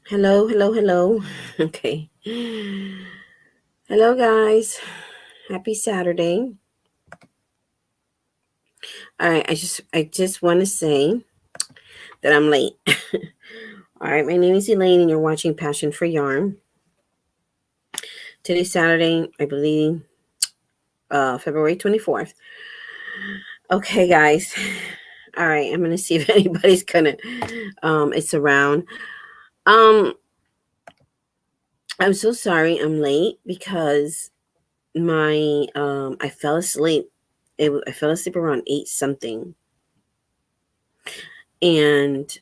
Hello, hello, hello. Okay. Hello, guys. Happy Saturday. All right. I just want to say that I'm late. All right. My name is Elaine, and you're watching Passion for Yarn. Today's Saturday, I believe, February 24th. Okay, guys. All right. I'm gonna see if anybody's gonna. It's around. Um, I'm so sorry. I'm late because I fell asleep. I fell asleep around 8 something, and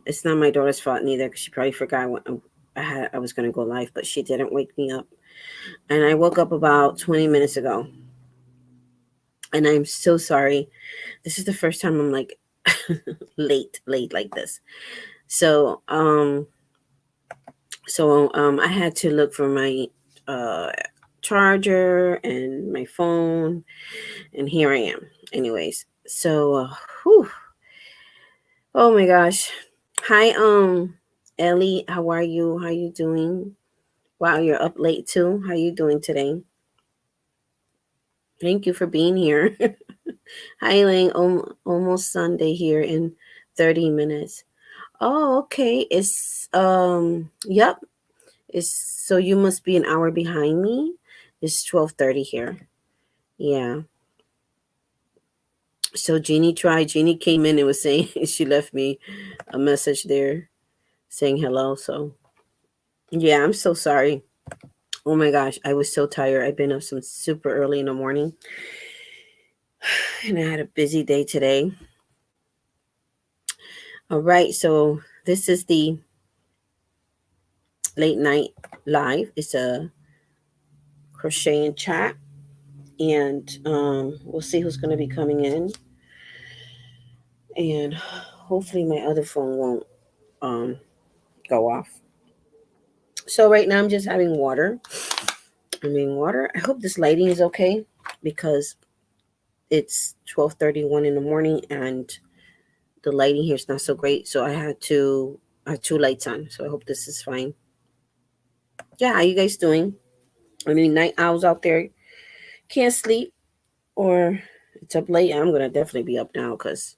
it's not my daughter's fault neither because she probably forgot when I was going to go live, but she didn't wake me up, and I woke up about 20 minutes ago, and I'm so sorry. This is the first time I'm like late like this. So I had to look for my uh charger and my phone, and here I am. Anyways, so whew, oh my gosh. Hi, Ellie, how are you? How you doing? Wow, you're up late too. How you doing today? Thank you for being here. Hi, Elaine. Almost Sunday here in 30 minutes. Oh, okay. Yep. It's so you must be an hour behind me. It's 12:30 here. Yeah. So Jeannie tried. Jeannie came in and was saying she left me a message there saying hello. So yeah, I'm so sorry. Oh my gosh, I was so tired. I've been up some super early in the morning, and I had a busy day today. All right, so this is the late night live. It's a crochet and chat, and we'll see who's going to be coming in, and hopefully my other phone won't um, go off. So right now I'm just having water. I mean water. I hope this lighting is okay because it's 12:31 in the morning and the lighting here is not so great, so I have two lights on, so I hope this is fine. Yeah, how you guys doing? I mean, night owls out there can't sleep or it's up late. I'm gonna definitely be up now because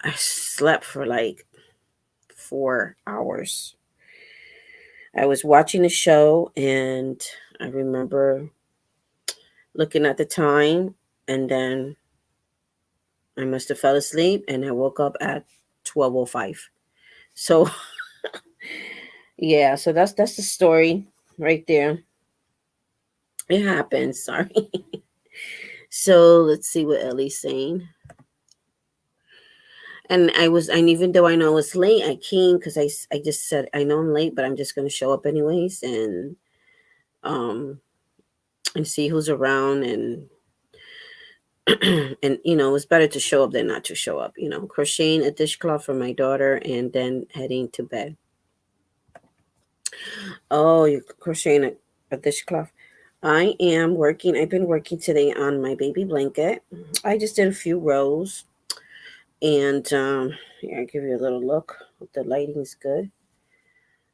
I slept for like 4 hours. I was watching the show and I remember looking at the time, and then I must have fell asleep and I woke up at 12:05. So yeah, so that's the story right there. It happens. Sorry. So let's see what Ellie's saying. And even though I know it's late, I came because I just said, I know I'm late, but I'm just going to show up anyways um, and see who's around. And, it's better to show up than not to show up, crocheting a dishcloth for my daughter and then heading to bed. Oh, you're crocheting a dishcloth. I am working. I've been working today on my baby blanket. I just did a few rows. And here, I'll give you a little look. Hope the lighting is good.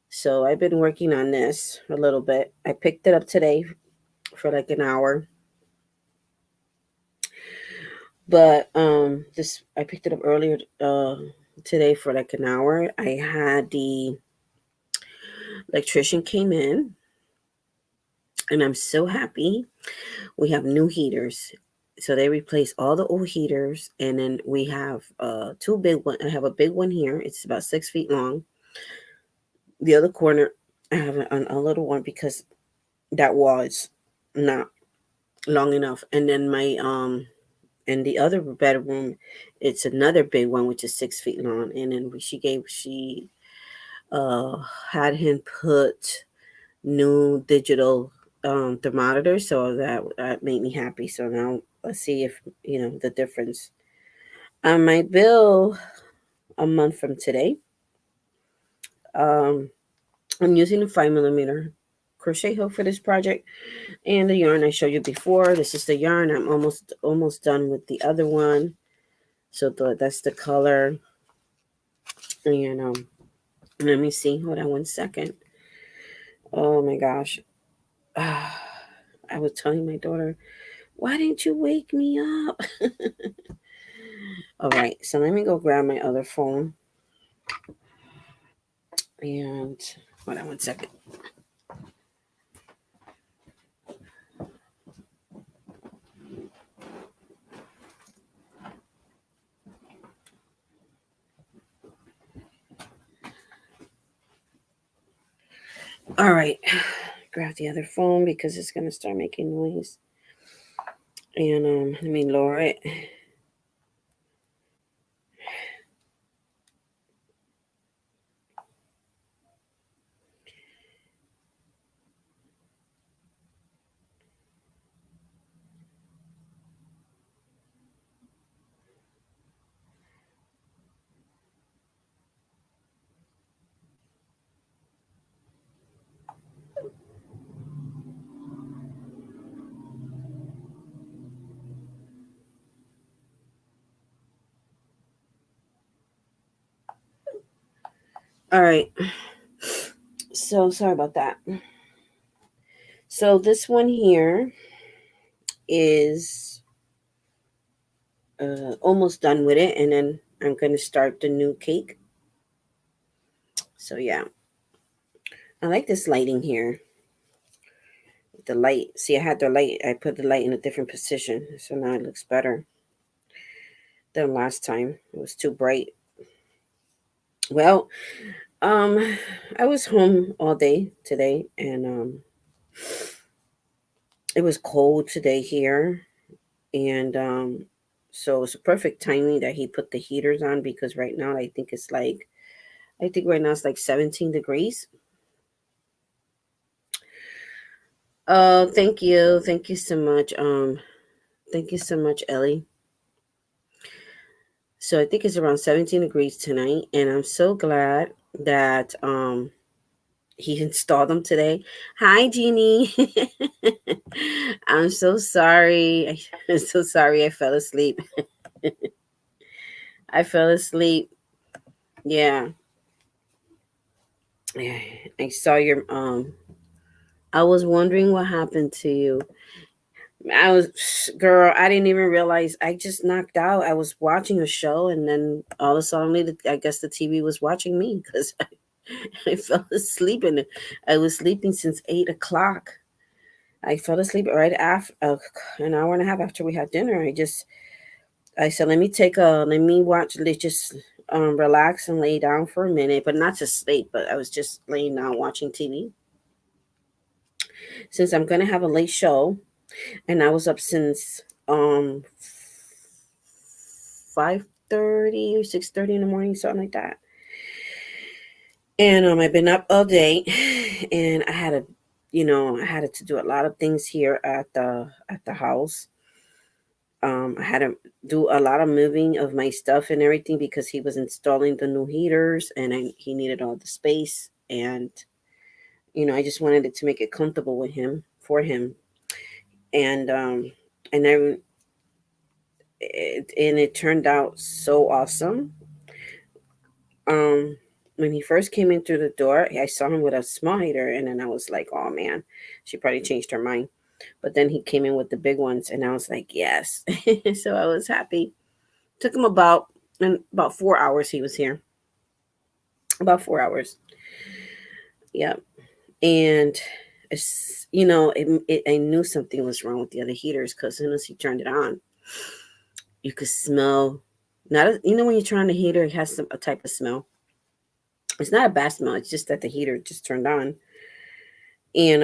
So I've been working on this a little bit. I picked it up today for like an hour. But this I picked it up earlier today for like an hour. I had the electrician came in, and I'm so happy. We have new heaters. So they replaced all the old heaters, and then we have two big one. I have a big one here. It's about 6 feet long. The other corner, I have a little one because that wall is not long enough. And then my in the other bedroom, it's another big one which is 6 feet long. And then she uh had him put new digital thermometers, so that made me happy. So now let's see if the difference on my bill a month from today. um I'm using a 5 millimeter crochet hook for this project, and the yarn I showed you before. This is the yarn. I'm almost done with the other one. So that's the color, and Let me see. Hold on 1 second. Oh my gosh. I was telling my daughter, why didn't you wake me up? All right, so let me go grab my other phone. And hold on 1 second. All right, grab the other phone because it's gonna start making noise. And let me lower it. All right. So sorry about that. So this one here is almost done with it, and then I'm gonna start the new cake. So yeah, I like this lighting here. The light. See, I had the light. I put the light in a different position, so now it looks better than last time. It was too bright. Well, um, I was home all day today, and it was cold today here, and so it's a perfect timing that he put the heaters on because right now I think right now it's like 17 degrees. Oh, thank you so much. Thank you so much, Ellie. So I think it's around 17 degrees tonight, and I'm so glad that he installed them today. Hi, Jeannie. I'm so sorry. I'm so sorry I fell asleep. I fell asleep. Yeah. I saw your I was wondering what happened to you. I was girl, I didn't even realize I just knocked out. I was watching a show and then all of a sudden I guess the TV was watching me because I fell asleep and I was sleeping since 8 o'clock. I fell asleep right after an hour and a half after we had dinner. I said, let me watch, let's just relax and lay down for a minute, but not to sleep, but I was just laying down watching TV. Since I'm going to have a late show, and I was up since 5:30 or 6:30 in the morning, something like that. And I've been up all day, and I had to do a lot of things here at the house. I had to do a lot of moving of my stuff and everything because he was installing the new heaters, and he needed all the space. And I just wanted it to make it comfortable with him for him, and and I it turned out so awesome. Um, when he first came in through the door, I saw him with a small heater, and then I was like, "Oh man, she probably changed her mind." But then he came in with the big ones, and I was like, "Yes!" So I was happy. Took him about 4 hours. He was here about 4 hours. Yep, and I knew something was wrong with the other heaters because as soon as he turned it on, you could smell. Not when you turn on the heater, it has a type of smell. It's not a bad smell. It's just that the heater just turned on, and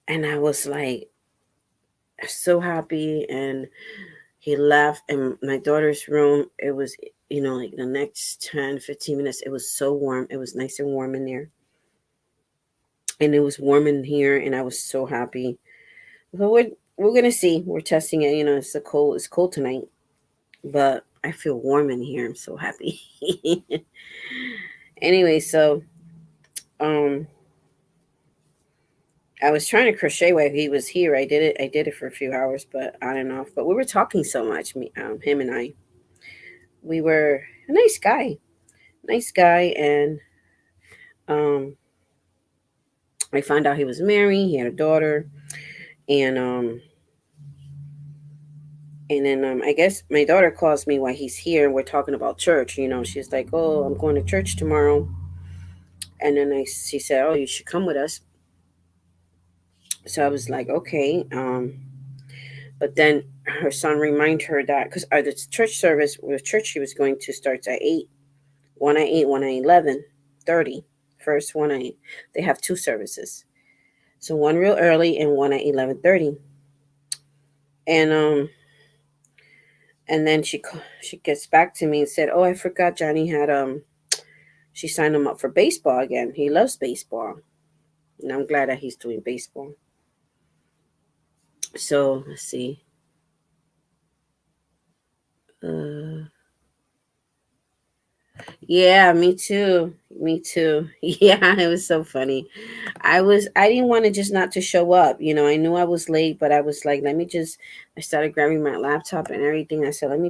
I was like so happy. And he left, and my daughter's room. It was like the next 10-15 minutes. It was so warm. It was nice and warm in there, and it was warm in here, and I was so happy. But we're gonna see. We're testing it. It's cold tonight, but I feel warm in here. I'm so happy. Anyway, so um I was trying to crochet while he was here. I did it for a few hours, but on and off. But we were talking so much, him and I. We were a nice guy, and Um, I found out he was married. He had a daughter, and I guess my daughter calls me while he's here, and we're talking about church. She's like, "Oh, I'm going to church tomorrow," and then she said, "Oh, you should come with us." So I was like, "Okay." But then her son reminded her that because the church service, the church she was going to starts at 8, one at 8, one at 11:30. First one at 8. They have two services, so one real early and one at 11:30. And then she gets back to me and said, "Oh, I forgot Johnny had she signed him up for baseball again. He loves baseball, and I'm glad that he's doing baseball." So let's see. Uh, yeah, me too. Me too. Yeah, it was so funny. I didn't want to just not to show up. I knew I was late, but I was like, let me just. I started grabbing my laptop and everything. I said, let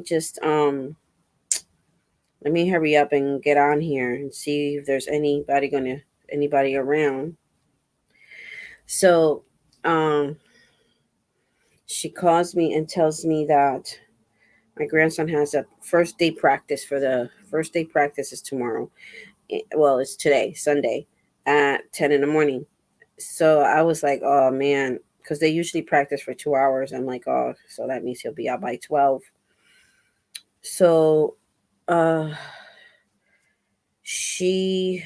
me hurry up and get on here and see if there's anybody around. So, um, she calls me and tells me that my grandson has a first day practice. For the first day practice is tomorrow. Well, it's today, Sunday, at 10 in the morning. So I was like, oh man, because they usually practice for 2 hours. I'm like, oh, so that means he'll be out by 12. So, uh, she,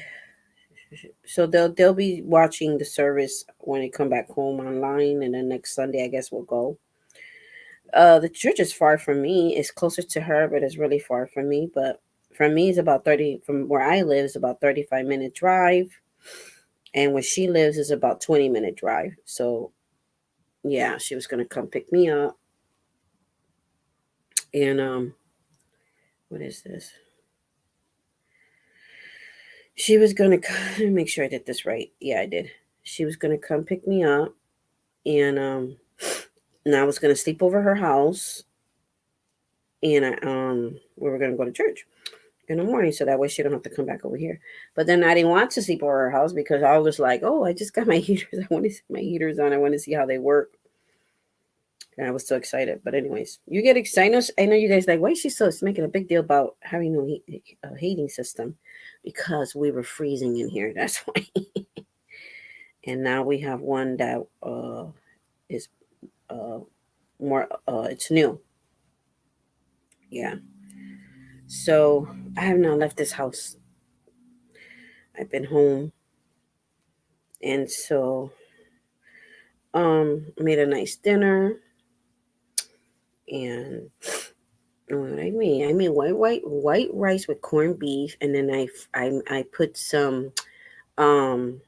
so they'll be watching the service when they come back home online, and then next Sunday, I guess we'll go. The church is far from me. It's closer to her, but it's really far from me. But from me, it's about 30. From where I live, is about 35-minute drive, and where she lives is about 20-minute drive. So yeah, she was gonna come pick me up, and what is this? She was gonna make sure I did this right. Yeah, I did. She was gonna come pick me up, and I was gonna sleep over her house, and we were gonna go to church in the morning, so that way she don't have to come back over here. But then I didn't want to sleep over her house because I was like, oh, I just got my heaters. I want to see my heaters on. I want to see how they work. And I was so excited. But anyways, you get excited. I know you guys like, why is she so making a big deal about having no heating system? Because we were freezing in here. That's why. And now we have one that is uh, more. It's new. Yeah. So I have not left this house. I've been home, and so made a nice dinner, and what I made white rice with corned beef, and then I put some um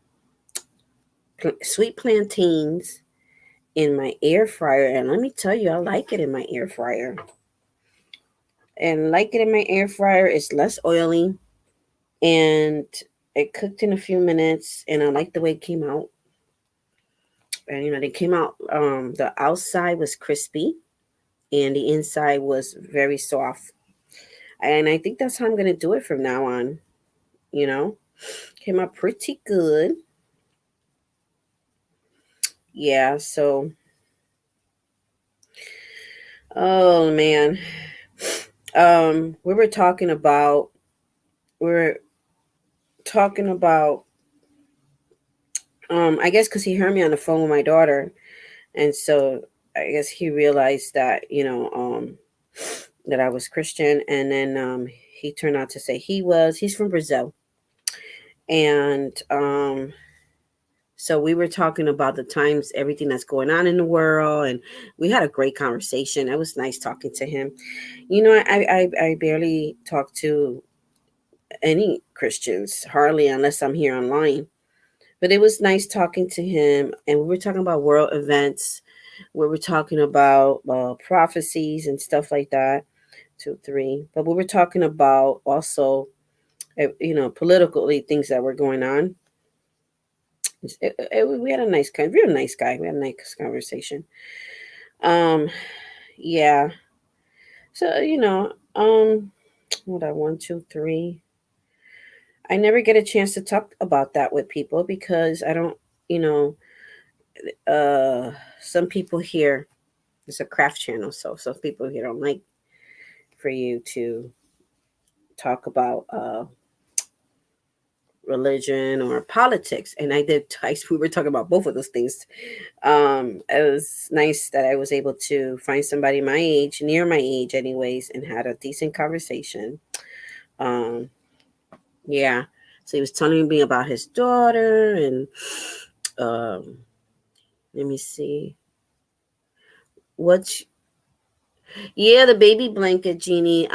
sweet plantains in my air fryer, and let me tell you, I like it in my air fryer. And like it in my air fryer, it's less oily, and it cooked in a few minutes, and I like the way it came out. And they came out. The outside was crispy, and the inside was very soft. And I think that's how I'm gonna do it from now on. You know, came out pretty good. Yeah. So, oh man, we were talking about we were talking about I guess because he heard me on the phone with my daughter, and so I guess he realized that that I was Christian, and then he turned out to say he's from Brazil, and so we were talking about the times, everything that's going on in the world, and we had a great conversation. It was nice talking to him. I barely talk to any Christians, hardly, unless I'm here online. But it was nice talking to him, and we were talking about world events. We were talking about prophecies and stuff like that. 2, 3. But we were talking about also, politically things that were going on. We had a real nice guy. We had a nice conversation. Um, yeah. So what I 1, 2, 3. I never get a chance to talk about that with people because I don't, you know, some people here, it's a craft channel, so some people here don't like for you to talk about religion or politics. And I did, we were talking about both of those things. It was nice that I was able to find somebody my age, near my age, anyways, and had a decent conversation. Um, yeah. So he was telling me about his daughter, and um, let me see. What's yeah, the baby blanket, Jeannie.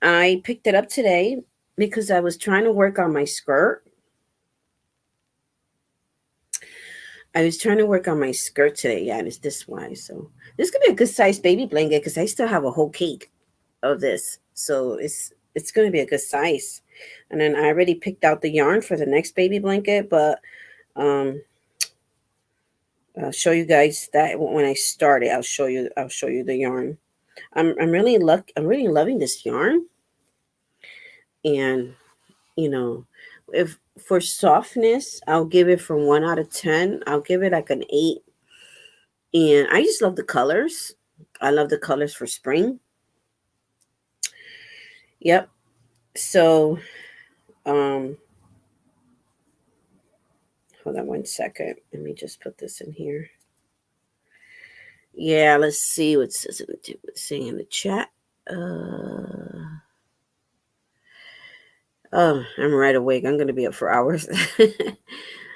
I picked it up today because I was trying to work on my skirt. I was trying to work on my skirt today. Yeah, and it's this wide. So this could be a good size baby blanket because I still have a whole cake of this. So it's going to be a good size. And then I already picked out the yarn for the next baby blanket, but um I'll show you guys that when I start it. I'll show you the yarn. I'm really loving this yarn, and you know, if for softness, I'll give it from 1 out of 10. I'll give it like an 8. And I just love the colors. I love the colors for spring. Yep. So, um, hold on 1 second. Let me just put this in here. Yeah, let's see what's saying in the chat. Oh, I'm right awake. I'm gonna be up for hours.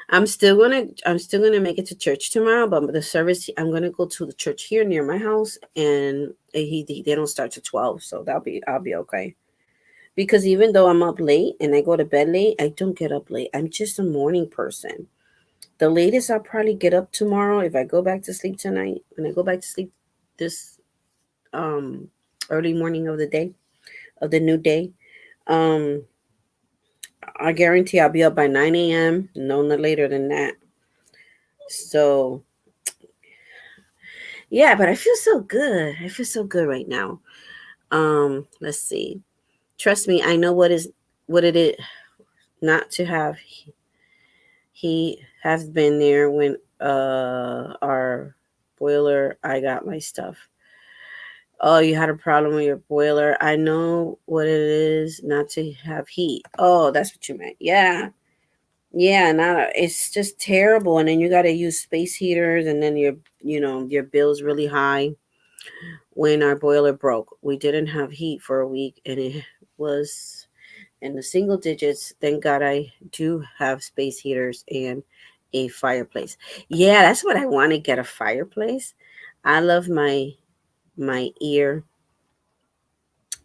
I'm still gonna make it to church tomorrow, but the service I'm gonna go to the church here near my house, and they don't start to 12, so I'll be okay. Because even though I'm up late and I go to bed late, I don't get up late. I'm just a morning person. The latest I'll probably get up tomorrow if I go back to sleep tonight. When I go back to sleep this um early morning of the day of the new day, um I guarantee I'll be up by 9 a.m. No, not later than that. So yeah, but I feel so good. I feel so good right now. Let's see. Trust me, I know what it is not to have. He has been there when our boiler. I got my stuff. Oh, you had a problem with your boiler. I know what it is not to have heat. Oh, that's what you meant. Yeah. Yeah, not it's just terrible, and then you got to use space heaters, and then your bill's really high. When our boiler broke, we didn't have heat for a week, and it was in the single digits. Thank God I do have space heaters and a fireplace. Yeah, that's what I want to get, a fireplace. I love my your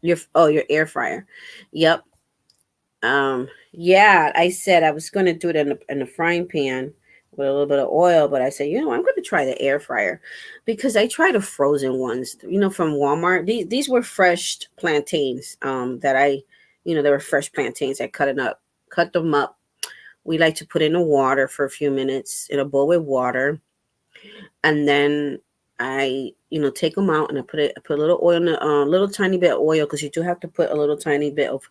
air fryer. Yep. Yeah, I said I was going to do it in a frying pan with a little bit of oil, but I said, I'm going to try the air fryer because I tried the frozen ones, from Walmart. These were fresh plantains. They were fresh plantains. I cut them up. We like to put in the water for a few minutes in a bowl with water, and then take them out and I put a little oil in a little tiny bit of oil because you do have to put a little tiny bit of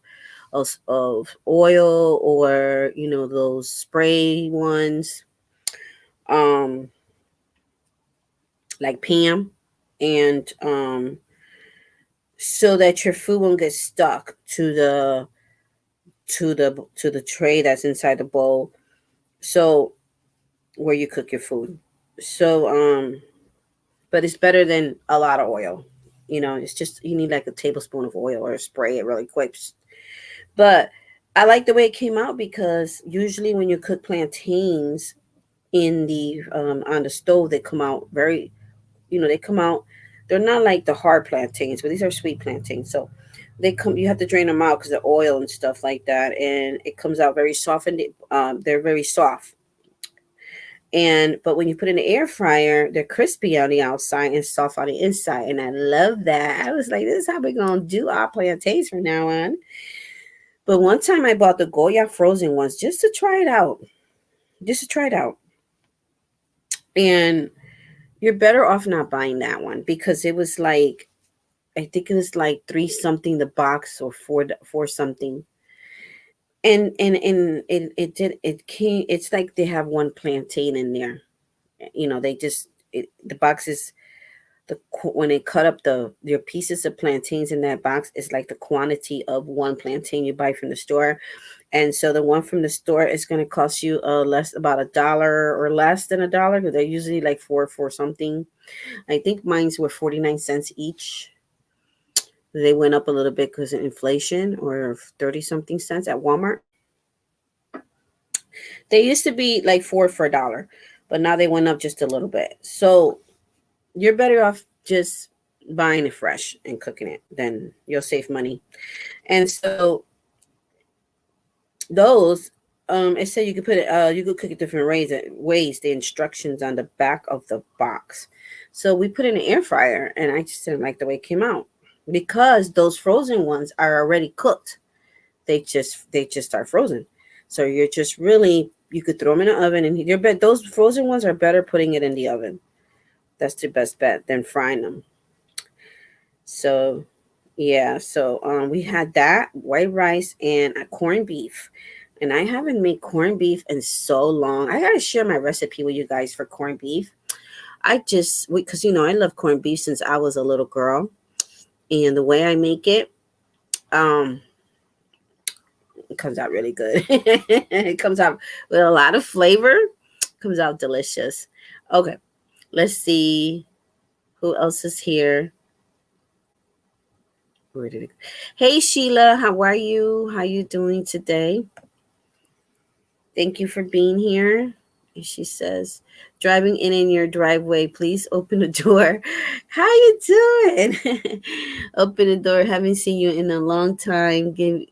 oil, or those spray ones, um like Pam, and so that your food won't get stuck to the tray that's inside the bowl, so where you cook your food. So but it's better than a lot of oil. It's just you need like a tablespoon of oil or spray it really quick. But I like the way it came out because usually when you cook plantains in the on the stove, they come out very, they come out. They're not like the hard plantains, but these are sweet plantains. So they come. You have to drain them out because of oil and stuff like that, and it comes out very soft. And they're very soft. But when you put in the air fryer, they're crispy on the outside and soft on the inside, and I love that. I was like, this is how we're gonna do our plantains from now on. But one time I bought the Goya frozen ones just to try it out. Just to try it out. And you're better off not buying that one because it was like I think it was like 3 something the box, or 4 something. And it came, it's like they have one plantain in there. They just the box is when they cut up your pieces of plantains in that box, is like the quantity of one plantain you buy from the store. And so the one from the store is going to cost you less, about $1 or less than $1, because they're usually like four something. I think mine's were 49 cents each. They went up a little bit because of inflation, or 30 something cents at Walmart. They used to be like four for $1, but now they went up just a little bit. So you're better off just buying it fresh and cooking it. Then you'll save money. And so those, it said you could put it, you could cook it different ways. The instructions on the back of the box. So we put it in an air fryer, and I just didn't like the way it came out, because those frozen ones are already cooked. They just are frozen. So you're just really, you could throw them in the oven, and those frozen ones are better putting it in the oven. That's the best bet than frying them. So yeah, so we had that white rice and a corned beef. And I haven't made corned beef in so long. I gotta share my recipe with you guys for corned beef. Because I love corned beef since I was a little girl. And the way I make it, um, it comes out really good. It comes out with a lot of flavor. It comes out delicious. Okay, let's see who else is here. Where did it go? Hey Sheila, how are you? How you doing today? Thank you for being here. And she says, driving in your driveway, please open the door. How you doing? Open the door. Haven't seen you in a long time. Gave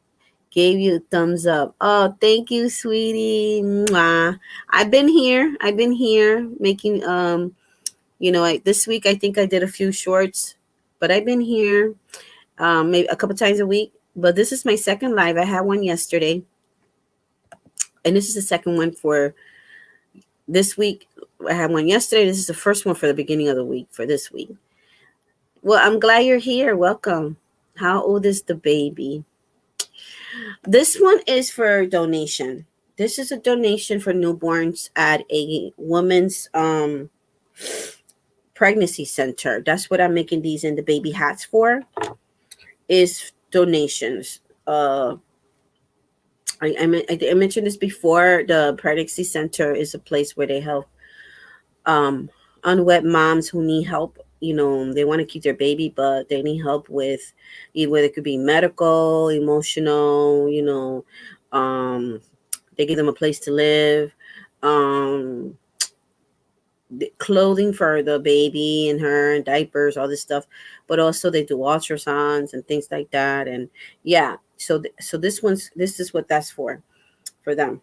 you a thumbs up. Oh, thank you, sweetie. Mwah. I've been here making this week I think I did a few shorts, but I've been here maybe a couple times a week. But this is my second live. I had one yesterday, and this is the second one for this week. I had one yesterday. This is the first one for the beginning of the week for this week. Well, I'm glad you're here. Welcome. How old is the baby? This one is for donation. This is a donation for newborns at a woman's pregnancy center. That's what I'm making these in the baby hats for, is donations. I mentioned this before. The pregnancy center is a place where they help unwed moms who need help. They want to keep their baby, but they need help with either it could be medical, emotional, they give them a place to live, clothing for the baby and her, and diapers, all this stuff. But also they do ultrasounds and things like that. And yeah, so this is what that's for them.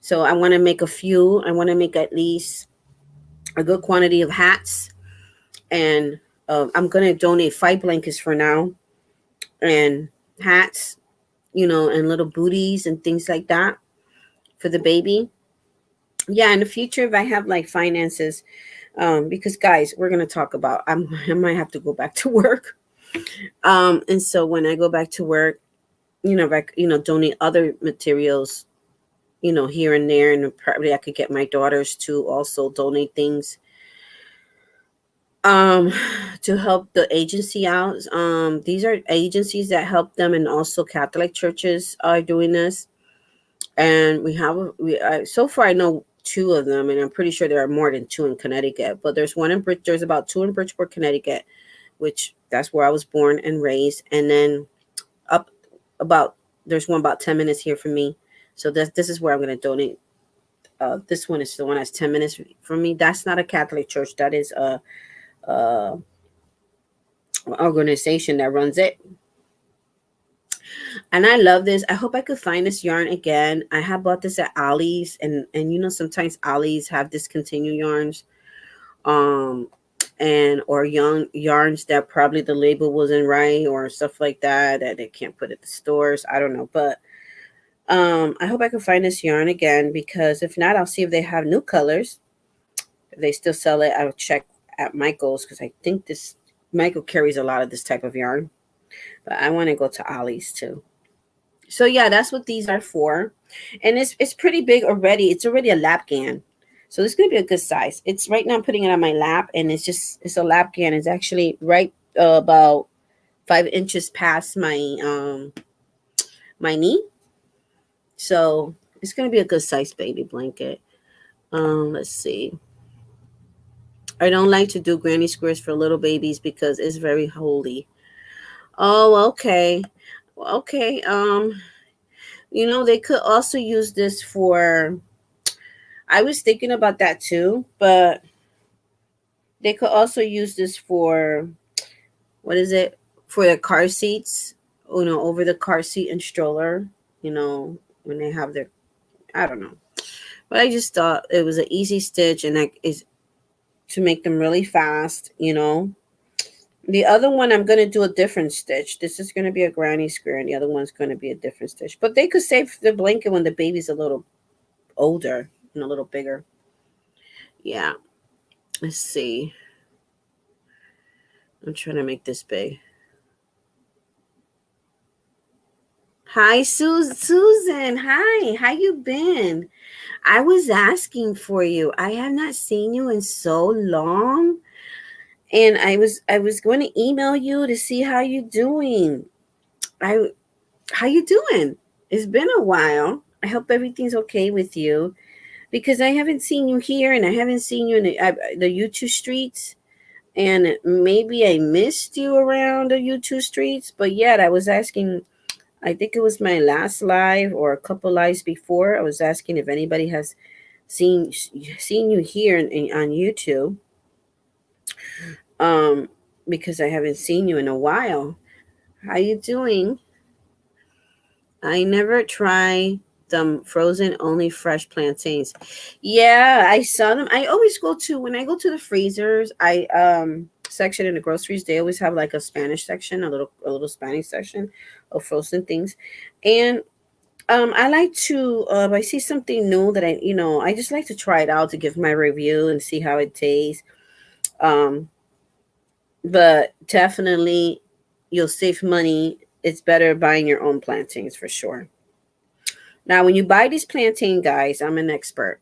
So I want to make at least a good quantity of hats. And I'm going to donate 5 blankets for now, and hats, and little booties and things like that for the baby. Yeah, in the future, if I have like finances, because guys, we're going to talk about, I might have to go back to work. And so when I go back to work, donate other materials, here and there. And probably I could get my daughters to also donate things to help the agency out. These are agencies that help them, and also Catholic churches are doing this. And so far I know 2 of them, and I'm pretty sure there are more than 2 in Connecticut. But there's about 2 in Bridgeport, Connecticut, which that's where I was born and raised. And then there's one about 10 minutes here from me. So this is where I'm going to donate. This one is the one that's 10 minutes from me. That's not a Catholic church. That is a organization that runs it. And I love this. I hope I could find this yarn again. I have bought this at Ollie's, and sometimes Ollie's have discontinued yarns, or young yarns that probably the label wasn't right, or stuff like that they can't put at the stores. I don't know, but I hope I can find this yarn again, because if not, I'll see if they have new colors. If they still sell it, I'll check at Michael's, because I think this Michael carries a lot of this type of yarn, but I want to go to Ollie's too. So yeah, that's what these are for. And it's pretty big already. It's already a lapgan. So this is gonna be a good size. It's right now I'm putting it on my lap, and it's a lapgan. It's actually right about 5 inches past my knee. So it's gonna be a good size baby blanket. Let's see. I don't like to do granny squares for little babies because it's very holy. Oh, okay. Okay. They could also use this for, I was thinking about that too, but they could also use this for, what is it? For the car seats, over the car seat and stroller, when they have their, I don't know. But I just thought it was an easy stitch, and is to make them really fast. The other one, I'm going to do a different stitch. This is going to be a granny square, and the other one's going to be a different stitch. But they could save the blanket when the baby's a little older and a little bigger. Yeah. Let's see. I'm trying to make this big. Hi, Susan. Hi. How you been? I was asking for you. I have not seen you in so long. And I was going to email you to see how you doing. How you doing? It's been a while. I hope everything's okay with you, because I haven't seen you here, and I haven't seen you in the YouTube streets, and maybe I missed you around the YouTube streets. But yet I was asking. I think it was my last live or a couple lives before. I was asking if anybody has seen you here on YouTube. Um, because I haven't seen you in a while. How you doing? I never try them frozen, only fresh plantains. Yeah, I saw them. I always go to when I go to the freezers, I section in the groceries, they always have like a Spanish section, a little Spanish section of frozen things. And I like to if I see something new that I just like to try it out to give my review and see how it tastes. Um but definitely you'll save money. It's better buying your own plantains for sure. Now, when you buy these plantain, guys, I'm an expert.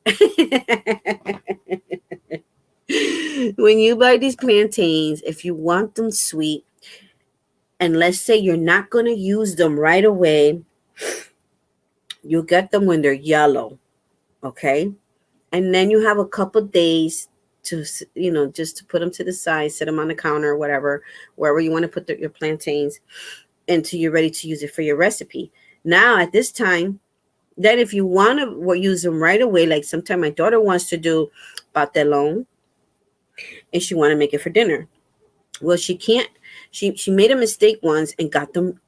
When you buy these plantains, if you want them sweet, and let's say you're not going to use them right away, you get them when they're yellow, okay? And then you have a couple days to, just to put them to the side, set them on the counter, whatever, wherever you want to put your plantains, until you're ready to use it for your recipe. Now, at this time, then if you want to use them right away, like sometime my daughter wants to do patelon, and she want to make it for dinner. Well, she can't. She made a mistake once and got them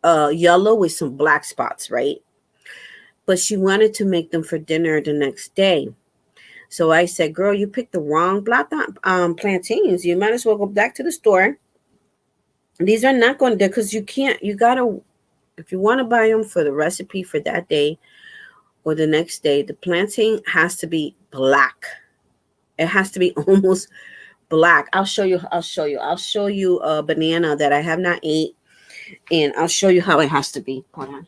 yellow with some black spots, right? But she wanted to make them for dinner the next day. So I said, girl, you picked the wrong plantains. You might as well go back to the store. These are not going to, because you gotta, if you want to buy them for the recipe for that day or the next day, the plantain has to be black. It has to be almost black. I'll show you a banana that I have not ate, and I'll show you how it has to be. Hold on.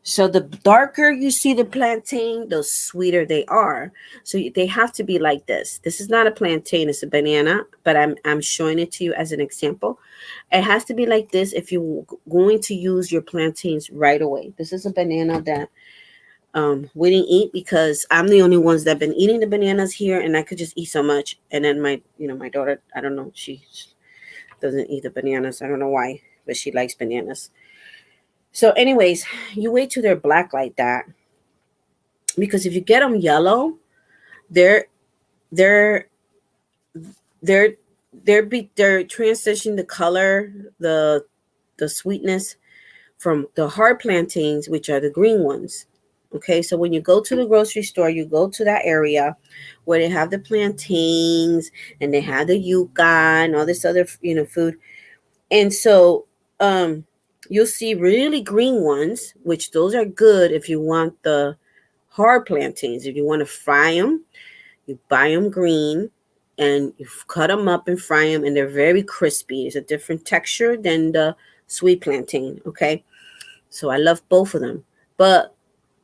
So the darker you see the plantain, the sweeter they are. So they have to be like this. This is not a plantain, it's a banana, but I'm showing it to you as an example. It has to be like this if you're going to use your plantains right away. This is a banana that we didn't eat because I'm the only ones that have been eating the bananas here, and I could just eat so much. And then my daughter, I don't know, she doesn't eat the bananas. I don't know why, but she likes bananas. So anyways, you wait till they're black like that, because if you get them yellow, they're they're they're they're transitioning the color, the sweetness from the hard plantains, which are the green ones. Okay, so when you go to the grocery store, you go to that area where they have the plantains and they have the yuca and all this other food. And so you'll see really green ones, which those are good if you want the hard plantains. If you want to fry them, You buy them green, and you cut them up and fry them, and they're very crispy. It's a different texture than the sweet plantain. Okay, so I love both of them. But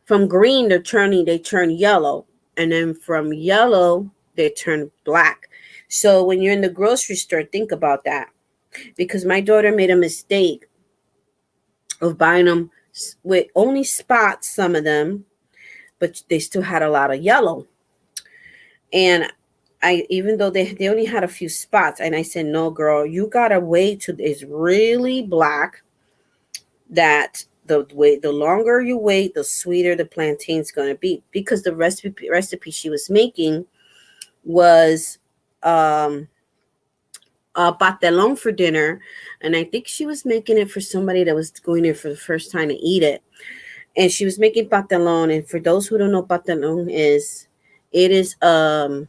from green, they turn yellow, and then from yellow they turn black. So when you're in the grocery store, think about that, because my daughter made a mistake of buying them with only spots, some of them, but they still had a lot of yellow. And even though they only had a few spots, and I said, no, girl, you gotta wait till it's really black. That the longer you wait, the sweeter the plantain's gonna be, because the recipe she was making was a patelon for dinner, and I think she was making it for somebody that was going there for the first time to eat it. And she was making patelon, and for those who don't know, patelon it is it is a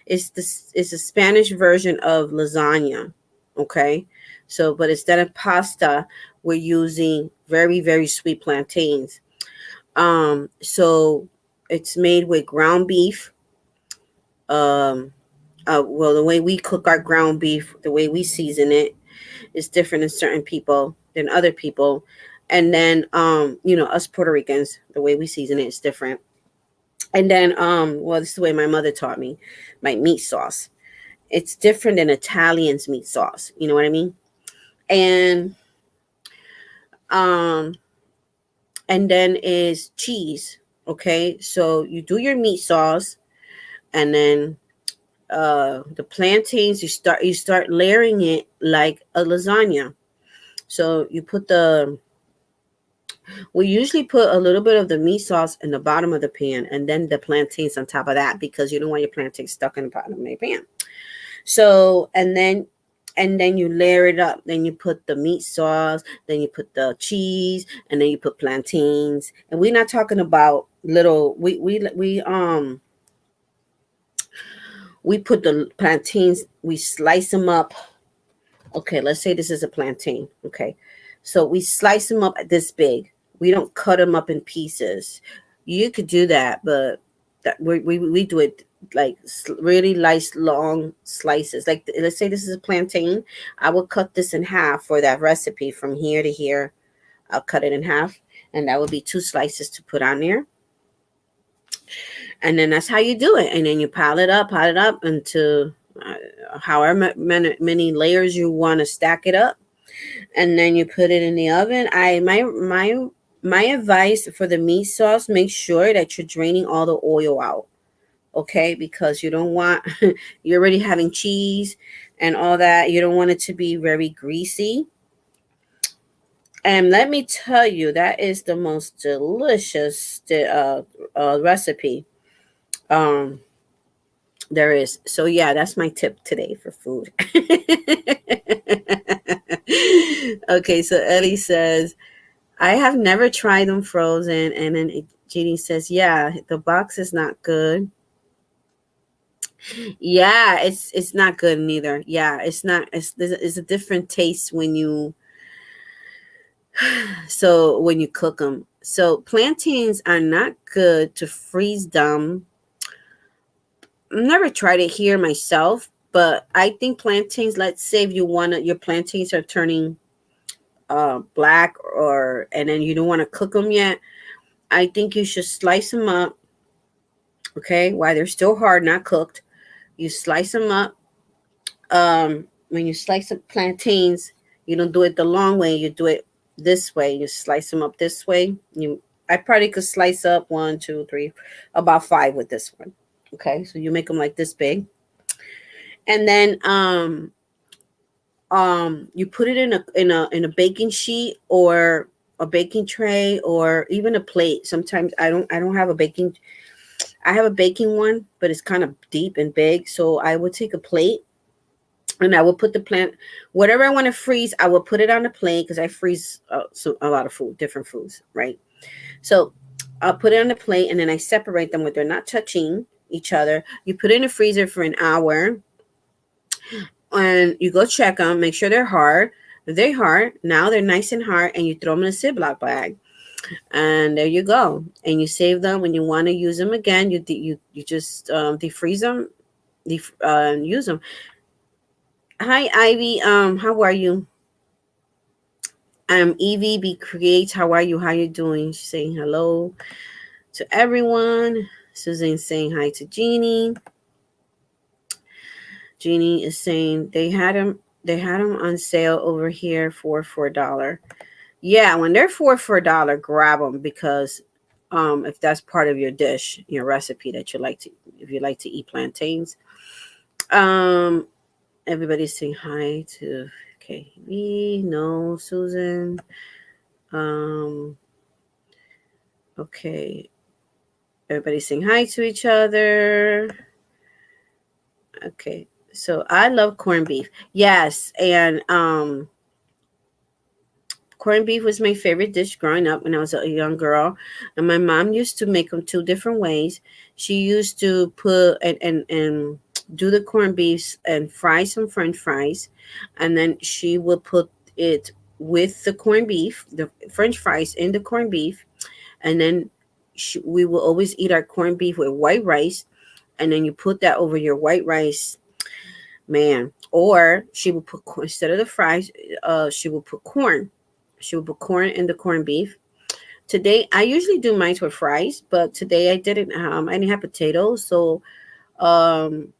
it's a Spanish version of lasagna. Okay, so but instead of pasta, we're using very, very sweet plantains. So it's made with ground beef. um well, the way we cook our ground beef, the way we season it, is different in certain people than other people. And then us Puerto Ricans, the way we season it is different. And then well, this is the way my mother taught me my meat sauce. It's different than Italian's meat sauce, you know what I mean? And um and then is cheese. Okay, so you do your meat sauce, and then the plantains, you start layering it like a lasagna. So we usually put a little bit of the meat sauce in the bottom of the pan, and then the plantains on top of that, because you don't want your plantains stuck in the bottom of the pan. So and then you layer it up. Then you put the meat sauce, then you put the cheese, and then you put plantains. And we're not talking about little. We put the plantains. We slice them up. Okay, let's say this is a plantain. Okay, so we slice them up this big. We don't cut them up in pieces. You could do that, but we do it like really nice long slices. Like, let's say this is a plantain. I will cut this in half for that recipe from here to here. I'll cut it in half, and that would be 2 slices to put on there. And then that's how you do it. And then you pile it up into however many layers you want to stack it up. And then you put it in the oven. My advice for the meat sauce: make sure that you're draining all the oil out. Okay, because you don't want you're already having cheese and all that. You don't want it to be very greasy. And let me tell you, that is the most delicious recipe there is. So yeah, that's my tip today for food. Okay, so Ellie says, I have never tried them frozen. And then Jeannie says, yeah, the box is not good. Yeah, it's not good neither. Yeah, it's not. It's a different taste when you cook them. So plantains are not good to freeze them. I've never tried it here myself, but I think plantains, let's say if your plantains are turning black, and then you don't want to cook them yet, I think you should slice them up. Okay, while they're still hard, not cooked, you slice them up. When you slice up plantains, you don't do it the long way. You do it this way. You slice them up this way. I probably could slice up 1, 2, 3, about 5 with this one. Okay, so you make them like this big, and then you put it in a baking sheet or a baking tray or even a plate. Sometimes I don't have a baking. I have a baking one, but it's kind of deep and big. So I would take a plate, and I will put whatever I want to freeze, I will put it on the plate, because I freeze a lot of food, different foods, right? So I'll put it on the plate, and then I separate them where they're not touching each other. You put it in the freezer for an hour, and you go check them, make sure they're hard. If they're hard, now they're nice and hard, and you throw them in a Ziploc bag. And there you go. And you save them when you want to use them again. You just defreeze them, use them. Hi Ivy, how are you? Evie B Creates. How are you? How you doing? She's saying hello to everyone. Suzanne saying hi to Jeannie. Jeannie is saying they had them on sale over here for $4. Yeah, when they're for $4, grab them because if that's part of your dish, your recipe that you like to, if you like to eat plantains. Um, everybody's saying hi to KB. No, Susan. Um, okay. Everybody's saying hi to each other. Okay. So I love corned beef. Yes, and corned beef was my favorite dish growing up when I was a young girl, and my mom used to make them two different ways. She used to put and do the corned beefs and fry some French fries, and then she would put it with the corned beef, the French fries in the corned beef, and then we will always eat our corned beef with white rice, and then you put that over your white rice, man. Or she would put instead of the fries, she would put corn. She would put corn in the corned beef. Today, I usually do mine with fries, but today I didn't. I didn't have potatoes, so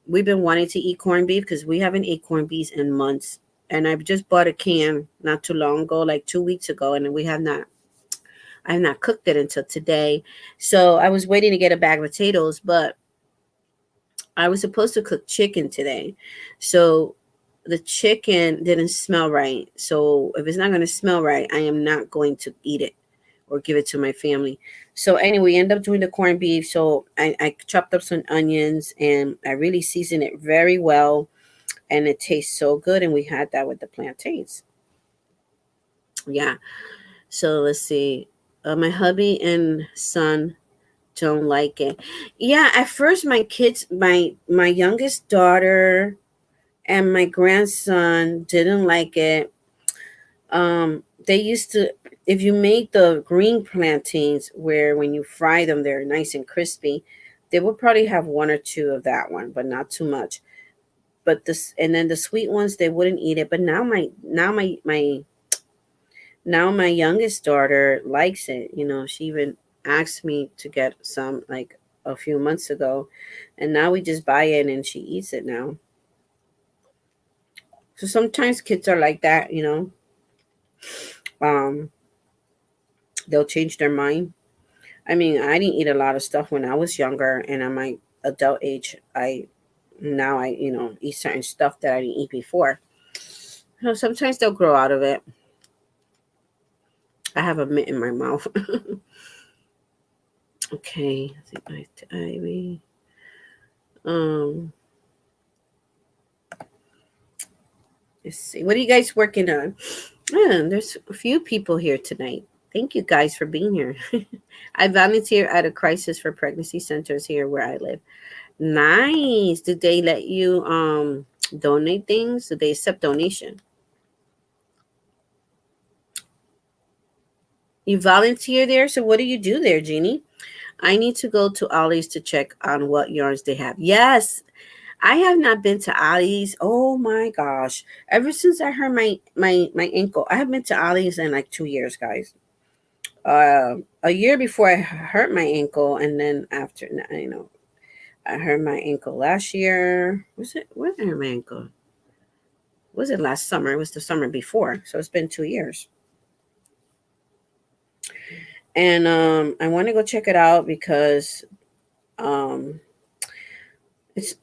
we've been wanting to eat corned beef because we haven't ate corned beef in months. And I've just bought a can not too long ago, like 2 weeks ago, and we have not. I have not cooked it until today. So I was waiting to get a bag of potatoes, but I was supposed to cook chicken today. So the chicken didn't smell right. So if it's not going to smell right, I am not going to eat it or give it to my family. So anyway, we end up doing the corned beef. So I chopped up some onions and I really seasoned it very well. And it tastes so good. And we had that with the plantains. Yeah. So let's see. My hubby and son don't like it. Yeah, at first my kids, my youngest daughter and my grandson didn't like it. They used to, if you make the green plantains where when you fry them they're nice and crispy, they would probably have one or two of that one, but not too much. But this, and then the sweet ones they wouldn't eat it. But now my youngest daughter likes it. She even asked me to get some like a few months ago, and now we just buy it and she eats it now. So sometimes kids are like that. Um, they'll change their mind. I mean, I didn't eat a lot of stuff when I was younger, and at my adult age, I eat certain stuff that I didn't eat before. So sometimes they'll grow out of it. I have a mitt in my mouth. Okay, I think Ivy. Um, let's see. What are you guys working on? There's a few people here tonight. Thank you guys for being here. I volunteer at a crisis for pregnancy centers here where I live. Nice. Do they let you donate things? Do they accept donation? You volunteer there? So what do you do there, Jeannie? I need to go to Ollie's to check on what yarns they have. Yes, I have not been to Ollie's. Oh my gosh. Ever since I hurt my ankle, I have been to Ollie's in like 2 years, guys. A year before I hurt my ankle, and then after, I hurt my ankle last year. Was it, when did I hurt my ankle? Was it last summer? It was the summer before. So it's been 2 years. And I want to go check it out because um, it's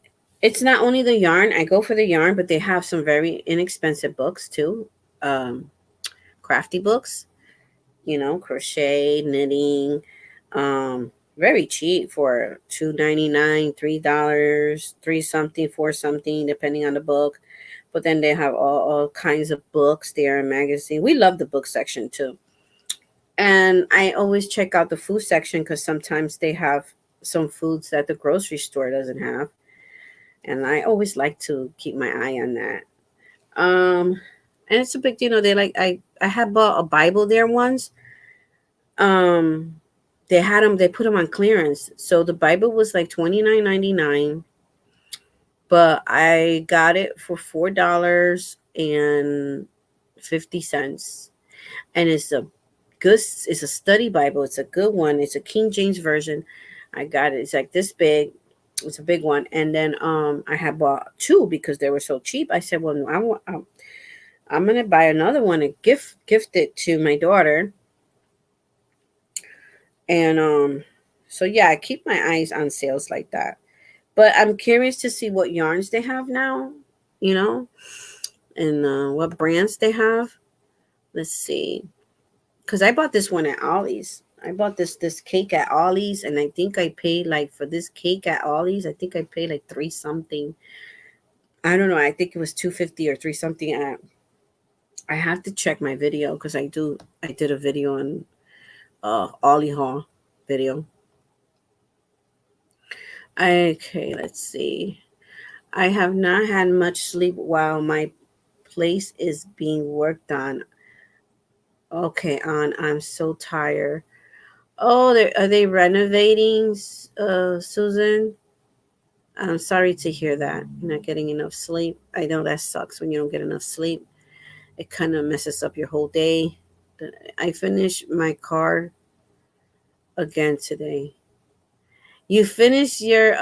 it's not only the yarn. I go for the yarn, but they have some very inexpensive books too, um, crafty books. Crochet, knitting, very cheap for $2.99, $3, three something, four something, depending on the book. But then they have all kinds of books there and magazine. We love the book section too. And I always check out the food section because sometimes they have some foods that the grocery store doesn't have. And I always like to keep my eye on that. And it's a big, they like, I had bought a Bible there once. they had them. They put them on clearance. So the Bible was like $29.99, but I got it for $4.50, and it's a study Bible. It's a good one. It's a King James version. I got it. It's like this big. It's a big one. And then I had bought two because they were so cheap. I said, well, I'm gonna buy another one and gift it to my daughter. And so yeah, I keep my eyes on sales like that. But I'm curious to see what yarns they have now, you know, and what brands they have. Let's see. Because I bought this one at Ollie's. I bought this cake at Ollie's, and I think I paid like for this cake at Ollie's. I think I paid like three something. I don't know. I think it was 250 or three something. I have to check my video because I did a video on Ollie Hall video. Okay, let's see. I have not had much sleep while my place is being worked on. Okay, I'm so tired. Oh, are they renovating, Susan? I'm sorry to hear that. You're not getting enough sleep. I know that sucks when you don't get enough sleep. It kind of messes up your whole day. I finished my card again today. You finished your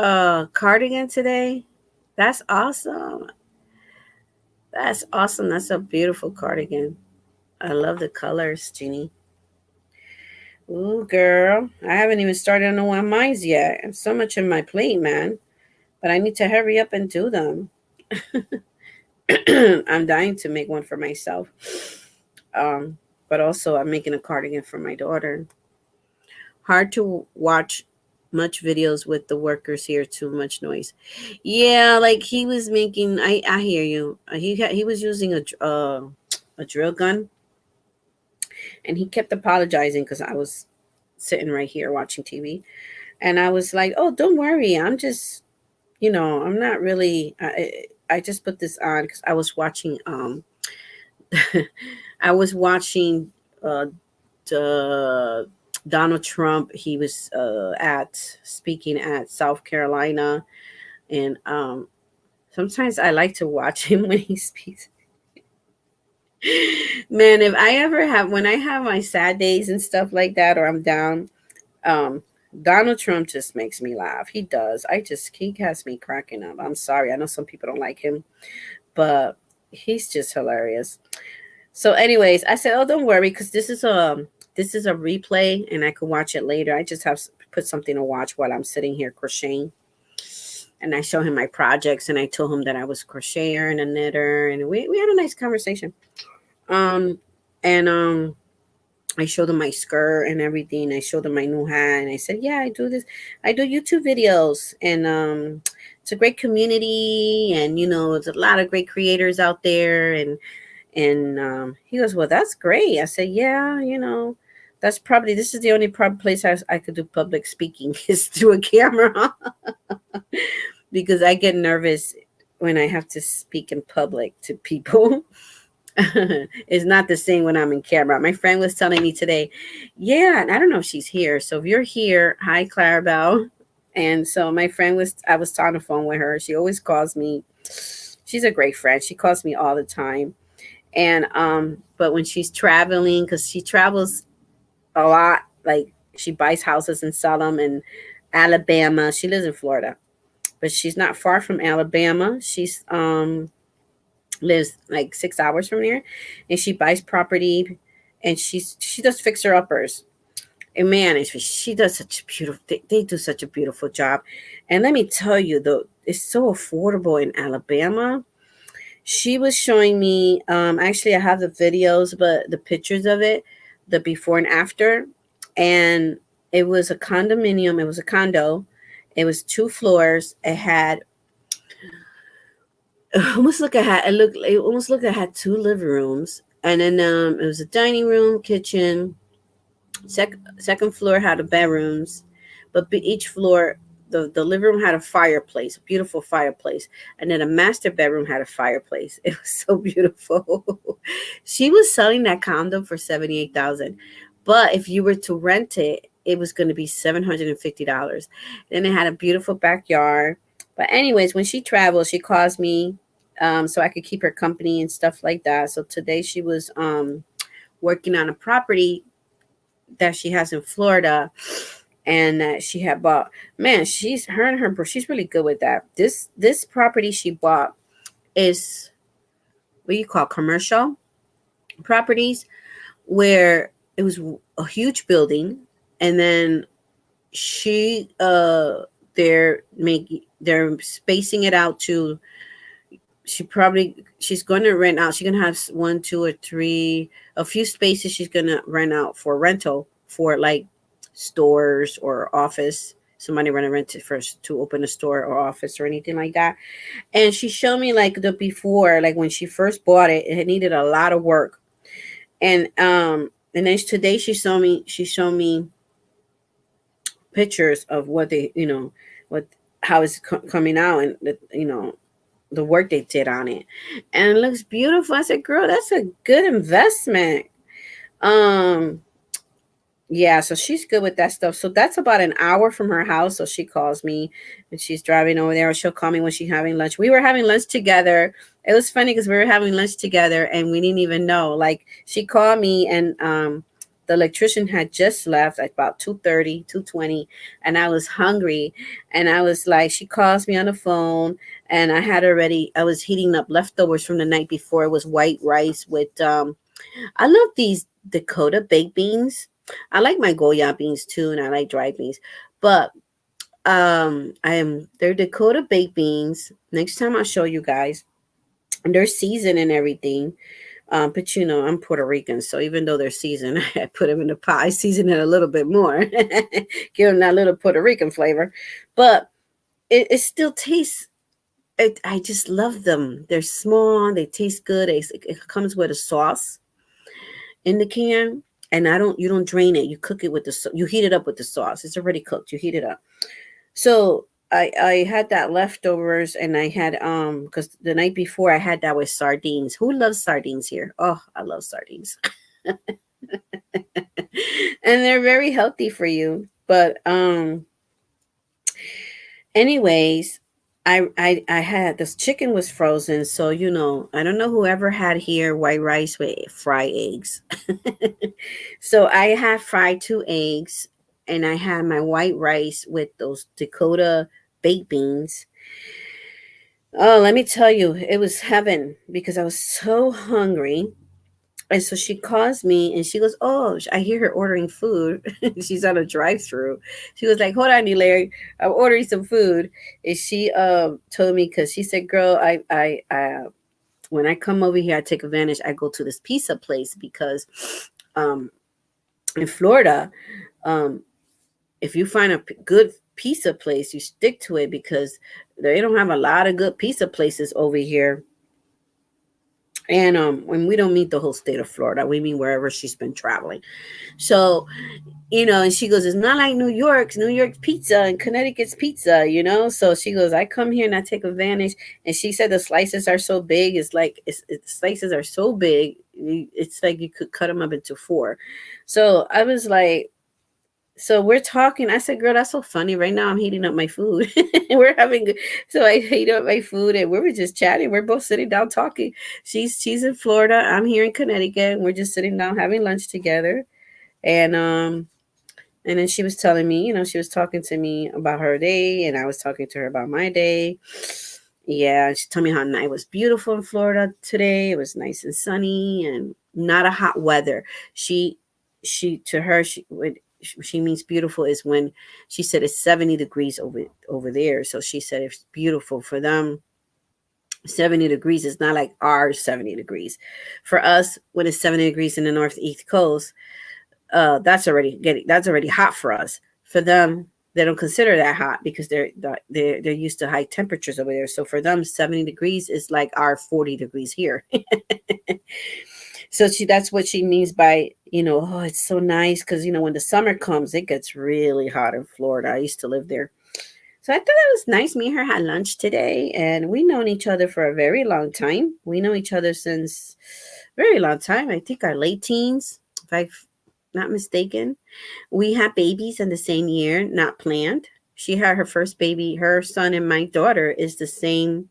cardigan today? That's awesome. That's awesome. That's a beautiful cardigan. I love the colors, Jeannie. Ooh, girl. I haven't even started on one of mine yet. I have so much in my plate, man. But I need to hurry up and do them. I'm dying to make one for myself. But also I'm making a cardigan for my daughter. Hard to watch much videos with the workers here, too much noise. Yeah, like he was making. I hear you. He was using a drill gun, and he kept apologizing because I was sitting right here watching TV, and I was like, "Oh, don't worry. I'm just, I'm not really. I just put this on because I was watching. I was watching the Donald Trump. He was speaking at South Carolina, and sometimes I like to watch him when he speaks. Man, if I ever have when I have my sad days and stuff like that, or I'm down, um, Donald Trump just makes me laugh. He does. He has me cracking up. I'm sorry. I know some people don't like him, but he's just hilarious. So, anyways, I said, "Oh, don't worry, because this is a replay, and I can watch it later. I just have to put something to watch while I'm sitting here crocheting." And I show him my projects, and I told him that I was a crocheter and a knitter, and we had a nice conversation. And I showed him my skirt and everything. I showed him my new hat, and I said, "Yeah, I do this. I do YouTube videos, and it's a great community, and there's a lot of great creators out there." And he goes, "Well, that's great." I said, "Yeah, this is the only place I could do public speaking is through a camera." Because I get nervous when I have to speak in public to people. It's not the same when I'm in camera. My friend was telling me today, yeah, and I don't know if she's here. So if you're here, hi, Clarabelle. And so I was on the phone with her. She always calls me. She's a great friend. She calls me all the time. And but when she's traveling, because she travels a lot, like she buys houses and sell them in Alabama. She lives in Florida, but she's not far from Alabama. She's lives like 6 hours from there, and she buys property, and she does fixer uppers. And man, she does such a beautiful. They do such a beautiful job, and let me tell you, though, it's so affordable in Alabama. She was showing me. Actually, I have the videos, but the pictures of it, the before and after, and it was a condominium. It was a condo. It was 2 floors. It had almost look I had it almost looked I had 2 living rooms, and then it was a dining room, kitchen. Second floor had the bedrooms, but each floor, the living room had a fireplace, a beautiful fireplace, and then a master bedroom had a fireplace. It was so beautiful. She was selling that condo for 78,000, But if you were to rent it, it was going to be $750. Then it had a beautiful backyard. But anyways, when she travels, she calls me so I could keep her company and stuff like that. So today she was working on a property that she has in Florida and that she had bought. Man, she's really good with that. This property she bought is what you call commercial properties, where it was a huge building, and then she they're spacing it out to, she's going to rent out, she's going to have one, two, or three, a few spaces she's going to rent out for rental for like stores or office, somebody want to rent it first to open a store or office or anything like that. And she showed me like the before, like when she first bought it, it needed a lot of work. And then today she showed me pictures of what they, what, how it's coming out, and the work they did on it, and it looks beautiful. I said, girl, that's a good investment. um yeah, so she's good with that stuff. So that's about an hour from her house. So she calls me and she's driving over there, or she'll call me when she's having lunch. We were having lunch together. It was funny because we were having lunch together and we didn't even know. Like, she called me, and the electrician had just left at about 2:30, 2:20, and I was hungry. And I was like, she calls me on the phone, and I was heating up leftovers from the night before. It was white rice with I love these Dakota baked beans. I like my Goya beans too, and I like dried beans. But they're Dakota baked beans. Next time I'll show you guys. And they're seasoned and everything. But I'm Puerto Rican, so even though they're seasoned, I put them in the pot. I season it a little bit more, give them that little Puerto Rican flavor. But it still tastes. I just love them. They're small. They taste good. It comes with a sauce in the can, and you don't drain it. You cook it with you heat it up with the sauce. It's already cooked. You heat it up. So I had that leftovers, and I had because the night before I had that with sardines. Who loves sardines here? Oh, I love sardines. And they're very healthy for you. But anyways, I had this chicken was frozen, so I don't know whoever had here white rice with fried eggs. So I had fried 2 eggs, and I had my white rice with those Dakota baked beans. Oh, let me tell you, it was heaven because I was so hungry. And so she calls me and she goes, "Oh, I hear her ordering food." She's on a drive-through. She was like, "Hold on, you Larry, I'm ordering some food." And she told me, because she said, "Girl, I when I come over here, I take advantage. I go to this pizza place because um in Florida, um if you find a good pizza place, you stick to it, because they don't have a lot of good pizza places over here." And when we don't mean the whole state of Florida, we mean wherever she's been traveling. So, and she goes, "It's not like New York's pizza and Connecticut's pizza. So she goes, "I come here and I take advantage." And she said the slices are so big. It's like, the slices are so big. It's like you could cut them up into four. So I was like, so we're talking. I said, "Girl, that's so funny. Right now, I'm heating up my food." We're having, so I heat up my food, and we were just chatting. We're both sitting down talking. She's in Florida. I'm here in Connecticut. And we're just sitting down having lunch together. And then she was telling me, she was talking to me about her day, and I was talking to her about my day. Yeah, she told me how night was beautiful in Florida today. It was nice and sunny and not a hot weather. To her, she means beautiful is when she said it's 70 degrees over there. So she said it's beautiful for them. 70 degrees is not like our 70 degrees. For us, when it's 70 degrees in the northeast coast, that's already hot for us. For them, they don't consider that hot because they're used to high temperatures over there. So for them, 70 degrees is like our 40 degrees here. So that's what she means by, "Oh, it's so nice," because when the summer comes, it gets really hot in Florida. I used to live there. So I thought that was nice. Me and her had lunch today, and we known each other for a very long time. We know each other since very long time. I think our late teens. not mistaken. We had babies in the same year, not planned. She had her first baby. Her son and my daughter is the same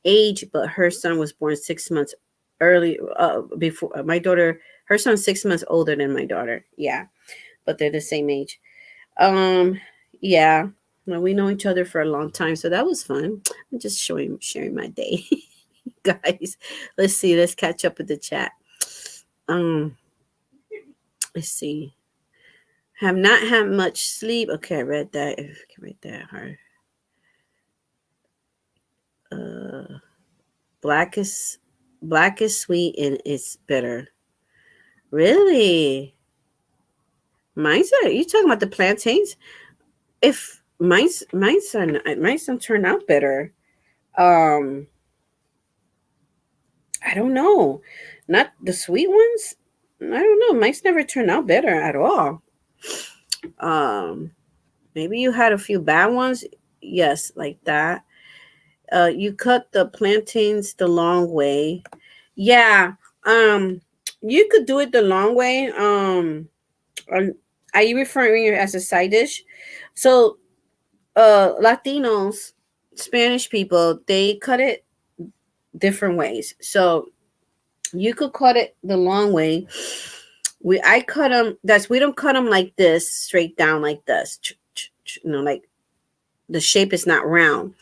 age, but her son was born 6 months early before my daughter. Her son's 6 months older than my daughter. Yeah, but they're the same age. Um, yeah. Well, we know each other for a long time, so that was fun. I'm just sharing my day, guys. Let's see. Let's catch up with the chat. Um, let's see. Have not had much sleep. Okay, I read that. I read that hard. Uh, black is black is sweet and it's bitter. Really? Mine's are you talking about the plantains? If mine's don't turn out better. Um, I don't know. Not the sweet ones. I don't know. Mine's never turn out better at all. Um, maybe you had a few bad ones. Yes, like that. You cut the plantains the long way. Yeah. Um, you could do it the long way. Are you referring it as a side dish? So, Latinos, Spanish people, they cut it different ways. So you could cut it the long way. I cut them. We don't cut them like this, straight down like this. Like the shape is not round.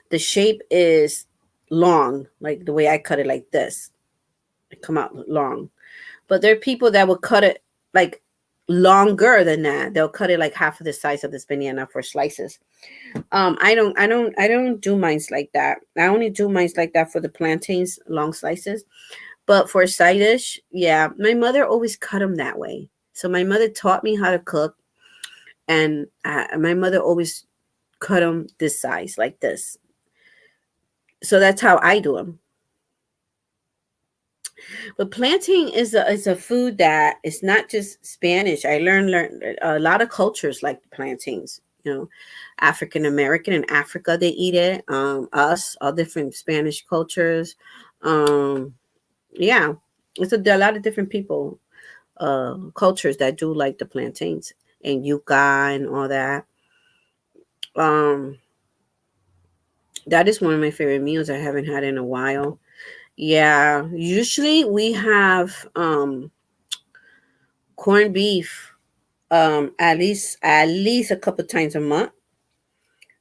The shape is long, like the way I cut it, like this. It come out long. But there are people that will cut it like longer than that. They'll cut it like half of the size of this banana for slices. I don't do mines like that. I only do mines like that for the plantains, long slices. But for side dish, yeah, my mother always cut them that way. So my mother taught me how to cook, and my mother always cut them this size, like this. So that's how I do them. But plantain is a food that is not just Spanish. I learned a lot of cultures like plantains. African American in Africa they eat it. Us, all different Spanish cultures. Um, yeah, a lot of different people, cultures that do like the plantains and yuca and all that. Um, that is one of my favorite meals. I haven't had in a while. Yeah, usually we have corned beef at least a couple times a month.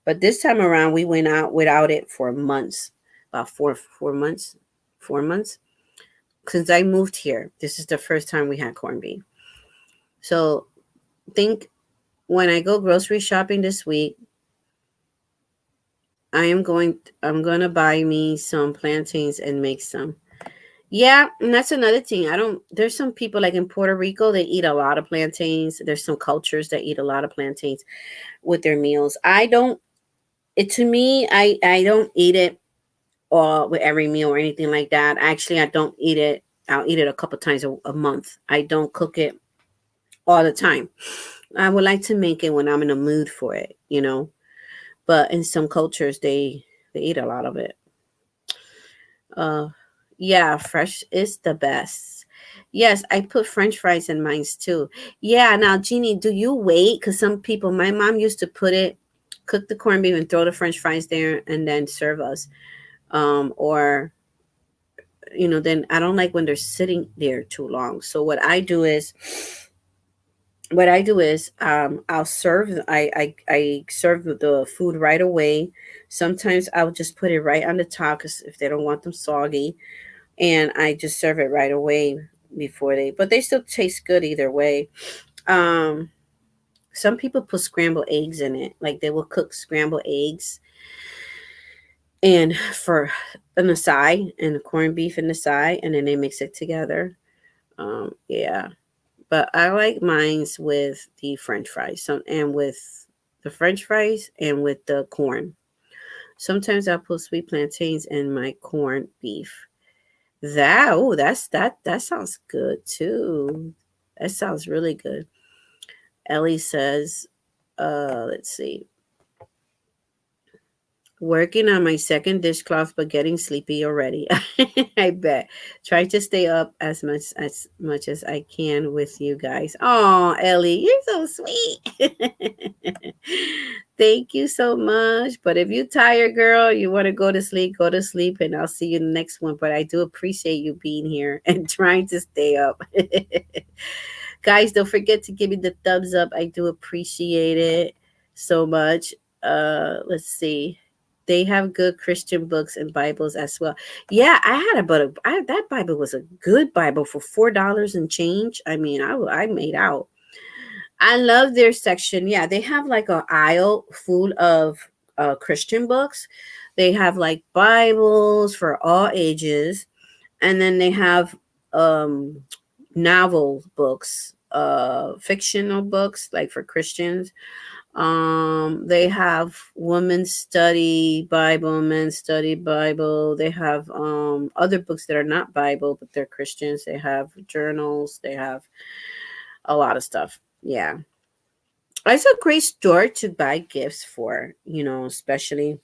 But this time around we went out without it for months. About four months. 4 months. Since I moved here. This is the first time we had corned beef. So think when I go grocery shopping this week, I'm gonna buy me some plantains and make some. Yeah, and that's another thing. I don't There's some people like in Puerto Rico, they eat a lot of plantains. There's some cultures that eat a lot of plantains with their meals. I don't it To me, I don't eat it with every meal or anything like that. Actually, I don't eat it. I'll eat it a couple times a month. I don't cook it all the time. I would like to make it when I'm in a mood for it. But in some cultures they eat a lot of it. Uh, yeah, fresh is the best. Yes, I put French fries in mine too. Yeah, now Jeannie, do you wait? Because some people, my mom used to cook the corned beef and throw the French fries there and then serve us. Or then I don't like when they're sitting there too long. So what I do is I serve the food right away. Sometimes I'll just put it right on the top, 'cause if they don't want them soggy, and I just serve it right away but they still taste good either way. Um, some people put scrambled eggs in it, like they will cook scrambled eggs and for on the side, and the corned beef in the side, and then they mix it together. Yeah, but I like mines with the French fries, and with the French fries and with the corn. Sometimes I'll put sweet plantains in my corned beef. That sounds good too. That sounds really good. Ellie says, let's see. Working on my second dishcloth, but getting sleepy already. I bet. Try to stay up as much as I can with you guys. Oh, Ellie, you're so sweet. Thank you so much. But if you're tired, girl, you want to go to sleep, and I'll see you in the next one. But I do appreciate you being here and trying to stay up. Guys, don't forget to give me the thumbs up. I do appreciate it so much. Let's see. They have good Christian books and Bibles as well. Yeah, I had a but that Bible was a good Bible for $4 and change. I mean, I made out. I love their section. Yeah, they have like an aisle full of Christian books. They have like Bibles for all ages, and then they have um novel books, fictional books like for Christians. They have women's study Bible, men's study Bible. They have other books that are not Bible but they're Christians. They have journals. They have a lot of stuff. Yeah, it's a great store to buy gifts for, especially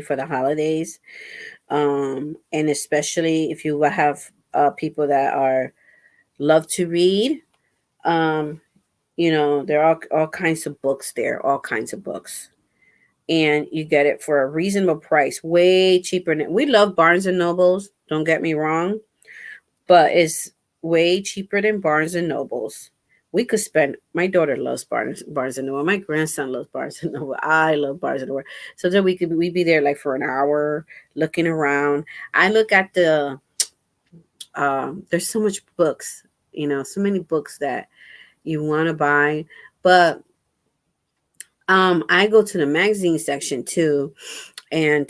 for the holidays. And especially if you have people that are love to read. um there are all kinds of books there, all kinds of books, and you get it for a reasonable price, way cheaper than we love Barnes and Nobles. Don't get me wrong, but it's way cheaper than Barnes and Nobles. We could spend. My daughter loves Barnes and Noble. My grandson loves Barnes and Noble. I love Barnes and Noble. So that we be there like for an hour looking around. I look at there's so much books, so many books that you want to buy, but I go to the magazine section too, and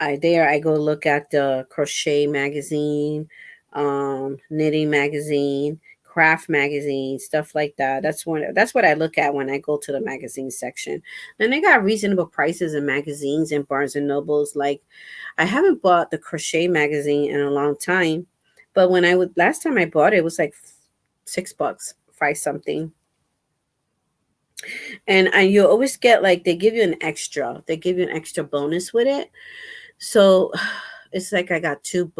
I go look at the Crochet magazine, knitting magazine, craft magazine, stuff like that. That's what I look at when I go to the magazine section. And they got reasonable prices in magazines and Barnes and Nobles. Like, I haven't bought the Crochet magazine in a long time, but when I would last time I bought it, it was like $6, five something. And you always get like they give you an extra bonus with it. So it's like I got two.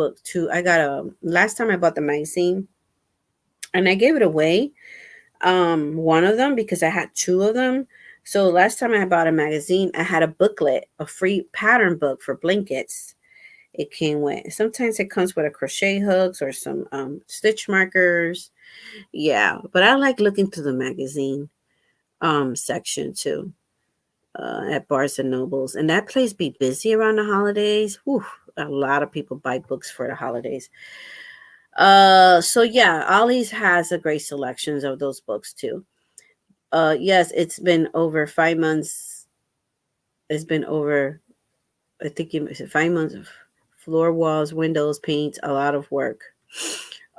I got a last time I bought the magazine, and I gave it away, one of them, because I had two of them. So last time I bought a magazine, I had a booklet, a free pattern book for blankets. It came with, sometimes it comes with a crochet hooks or some stitch markers. Yeah, but I like looking through the magazine section too, at Barnes and Nobles, and that place be busy around the holidays. Whew, a lot of people buy books for the holidays. So yeah, Ollie's has a great selections of those books too. Yes, it's been over 5 months. It's been over, I think you said 5 months of floor, walls, windows, paint, a lot of work.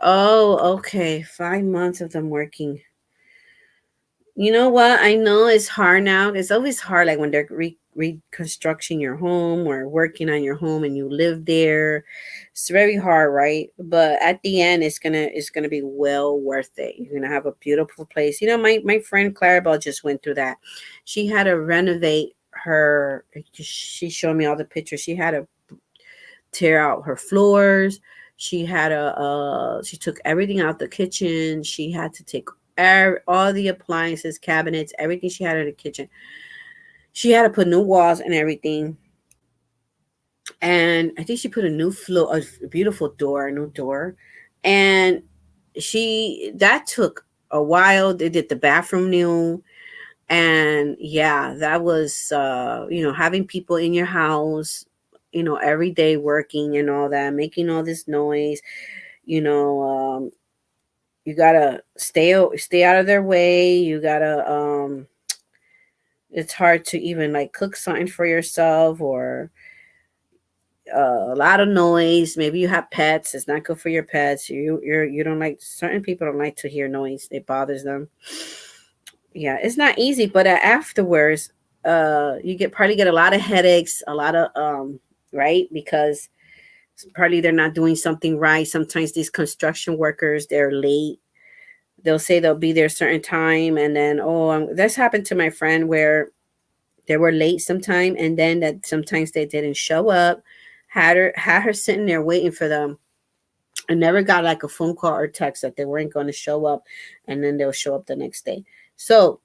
Oh, okay, 5 months of them working. You know what? I know it's hard now. It's always hard, like when they're reconstructing your home or working on your home and you live there. It's very hard, right? But at the end, it's gonna be well worth it. You're gonna have a beautiful place. My friend Clarabelle just went through that. She had to renovate her. She showed me all the pictures. She had to tear out her floors. She took everything out the kitchen. She had to take all the appliances, cabinets, everything she had in the kitchen. She had to put new walls and everything. And I think she put a new floor, a beautiful door, a new door. And that took a while. They did the bathroom new. And yeah, that was, having people in your house, every day working and all that, making all this noise, you know, you gotta stay out of their way. You gotta it's hard to even like cook something for yourself, or a lot of noise. Maybe you have pets. It's not good for your pets. You don't like, certain people don't like to hear noise. It bothers them. Yeah, it's not easy, but afterwards, you probably get a lot of headaches, a lot of right, because partly they're not doing something right. Sometimes these construction workers, they're late. They'll say they'll be there a certain time, and then, that's happened to my friend where They were late sometime, and then that sometimes they didn't show up. Had her sitting there waiting for them. I never got like a phone call or text that they weren't going to show up, and then they'll show up the next day. So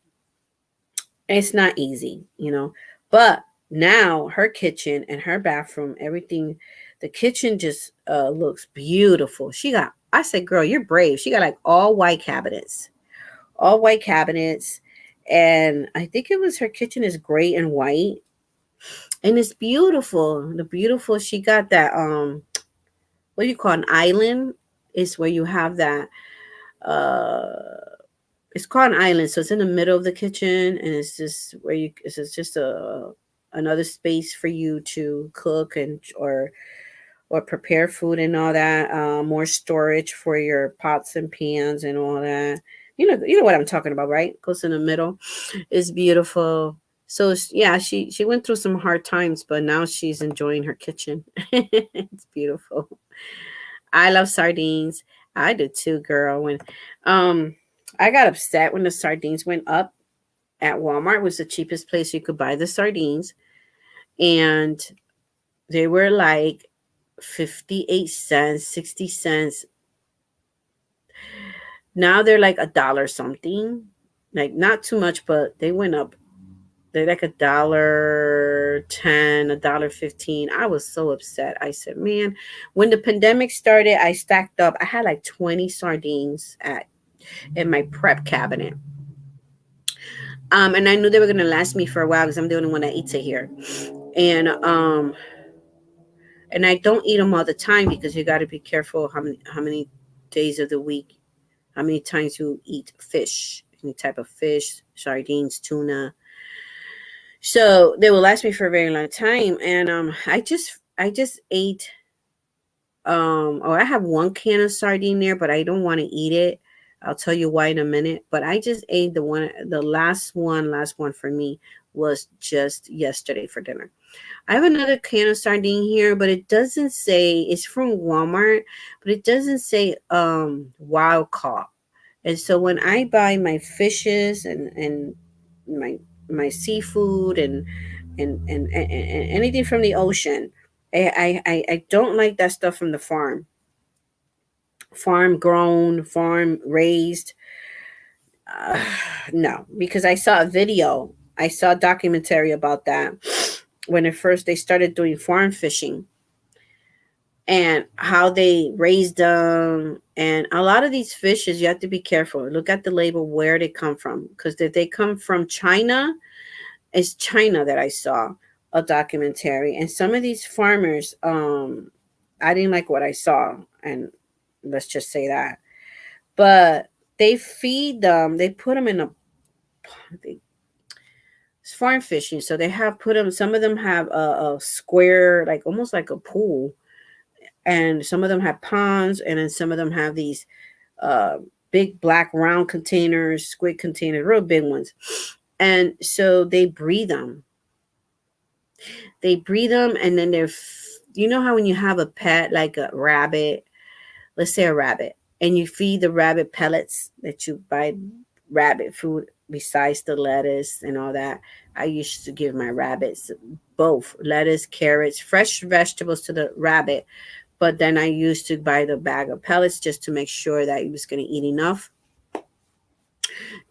it's not easy, you know. But now her kitchen and her bathroom, everything, the kitchen just looks beautiful. She got, I said, girl, you're brave. She got like all white cabinets. And I think it was her kitchen is gray and white. And it's beautiful. The beautiful, she got that, what do you call an island? Is where you have that, it's called an island, so it's in the middle of the kitchen, and it's just where you it's just a another space for you to cook and or prepare food and all that. More storage for your pots and pans and all that. You know what I'm talking about, right? Goes in the middle. It's beautiful. So yeah, she went through some hard times, but now she's enjoying her kitchen. It's beautiful. I love sardines. I did too, girl. When I got upset when the sardines went up at Walmart. It was the cheapest place you could buy the sardines. And they were like 58 cents, 60 cents. Now they're like a dollar something. Like not too much, but they went up. They're like $1.10, $1.15. I was so upset. I said, man, when the pandemic started, I stacked up. I had like 20 sardines in my prep cabinet. And I knew they were gonna last me for a while because I'm the only one that eats it here. And and I don't eat them all the time because you got to be careful how many days of the week, how many times you eat fish, any type of fish, sardines, tuna. So they will last me for a very long time. And I just ate, I have one can of sardine there, but I don't want to eat it. I'll tell you why in a minute. But I just ate the last one for me was just yesterday for dinner. I have another can of sardine here, but it doesn't say, it's from Walmart, but it doesn't say wild caught. And so when I buy my fishes and my my seafood and anything from the ocean, I don't like that stuff from the farm grown, farm raised. Uh, no, because I saw a documentary about that when at first they started doing farm fishing and how they raised them. And a lot of these fishes, you have to be careful. Look at the label where they come from, because if they come from China, it's China that I saw a documentary. And some of these farmers, I didn't like what I saw, and let's just say that. But they feed them. They put them in a they, it's farm fishing, so they have put them. Some of them have a square, like almost like a pool, and some of them have ponds, and then some of them have these uh, big black round containers, squid containers, real big ones. And so they breed them. They breed them, and then you know how when you have a pet like a rabbit, let's say a rabbit, and you feed the rabbit pellets that you buy rabbit food besides the lettuce and all that. I used to give my rabbits both lettuce, carrots, fresh vegetables to the rabbit, but then I used to buy the bag of pellets just to make sure that he was going to eat enough.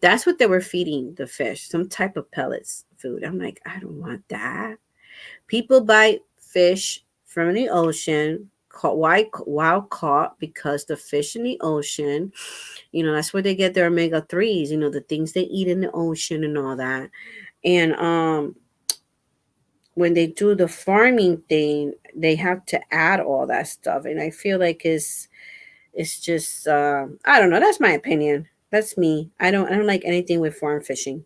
That's what they were feeding the fish, some type of pellets food. I'm like, I don't want that. People buy fish from the ocean, caught wild caught, because the fish in the ocean, that's where they get their omega threes. The things they eat in the ocean and all that. And when they do the farming thing, they have to add all that stuff, and I feel like it's just I don't know. That's my opinion. That's me. I don't like anything with farm fishing.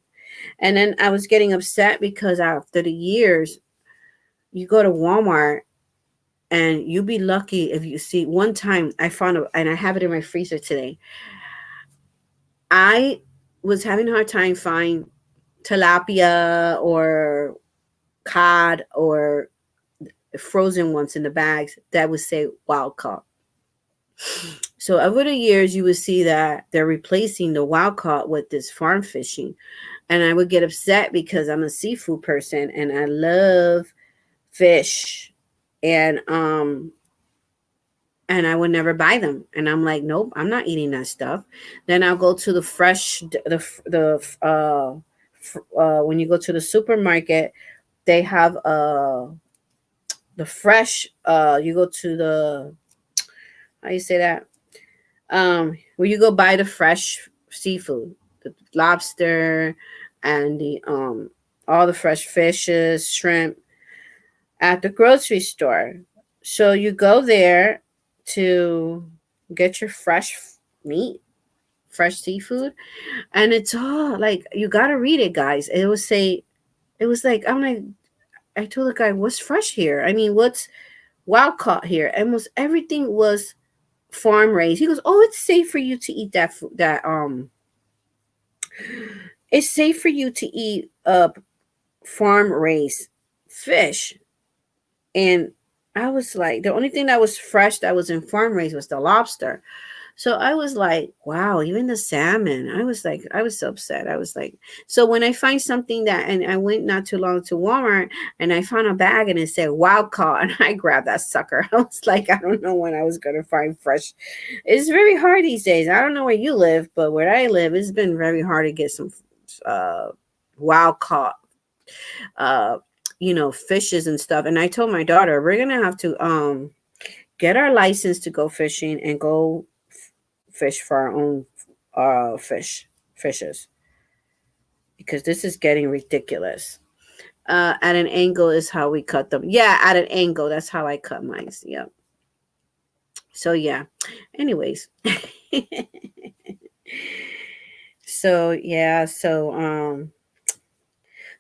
And then I was getting upset because after the years, you go to Walmart and you be lucky if you see. One time I found and I have it in my freezer today. I was having a hard time finding tilapia or cod or frozen ones in the bags that would say wild caught. So over the years, you would see that they're replacing the wild caught with this farm fishing. And I would get upset because I'm a seafood person and I love fish. And and I would never buy them. And I'm like, nope, I'm not eating that stuff. Then I'll go to the fresh, when you go to the supermarket, they have the fresh. You go to the, how you say that? Where you go buy the fresh seafood, the lobster, and the all the fresh fishes, shrimp at the grocery store. So you go there to get your fresh meat, fresh seafood, and it's all like you gotta read it, guys. It was say it was like I'm like I told the guy, "What's fresh here? I mean, what's wild caught here?" Almost everything was farm raised. He goes, "Oh, it's safe for you to eat that it's safe for you to eat farm raised fish." And I was like, the only thing that was fresh that was in farm raised was the lobster. So I was like, wow, even the salmon. I was like, I was so upset. I was like, so when I find something that, and I went not too long to Walmart and I found a bag and it said wild caught, and I grabbed that sucker. I was like, I don't know when I was going to find fresh. It's very hard these days. I don't know where you live, but where I live, it's been very hard to get some uh, wild caught uh fishes and stuff. And I told my daughter we're gonna have to get our license to go fishing and go fish for our own fishes, because this is getting ridiculous. At an angle is how we cut them. Yeah, at an angle, that's how I cut mine. Yep. So yeah, anyways.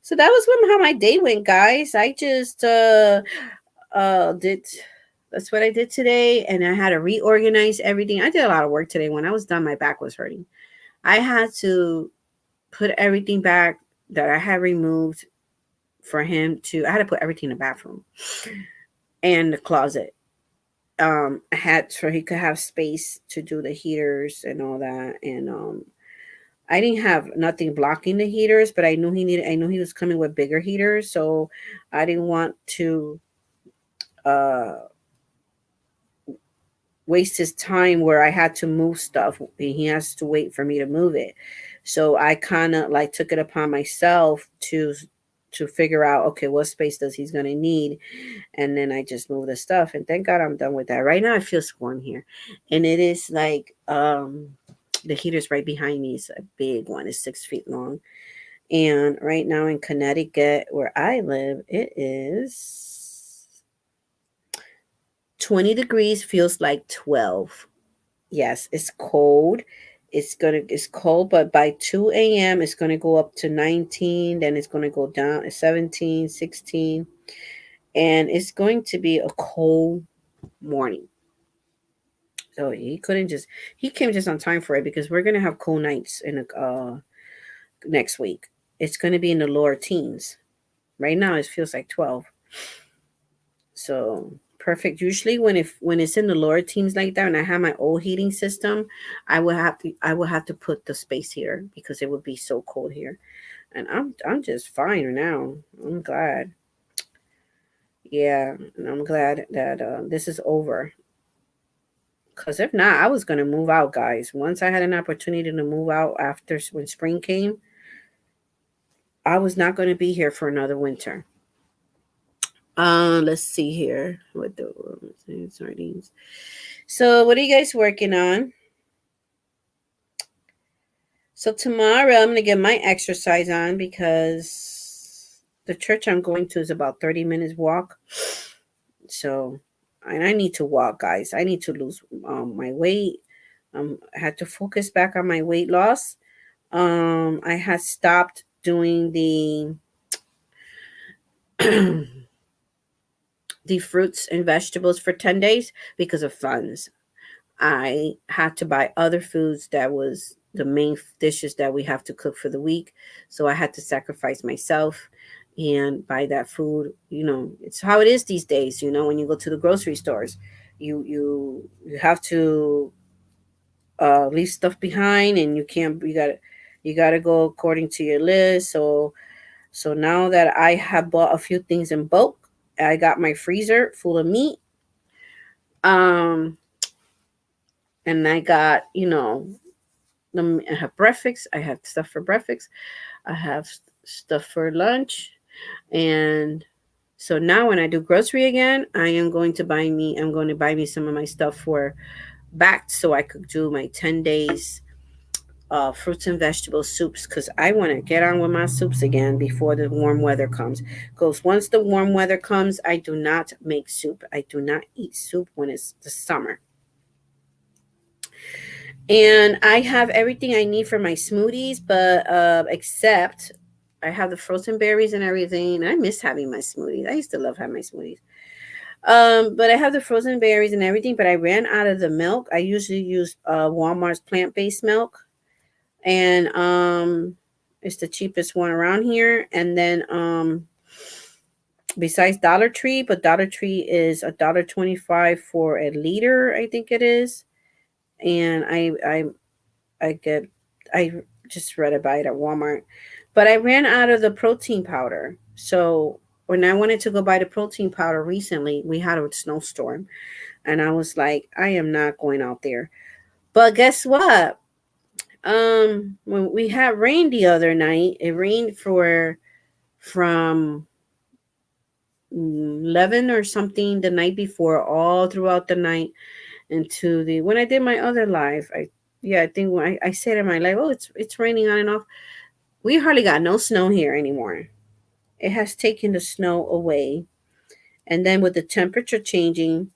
So that was how my day went, guys. I just did that's what I did today, and I had to reorganize everything. I did a lot of work today. When I was done, my back was hurting. I had to put everything back that I had removed for him to. I had to put everything in the bathroom and the closet. I had so he could have space to do the heaters and all that, and I didn't have nothing blocking the heaters, but I knew he needed. I knew he was coming with bigger heaters, so I didn't want to uh waste his time where I had to move stuff and he has to wait for me to move it. So I kind of like took it upon myself to figure out, okay, what space does he's going to need, and then I just move the stuff, and thank God I'm done with that. Right now it feels warm here, and it is like the heater's right behind me. It's a big one. It's 6 feet long. And right now in Connecticut, where I live, it is 20 degrees, feels like 12. Yes, it's cold. It's cold, but by 2 a.m. it's gonna go up to 19, then it's gonna go down to 17, 16, and it's going to be a cold morning. So he came just on time for it, because we're gonna have cold nights in the next week. It's gonna be in the lower teens. Right now it feels like 12. So perfect. Usually when it's in the lower teens like that, and I have my old heating system, I would have to put the space heater because it would be so cold here. And I'm just fine now. I'm glad. Yeah, and I'm glad that this is over. Cause if not, I was gonna move out, guys. Once I had an opportunity to move out after when spring came, I was not gonna be here for another winter. Let's see here with the sardines. So, what are you guys working on? So tomorrow I'm gonna get my exercise on, because the church I'm going to is about 30 minutes walk. So, and I need to walk, guys. I need to lose my weight. I had to focus back on my weight loss. I had stopped doing the fruits and vegetables for 10 days because of funds. I had to buy other foods that was the main dishes that we have to cook for the week. So I had to sacrifice myself and buy that food. It's how it is these days, when you go to the grocery stores. You have to leave stuff behind, and you can't you got You got to go according to your list. So now that I have bought a few things in bulk, I got my freezer full of meat. Um, and I got, I have breakfast. I have stuff for breakfast. I have stuff for lunch. And so now when I do grocery again, I'm going to buy me some of my stuff for back so I could do my 10 days fruits and vegetable soups because I want to get on with my soups again before the warm weather comes. Because once the warm weather comes, I do not make soup. I do not eat soup when it's the summer. And I have everything I need for my smoothies, but except I have the frozen berries and everything. I miss having my smoothies. I used to love having my smoothies. But I have the frozen berries and everything, but I ran out of the milk. I usually use Walmart's plant-based milk, and it's the cheapest one around here. And then besides Dollar Tree, but Dollar Tree is $1.25 for a liter, I think it is. And I get I just read about it at Walmart. But I ran out of the protein powder. So when I wanted to go buy the protein powder recently, we had a snowstorm. And I was like, I am not going out there. But guess what? When we had rain the other night, it rained for from 11 or something the night before, all throughout the night into the when I did my other live. I think when I said in my life, oh, it's raining on and off. We hardly got no snow here anymore. It has taken the snow away. And then with the temperature changing,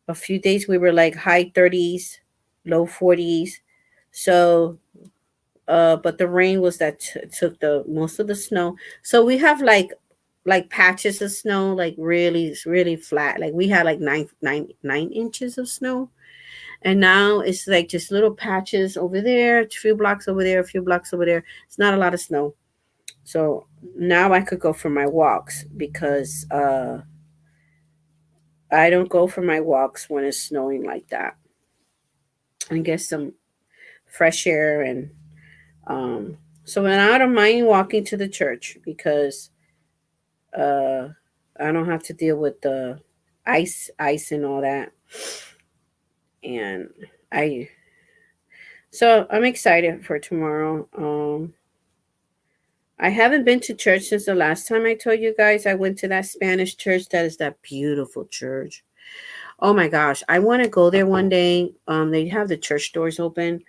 a few days we were like high 30s, low 40s. So but the rain was that took the most of the snow. So we have like patches of snow, like really flat. Like we had like 9 inches of snow, and now it's like just little patches over there, a few blocks over there, a few blocks over there. It's not a lot of snow. So now I could go for my walks because I don't go for my walks when it's snowing like that, and get some fresh air. And so then I don't mind walking to the church because uh, I don't have to deal with the ice and all that. And I so I'm excited for tomorrow. I haven't been to church since the last time I told you guys I went to that Spanish church. That is that beautiful church. Oh my gosh, I want to go there one day. They have the church doors open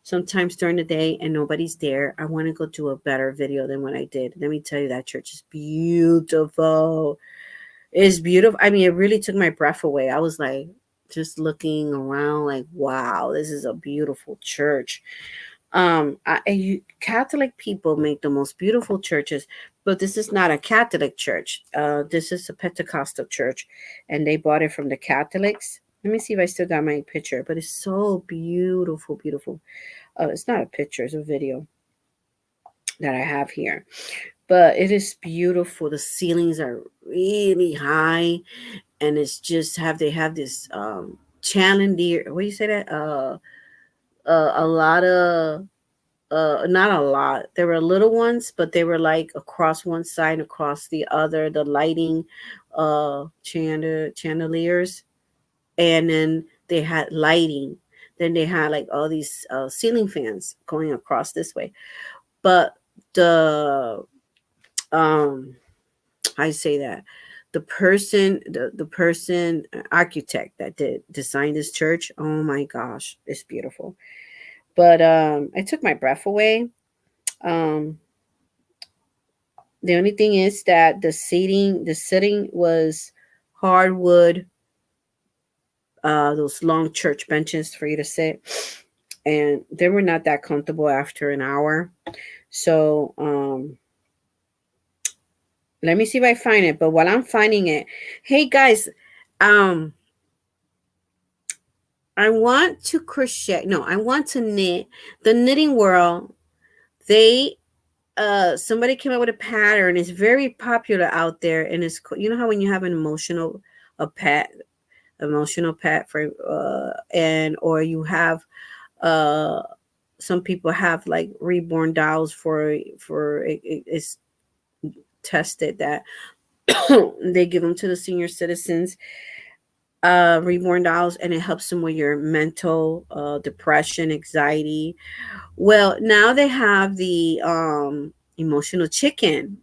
sometimes during the day and nobody's there. I want to go do a better video than what I did. Let me tell you, that church is beautiful. It's beautiful. I mean, it really took my breath away. I was like just looking around like, wow, this is a beautiful church. Catholic people make the most beautiful churches, but this is not a Catholic church. This is a Pentecostal church, and they bought it from the Catholics. Let me see if I still got my picture, but it's so beautiful, beautiful. It's not a picture; it's a video that I have here. But it is beautiful. The ceilings are really high, and it's just they have this chandelier. What do you say that? A lot of not a lot. There were little ones, but they were like across one side and across the other. The lighting, chandeliers, and then they had lighting. Then they had like all these ceiling fans going across this way. But the I say that the person architect that did design this church. Oh my gosh, it's beautiful. But I took my breath away. Um, the only thing is that the sitting was hardwood, those long church benches for you to sit, and they were not that comfortable after an hour. So let me see if I find it. But while I'm finding it, hey guys, um, I want to crochet. No, I want to knit. The knitting world, they somebody came up with a pattern. It's very popular out there, and it's you know how when you have an a pet emotional pet for and or you have uh some people have like reborn dolls it's tested that they give them to the senior citizens, reborn dolls, and it helps them with your mental depression, anxiety. Well, now they have the emotional chicken.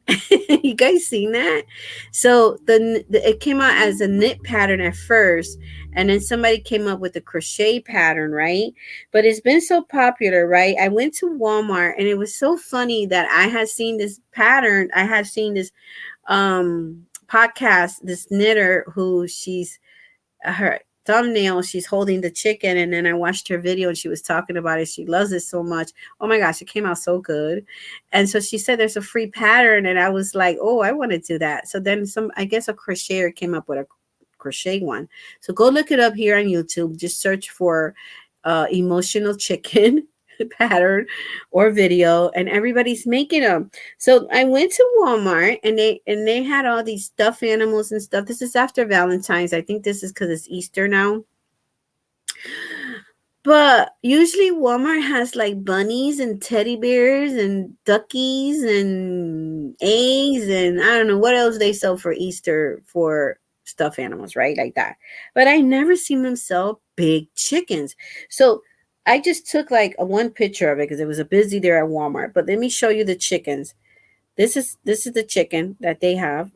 You guys seen that? So it came out as a knit pattern at first, and then somebody came up with a crochet pattern, right? But it's been so popular, right? I went to Walmart, and it was so funny that I had seen this pattern. I had seen this podcast, this knitter who her thumbnail, she's holding the chicken, and then I watched her video and she was talking about it. She loves it so much. Oh my gosh, it came out so good. And so she said there's a free pattern, and I was like, oh, I want to do that. So then I guess a crocheter came up with a crochet one. So go look it up here on YouTube. Just search for emotional chicken pattern or video, and everybody's making them. So I went to Walmart, and they had all these stuffed animals and stuff. This is after Valentine's. I think this is because it's Easter now. But usually Walmart has like bunnies and teddy bears and duckies and eggs, and I don't know what else they sell for Easter for stuffed animals, right? Like that. But I never seen them sell big chickens. So I just took like a one picture of it because it was a busy there at Walmart. But let me show you the chickens. This is the chicken that they have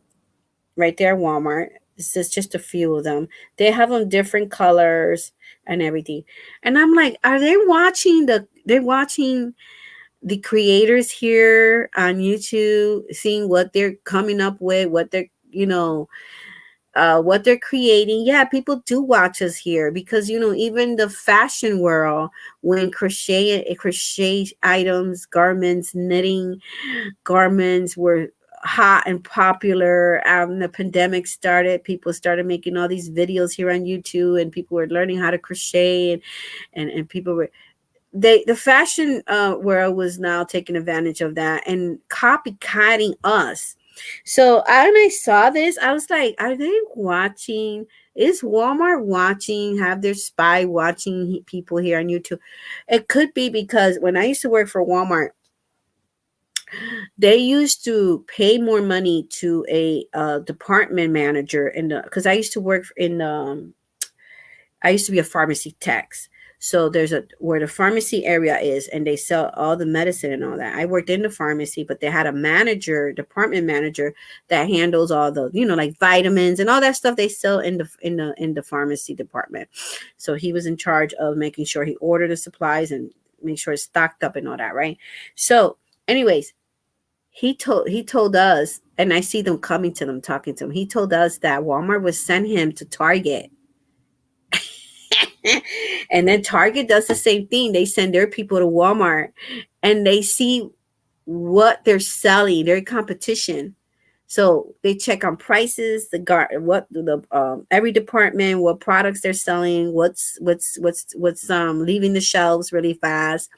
right there at Walmart. This is just a few of them. They have them different colors and everything. And I'm like, are they watching they're watching the creators here on YouTube, seeing what they're coming up with, what they're, what they're creating. Yeah, people do watch us here because even the fashion world, when crochet items, garments, knitting garments were hot and popular. The pandemic started, people started making all these videos here on YouTube, and people were learning how to crochet, and people were the fashion world was now taking advantage of that and copycatting us. So when I saw this, I was like, are they watching? Is Walmart watching? Have their spy watching people here on YouTube? It could be because when I used to work for Walmart, they used to pay more money to a department manager because I used to work I used to be a pharmacy tech. So there's where the pharmacy area is, and they sell all the medicine and all that. I worked in the pharmacy, but they had a department manager that handles all the, like vitamins and all that stuff they sell in the pharmacy department. So he was in charge of making sure he ordered the supplies and make sure it's stocked up and all that, right? So, anyways, he told us, and I see them coming to them, talking to him. He told us that Walmart would send him to Target. And then Target does the same thing. They send their people to Walmart, and they see what they're selling, their competition. So they check on prices, every department, what products they're selling, what's leaving the shelves really fast.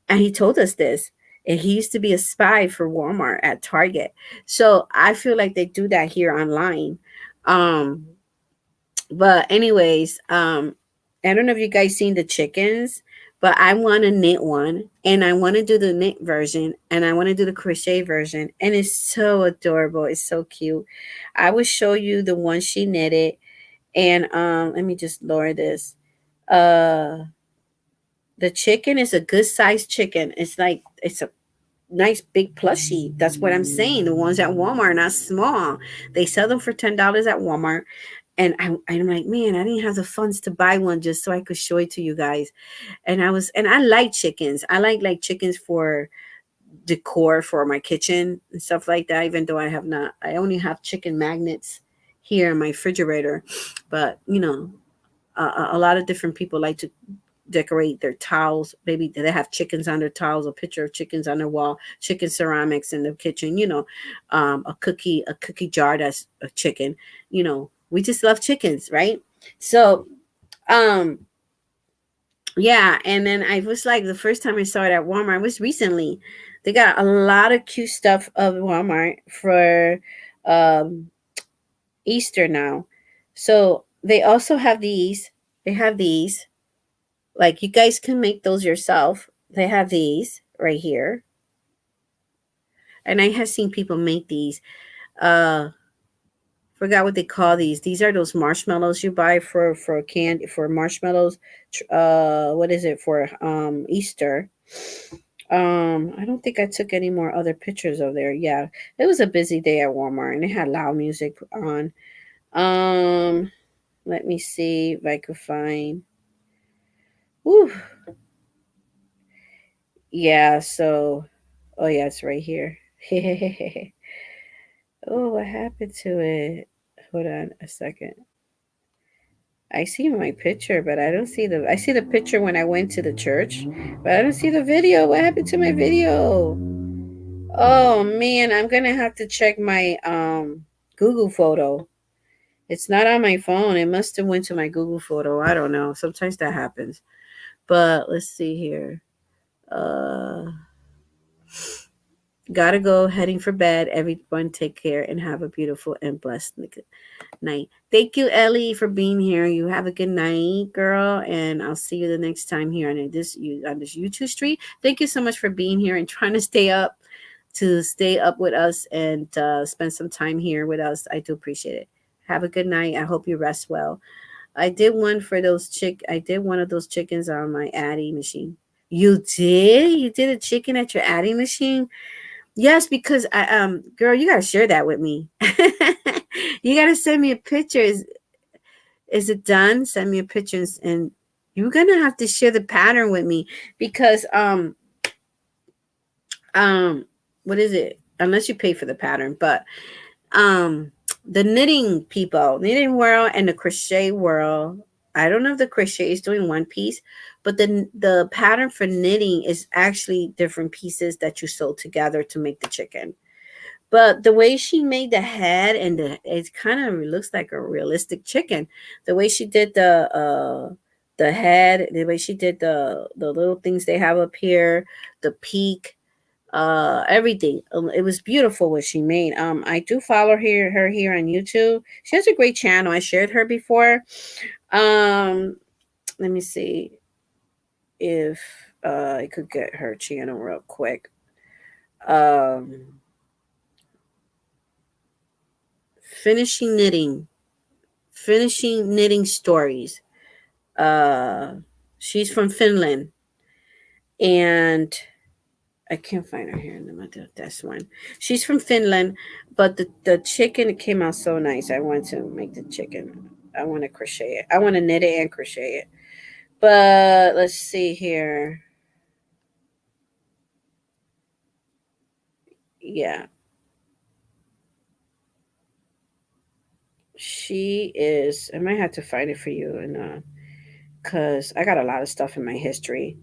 And he told us this. And he used to be a spy for Walmart at Target. So I feel like they do that here online. But anyways, I don't know if you guys seen the chickens, but I want to knit one, and I want to do the knit version, and I want to do the crochet version, and it's so adorable. It's so cute. I will show you the one she knitted, and let me just lower this. The chicken is a good sized chicken. It's a nice big plushie. That's what I'm saying. The ones at Walmart are not small. They sell them for $10 at Walmart. And I'm like, man, I didn't have the funds to buy one just so I could show it to you guys. And I like chickens. I like chickens for decor for my kitchen and stuff like that. Even though I only have chicken magnets here in my refrigerator. But a lot of different people like to decorate their towels. Maybe they have chickens on their towels, a picture of chickens on their wall, chicken ceramics in the kitchen, a cookie jar that's a chicken. We just love chickens, right? So yeah, and then I was like, the first time I saw it at Walmart was recently. They got a lot of cute stuff of Walmart for Easter now. So they also have these. They have these. Like, you guys can make those yourself. they have these right here. And I have seen people make these. Uh Forgot what they call these. These are those marshmallows you buy for candy for marshmallows. What is it for Easter? I don't think I took any more other pictures of there. Yeah, it was a busy day at Walmart, and they had loud music on. Um, Let me see if I could find. Whew. Yeah. So, oh yeah, it's right here. Oh, what happened to it? Hold on a second. I see my picture, but I don't see the. I see the picture when I went to the church, but I don't see the video. What happened to my video? Oh man, I'm gonna have to check my Google photo. It's not on my phone. It must have went to my Google photo. I don't know. Sometimes that happens. But let's see here. Uh Gotta go. Heading for bed. Everyone take care and have a beautiful and blessed night. Thank you, Ellie, for being here. You have a good night, girl, and I'll see you the next time here on this YouTube street. Thank you so much for being here and trying to stay up with us and spend some time here with us. I do appreciate it. Have a good night. I hope you rest well. I did one for those chick. I did one of those chickens on my Addy machine. You did? You did a chicken at your Addy machine? Yes, because girl, you gotta share that with me. You gotta send me a picture. Is it done? Send me a picture, and you're gonna have to share the pattern with me because um what is it? Unless you pay for the pattern, but um the knitting world and the crochet world. I don't know if the crochet is doing one piece, but the pattern for knitting is actually different pieces that you sew together to make the chicken. But the way she made the head and it kind of looks like a realistic chicken. The way she did the head, the way she did the little things they have up here, the peak, everything. It was beautiful what she made. I do follow her here on YouTube. She has a great channel. I shared her before. Let me see if I could get her channel real quick. Um, finishing knitting, finishing knitting stories. Uh, she's from Finland, and I can't find her here in this one. She's from Finland, but the chicken came out so nice. I want to make the chicken. I want to crochet it. I want to knit it and crochet it. But let's see here. Yeah, she is. I might have to find it for you, and cause I got a lot of stuff in my history.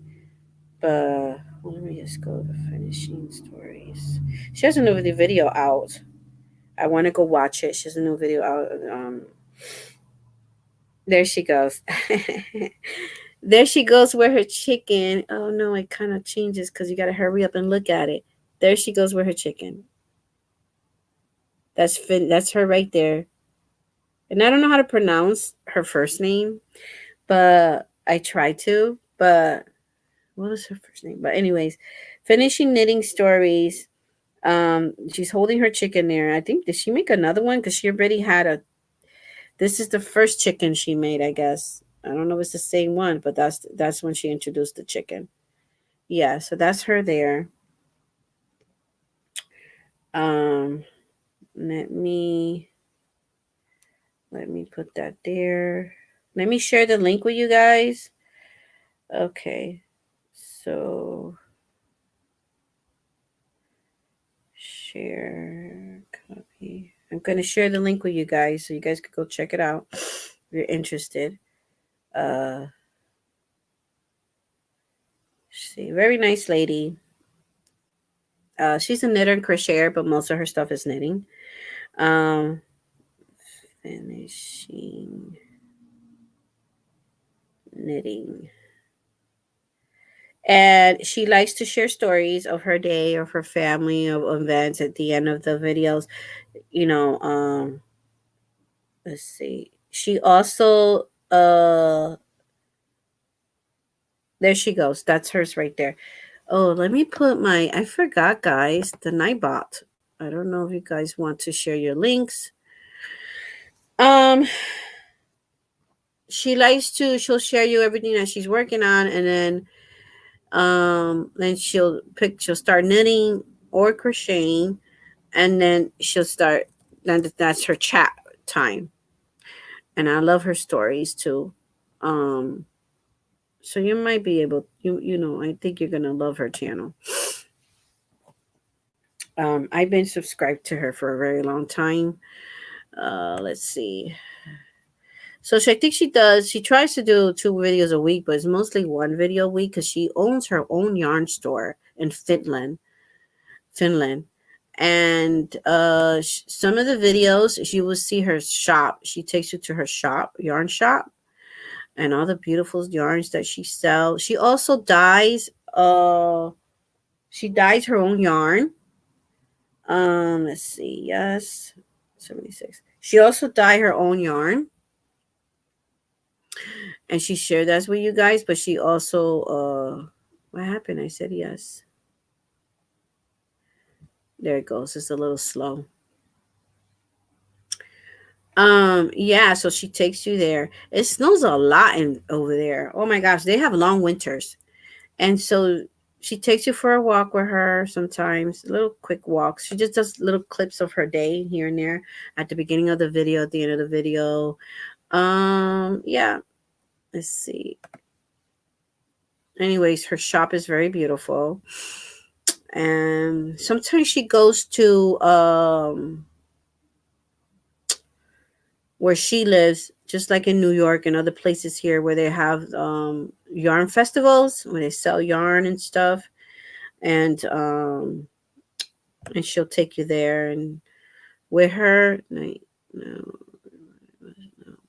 But let me just go to finishing stories. She has a new video out. I want to go watch it. She has a new video out. There she goes. There she goes with her chicken. Oh no, it kind of changes because you got to hurry up and look at it. There she goes with her chicken. That's her right there. And I don't know how to pronounce her first name, but I try to. But what is her first name? But anyways, finishing knitting stories. She's holding her chicken there. I think did she make another one? Because she already had a. This is the first chicken she made, I guess. I don't know if it's the same one, but that's when she introduced the chicken. Yeah, so that's her there. Um, let me put that there. Let me share the link with you guys. Okay, so share copy. I'm gonna share the link with you guys so you guys could go check it out if you're interested. Uh, see, very nice lady. She's a knitter and crocheter, but most of her stuff is knitting. Um, finishing knitting. And she likes to share stories of her day, of her family, of events at the end of the videos. You know, let's see. She also There she goes. That's hers right there. Oh, let me put my, I forgot, guys, the Nightbot. I don't know if you guys want to share your links. Um, she'll share you everything that she's working on, and then she'll start knitting or crocheting, and then she'll start, then that's her chat time. And I love her stories too. Um, so you might be able, I think you're gonna love her channel. I've been subscribed to her for a very long time. Let's see. So I think she tries to do 2 videos a week, but it's mostly 1 video a week because she owns her own yarn store in Finland. And some of the videos, you will see her shop. She takes you to her shop, yarn shop, and all the beautiful yarns that she sells. She also dyes. She dyes her own yarn. Let's see. Yes, 76. She also dye her own yarn, and she shared that with you guys. But she also, what happened? I said yes. There it goes. It's a little slow. Yeah. So she takes you there. It snows a lot in over there. Oh my gosh, they have long winters, and so she takes you for a walk with her sometimes, little quick walks. She just does little clips of her day here and there at the beginning of the video, at the end of the video. Yeah. Let's see. Anyways, her shop is very beautiful. And sometimes she goes to where she lives, just like in New York and other places here where they have yarn festivals where they sell yarn and stuff. And she'll take you there, and with her no, no,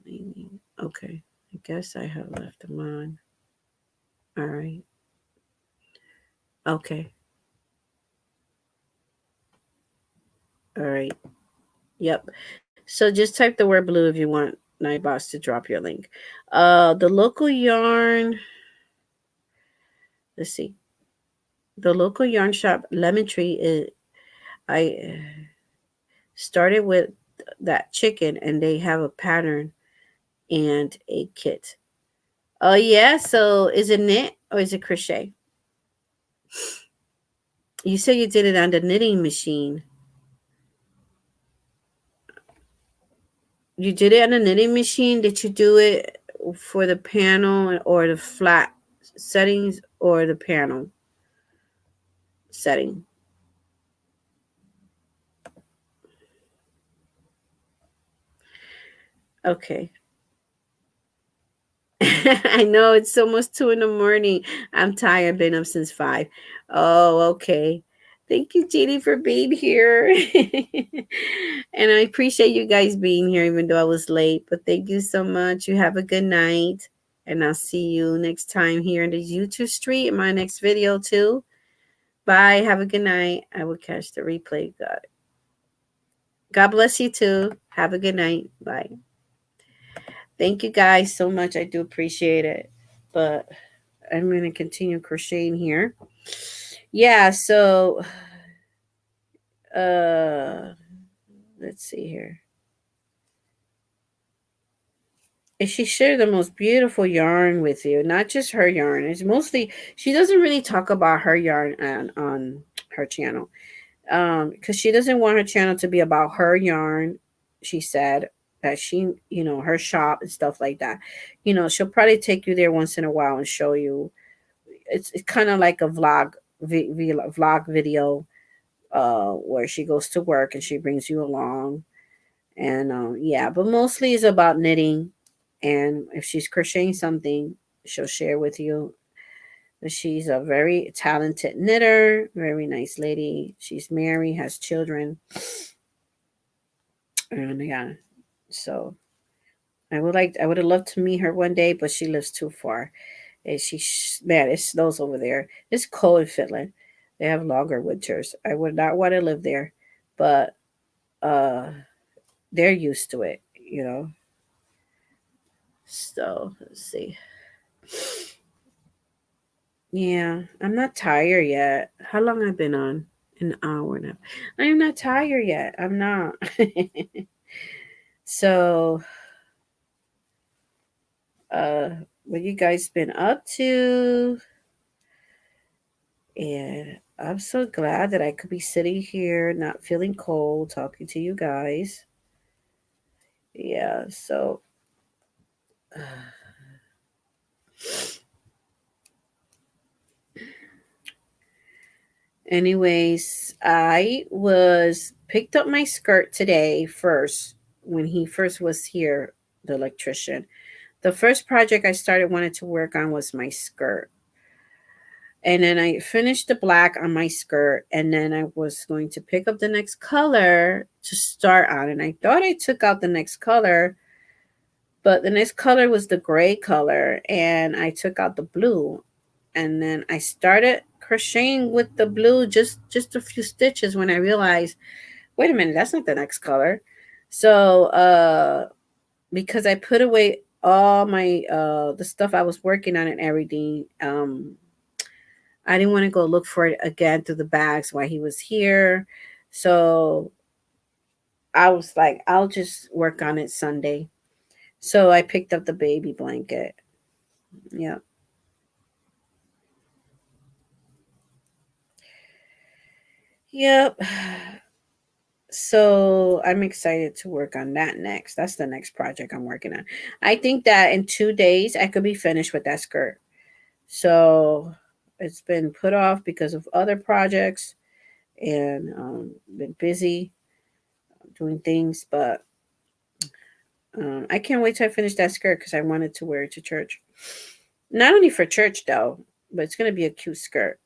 maybe. Okay. I guess I have left them on. All right. Okay. All right. Yep. So just type the word blue if you want Nightboss to drop your link. The local yarn. Let's see. The local yarn shop, Lemon Tree. I started with that chicken, and they have a pattern and a kit. Oh yeah. So is it knit or is it crochet? You said you did it on the knitting machine. You did it on a knitting machine. Did you do it for the panel or the flat settings or the panel setting? Okay. I know it's almost 2 in the morning. I'm tired. Been up since 5. Oh, okay. Thank you, Jeannie, for being here. And I appreciate you guys being here, even though I was late. But thank you so much. You have a good night. And I'll see you next time here in the YouTube street in my next video, too. Bye. Have a good night. I will catch the replay. God bless you, too. Have a good night. Bye. Thank you guys so much. I do appreciate it. But I'm going to continue crocheting here. Yeah, so uh let's see here. And she shared the most beautiful yarn with you, not just her yarn. It's mostly she doesn't really talk about her yarn on her channel. Because she doesn't want her channel to be about her yarn. She said that her shop and stuff like that. She'll probably take you there once in a while and show you. It's kind of like a vlog video, where she goes to work and she brings you along. And yeah, but mostly it's about knitting. And if she's crocheting something, she'll share with you. But she's a very talented knitter, very nice lady. She's married, has children. And yeah, so I would have loved to meet her one day, but she lives too far. And man, it snows over there. It's cold in Finland. They have longer winters. I would not want to live there, but uh, they're used to it. So let's see. Yeah, I'm not tired yet. How long I've been on? An hour now. I am not tired yet. I'm not. So, uh, what you guys been up to? And I'm so glad that I could be sitting here, not feeling cold, talking to you guys. Yeah. So, anyways, I was picked up my skirt today first when he first was here, the electrician. The first project I started wanted to work on was my skirt. And then I finished the black on my skirt, and then I was going to pick up the next color to start on. And I thought I took out the next color, but the next color was the gray color, and I took out the blue. And then I started crocheting with the blue, just a few stitches, when I realized, wait a minute, that's not the next color. So because I put away all my the stuff I was working on and everything, I didn't want to go look for it again through the bags while he was here. So I was like, I'll just work on it Sunday. So I picked up the baby blanket. Yep. Yep. So I'm excited to work on that next. That's the next project I'm working on. I think that in 2 days I could be finished with that skirt. So it's been put off because of other projects, and been busy doing things, but I can't wait till I finish that skirt because I wanted to wear it to church. Not only for church though, but it's gonna be a cute skirt.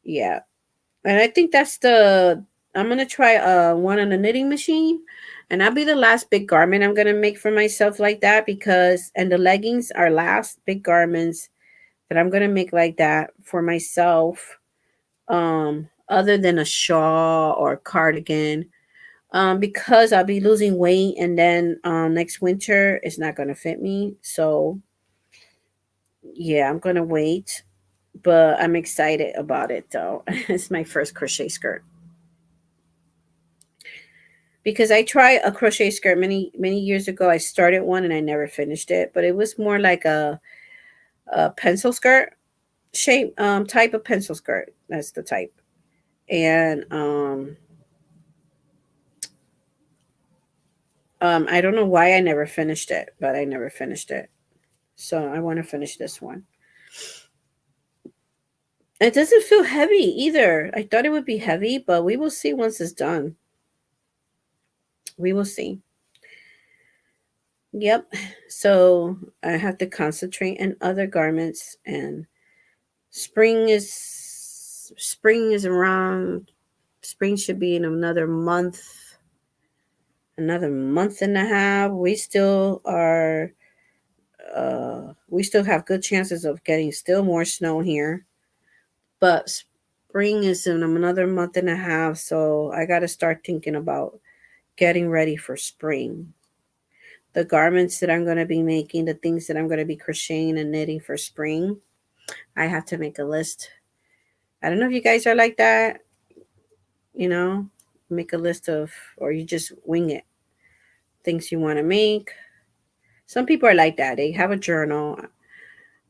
Yeah, and I think that's the. I'm gonna try one on the knitting machine, and that'll be the last big garment I'm gonna make for myself like that, because and the leggings are last big garments that I'm gonna make like that for myself. Other than a shawl or a cardigan, because I'll be losing weight, and then next winter it's not gonna fit me. So yeah, I'm gonna wait, but I'm excited about it though. It's my first crochet skirt, because I tried a crochet skirt many years ago. I started one and I never finished it, but it was more like a pencil skirt shape, type of pencil skirt. That's the type. And I don't know why I never finished it, but I never finished it. So I want to finish this one. It doesn't feel heavy either. I thought it would be heavy, but we will see once it's done. We will see. Yep. So I have to concentrate on other garments, and spring is around. Spring should be in another month and a half. We still have good chances of getting still more snow here, but spring is in another month and a half. So I got to start thinking about getting ready for spring. The garments that I'm going to be making, the things that I'm going to be crocheting and knitting for spring, I have to make a list. I don't know if you guys are like that, you know, make a list of, or you just wing it, things you want to make. Some people are like that. They have a journal.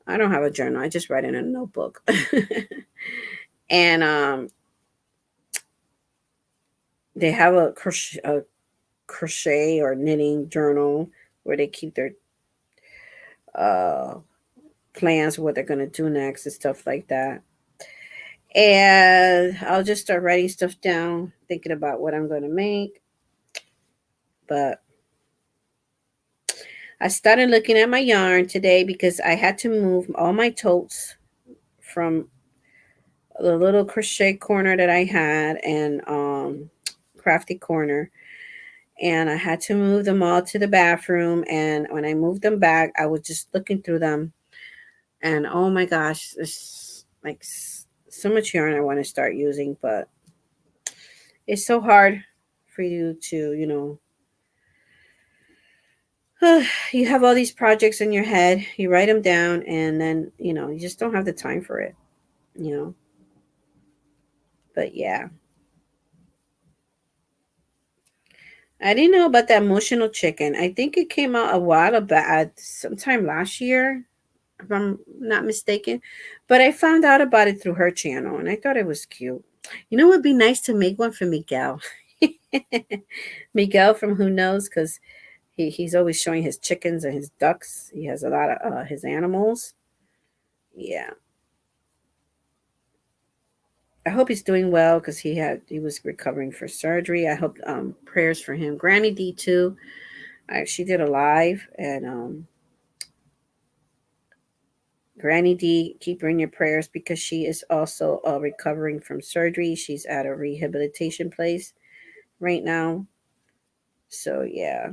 I don't have a journal. I just write in a notebook. And they have a crochet or knitting journal where they keep their uh, plans, what they're going to do next, and stuff like that. And I'll just start writing stuff down, thinking about what I'm going to make. But I started looking at my yarn today because I had to move all my totes from the little crochet corner that I had, and crafty corner, and I had to move them all to the bathroom. And when I moved them back, I was just looking through them, and oh my gosh, there's like so much yarn I want to start using, but it's so hard for you to, You have all these projects in your head, you write them down, and then, you just don't have the time for it, you know. But yeah, I didn't know about that emotional chicken. I think it came out a while back, sometime last year, if I'm not mistaken. But I found out about it through her channel, and I thought it was cute. It would be nice to make one for Miguel. Miguel from Who Knows, because he's always showing his chickens and his ducks. He has a lot of his animals. Yeah, I hope he's doing well because he was recovering for surgery. I hope prayers for him. Granny D too. She did a live, and Granny D, keep her in your prayers because she is also recovering from surgery. She's at a rehabilitation place right now. So yeah,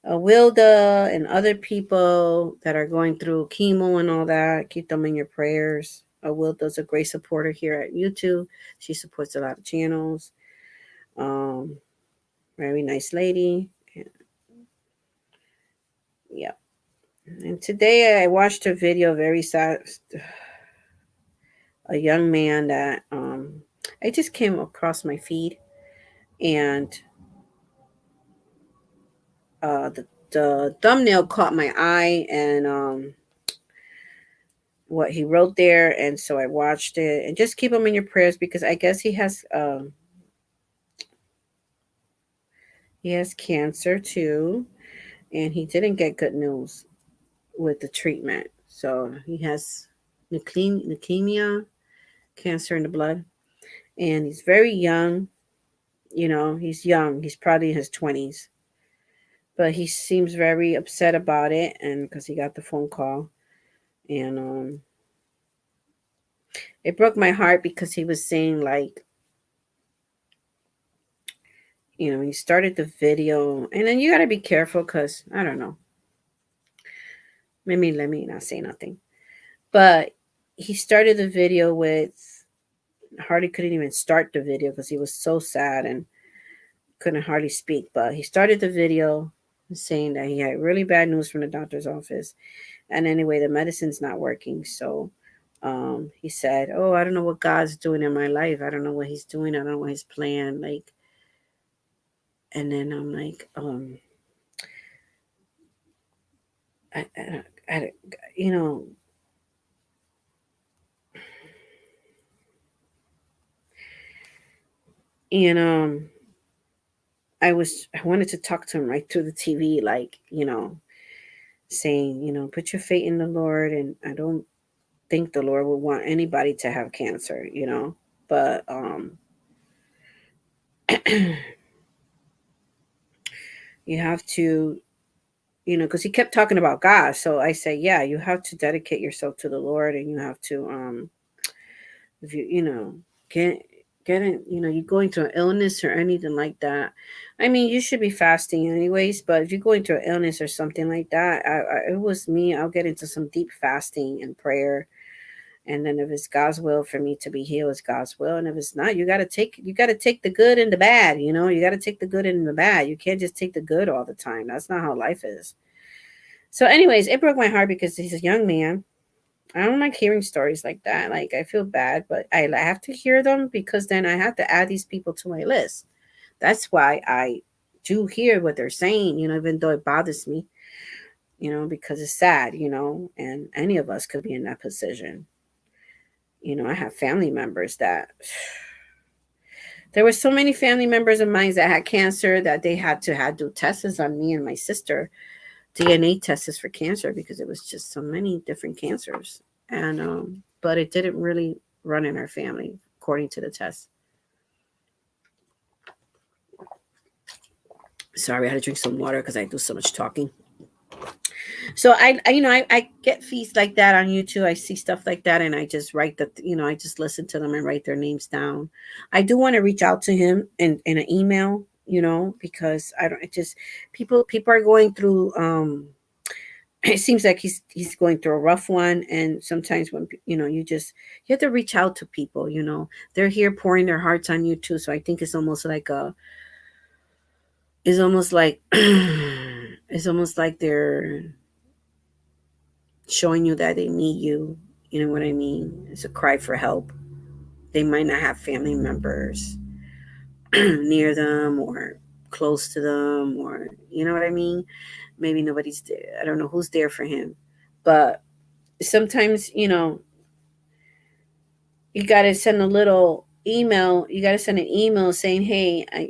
Wilda and other people that are going through chemo and all that, keep them in your prayers. Wilda's a great supporter here at YouTube. She supports a lot of channels. Um, Very nice lady. Yeah. And today I watched a video, very sad, a young man that I just came across my feed, and the thumbnail caught my eye, and what he wrote there, and so I watched it. And just keep him in your prayers because I guess he has cancer too, and he didn't get good news with the treatment. So he has leukemia, cancer in the blood, and he's very young. He's young. He's probably in his 20s, but he seems very upset about it, and because he got the phone call, and it broke my heart because he was saying, like, he started the video, and then you got to be careful because I don't know. Maybe let me not say nothing, but he started the video with hardly couldn't even start the video because he was so sad and couldn't hardly speak. But he started the video saying that he had really bad news from the doctor's office, and anyway, the medicine's not working. So he said, "Oh, I don't know what God's doing in my life. I don't know what He's doing. I don't know what His plan." Like, and then I'm like, I you know, and I wanted to talk to him right through the TV, like, saying, put your faith in the Lord, and I don't think the Lord would want anybody to have cancer, but you have to, because he kept talking about God. So I say, yeah, you have to dedicate yourself to the Lord, and you have to, if get in, you're going through an illness or anything like that. I mean, you should be fasting anyways, but if you're going through an illness or something like that, it was me. I'll get into some deep fasting and prayer. And then if it's God's will for me to be healed, it's God's will. And if it's not, you gotta take the good and the bad, you gotta take the good and the bad. You can't just take the good all the time. That's not how life is. So, anyways, it broke my heart because he's a young man. I don't like hearing stories like that. Like, I feel bad, but I have to hear them because then I have to add these people to my list. That's why I do hear what they're saying, even though it bothers me, because it's sad, and any of us could be in that position. I have family members that there were so many family members of mine that had cancer that they had to do tests on me and my sister, DNA tests for cancer because it was just so many different cancers. And but it didn't really run in our family according to the test. Sorry, I had to drink some water because I do so much talking. So I get feeds like that on YouTube. I see stuff like that, and I just write I just listen to them and write their names down. I do want to reach out to him in an email, because I don't. It just people are going through. It seems like he's going through a rough one, and sometimes when you have to reach out to people. They're here pouring their hearts on you too. So I think it's almost like it's almost like it's almost like they're showing you that they need you. You know what I mean? It's a cry for help. They might not have family members near them or close to them, or you know what I mean? Maybe nobody's there. I don't know who's there for him. But sometimes, you got to send a little email. You got to send an email saying, "Hey, I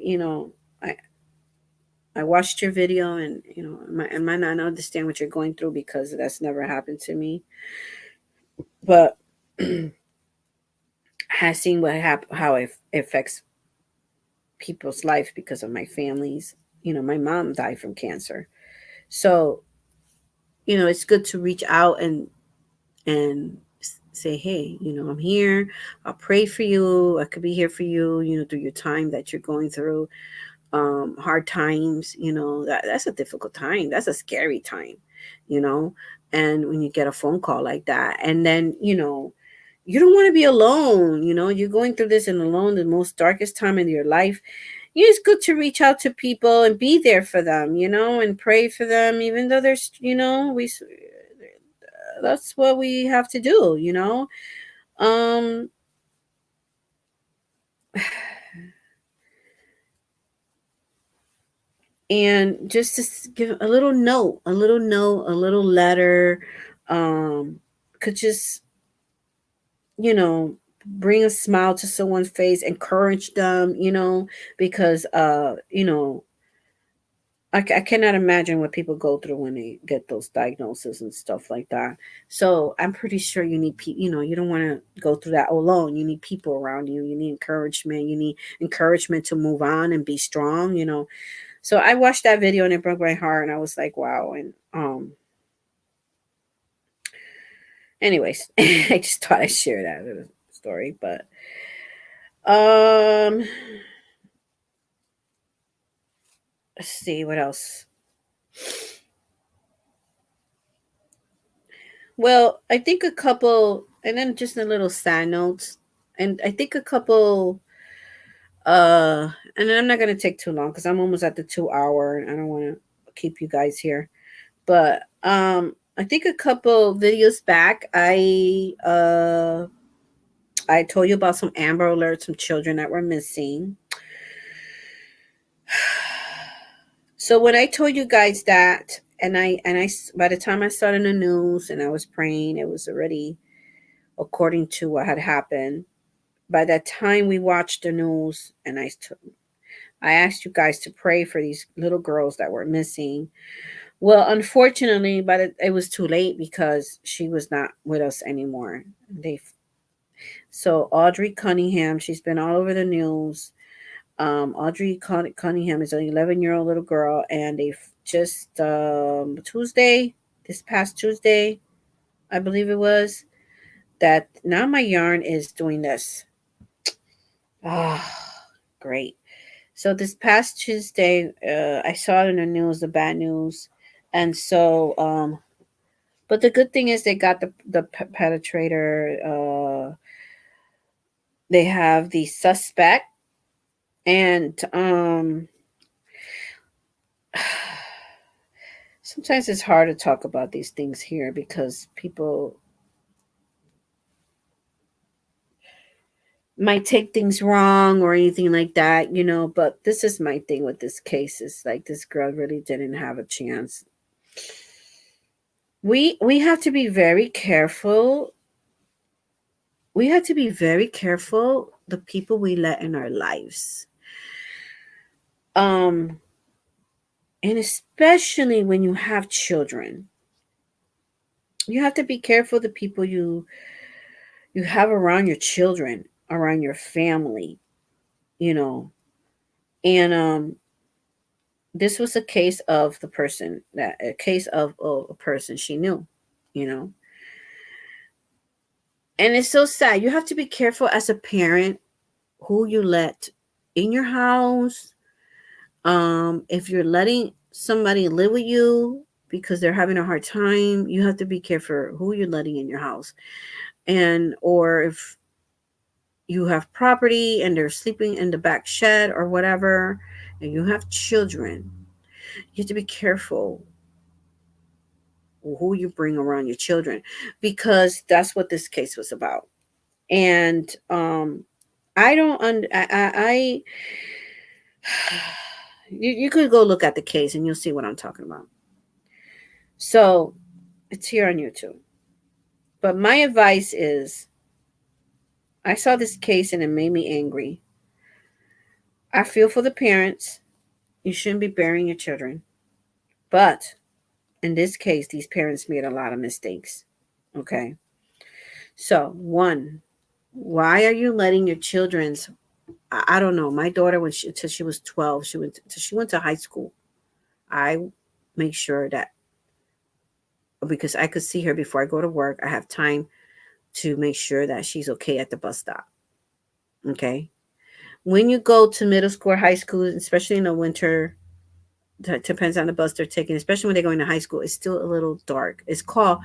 I watched your video, and I might not understand what you're going through because that's never happened to me, but has seen how it affects people's life because of my family's. My mom died from cancer, so it's good to reach out and say, hey, I'm here. I'll pray for you. I could be here for you. Through your time that you're going through, hard times. That's a difficult time. That's a scary time. You know, and when you get a phone call like that, and then you don't want to be alone. You're going through this and alone, the most darkest time in your life. It's good to reach out to people and be there for them, and pray for them, even though there's, that's what we have to do. Um, and just to give a little letter, um, could just, you know, bring a smile to someone's face, encourage them, because, I cannot imagine what people go through when they get those diagnoses and stuff like that. So I'm pretty sure you need people. You don't want to go through that alone. You need people around you. You need encouragement. You need encouragement to move on and be strong. So I watched that video and it broke my heart, and I was like, wow. And anyways, I just thought I'd share that little story. But um, let's see what else. Well, I think a couple, and then just a little side notes, and I think a couple. And then I'm not gonna take too long because I'm almost at the 2 hour, and I don't want to keep you guys here. But I think a couple videos back, I told you about some Amber Alerts, some children that were missing. So when I told you guys that, and I by the time I saw it in the news and I was praying, it was already according to what had happened. By that time we watched the news, and I asked you guys to pray for these little girls that were missing. Well, unfortunately, but it was too late because she was not with us anymore. So Audrey Cunningham, she's been all over the news. Audrey Cunningham is an 11-year-old little girl, and they just this past Tuesday, I believe it was, that now my yarn is doing this. Ah, great. So this past Tuesday, I saw it in the news, the bad news, and so but the good thing is they got the perpetrator. They have the suspect, and sometimes it's hard to talk about these things here because people might take things wrong or anything like that. But this is my thing with this case, is like this girl really didn't have a chance. We have to be very careful. We have to be very careful the people we let in our lives. Um and especially when you have children, you have to be careful the people you have around your children, around your family, you know. And this was a case of a case of a person she knew. And it's so sad. You have to be careful as a parent who you let in your house. If you're letting somebody live with you because they're having a hard time, you have to be careful who you're letting in your house. And or if you have property and they're sleeping in the back shed or whatever, and you have children, you have to be careful who you bring around your children, because that's what this case was about. And I don't you could go look at the case and you'll see what I'm talking about. So it's here on YouTube. But my advice is, I saw this case and it made me angry. I feel for the parents. You shouldn't be burying your children. But in this case, these parents made a lot of mistakes. Okay. So, one, why are you letting your children's, I don't know, my daughter, when she, till she was 12, she went to high school. I make sure that, because I could see her before I go to work, I have time to make sure that she's okay at the bus stop. Okay. When you go to middle school or high school, especially in the winter, depends on the bus they're taking, especially when they're going to high school, it's still a little dark. It's called,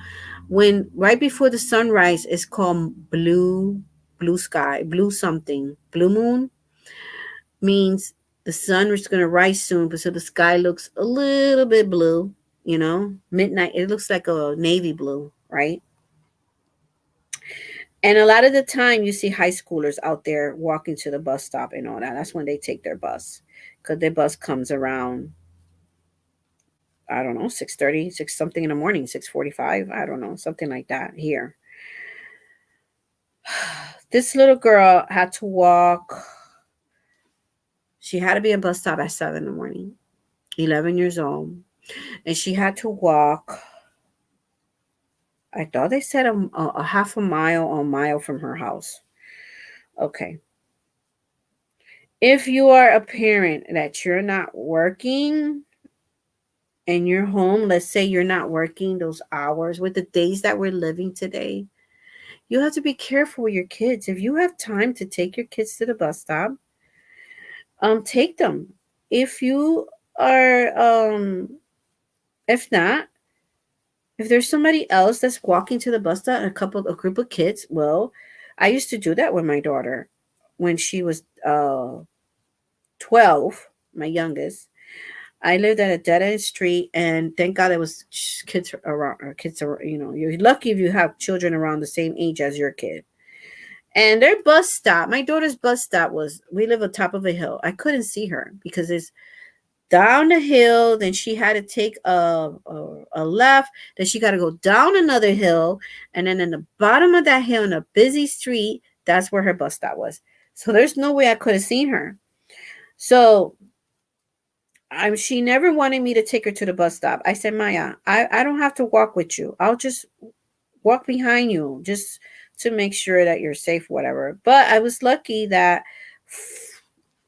when right before the sunrise, it's called blue sky, blue something, blue moon, means the sun is going to rise soon, but so the sky looks a little bit blue, midnight, it looks like a navy blue, right? And a lot of the time you see high schoolers out there walking to the bus stop and all that. That's when they take their bus, because their bus comes around, I don't know, 6:30, 6 something in the morning, 6:45, I don't know, something like that here. This little girl had to walk. She had to be at bus stop at 7 in the morning, 11 years old. And she had to walk, I thought they said a half a mile or a mile from her house. Okay. If you are a parent that you're not working and you're home, let's say you're not working those hours with the days that we're living today, you have to be careful with your kids. If you have time to take your kids to the bus stop, take them. If you are, if not, if there's somebody else that's walking to the bus stop, a group of kids, well, I used to do that with my daughter when she was 12, my youngest. I lived at a dead end street, and thank God there was kids around. Or kids are, you're lucky if you have children around the same age as your kid. And their bus stop, my daughter's bus stop was, we live on top of a hill. I couldn't see her because it's down the hill. Then she had to take a left. Then she got to go down another hill. And then in the bottom of that hill in a busy street, that's where her bus stop was. So there's no way I could have seen her. So she never wanted me to take her to the bus stop. I said, Maya, I don't have to walk with you. I'll just walk behind you just to make sure that you're safe, whatever. But I was lucky that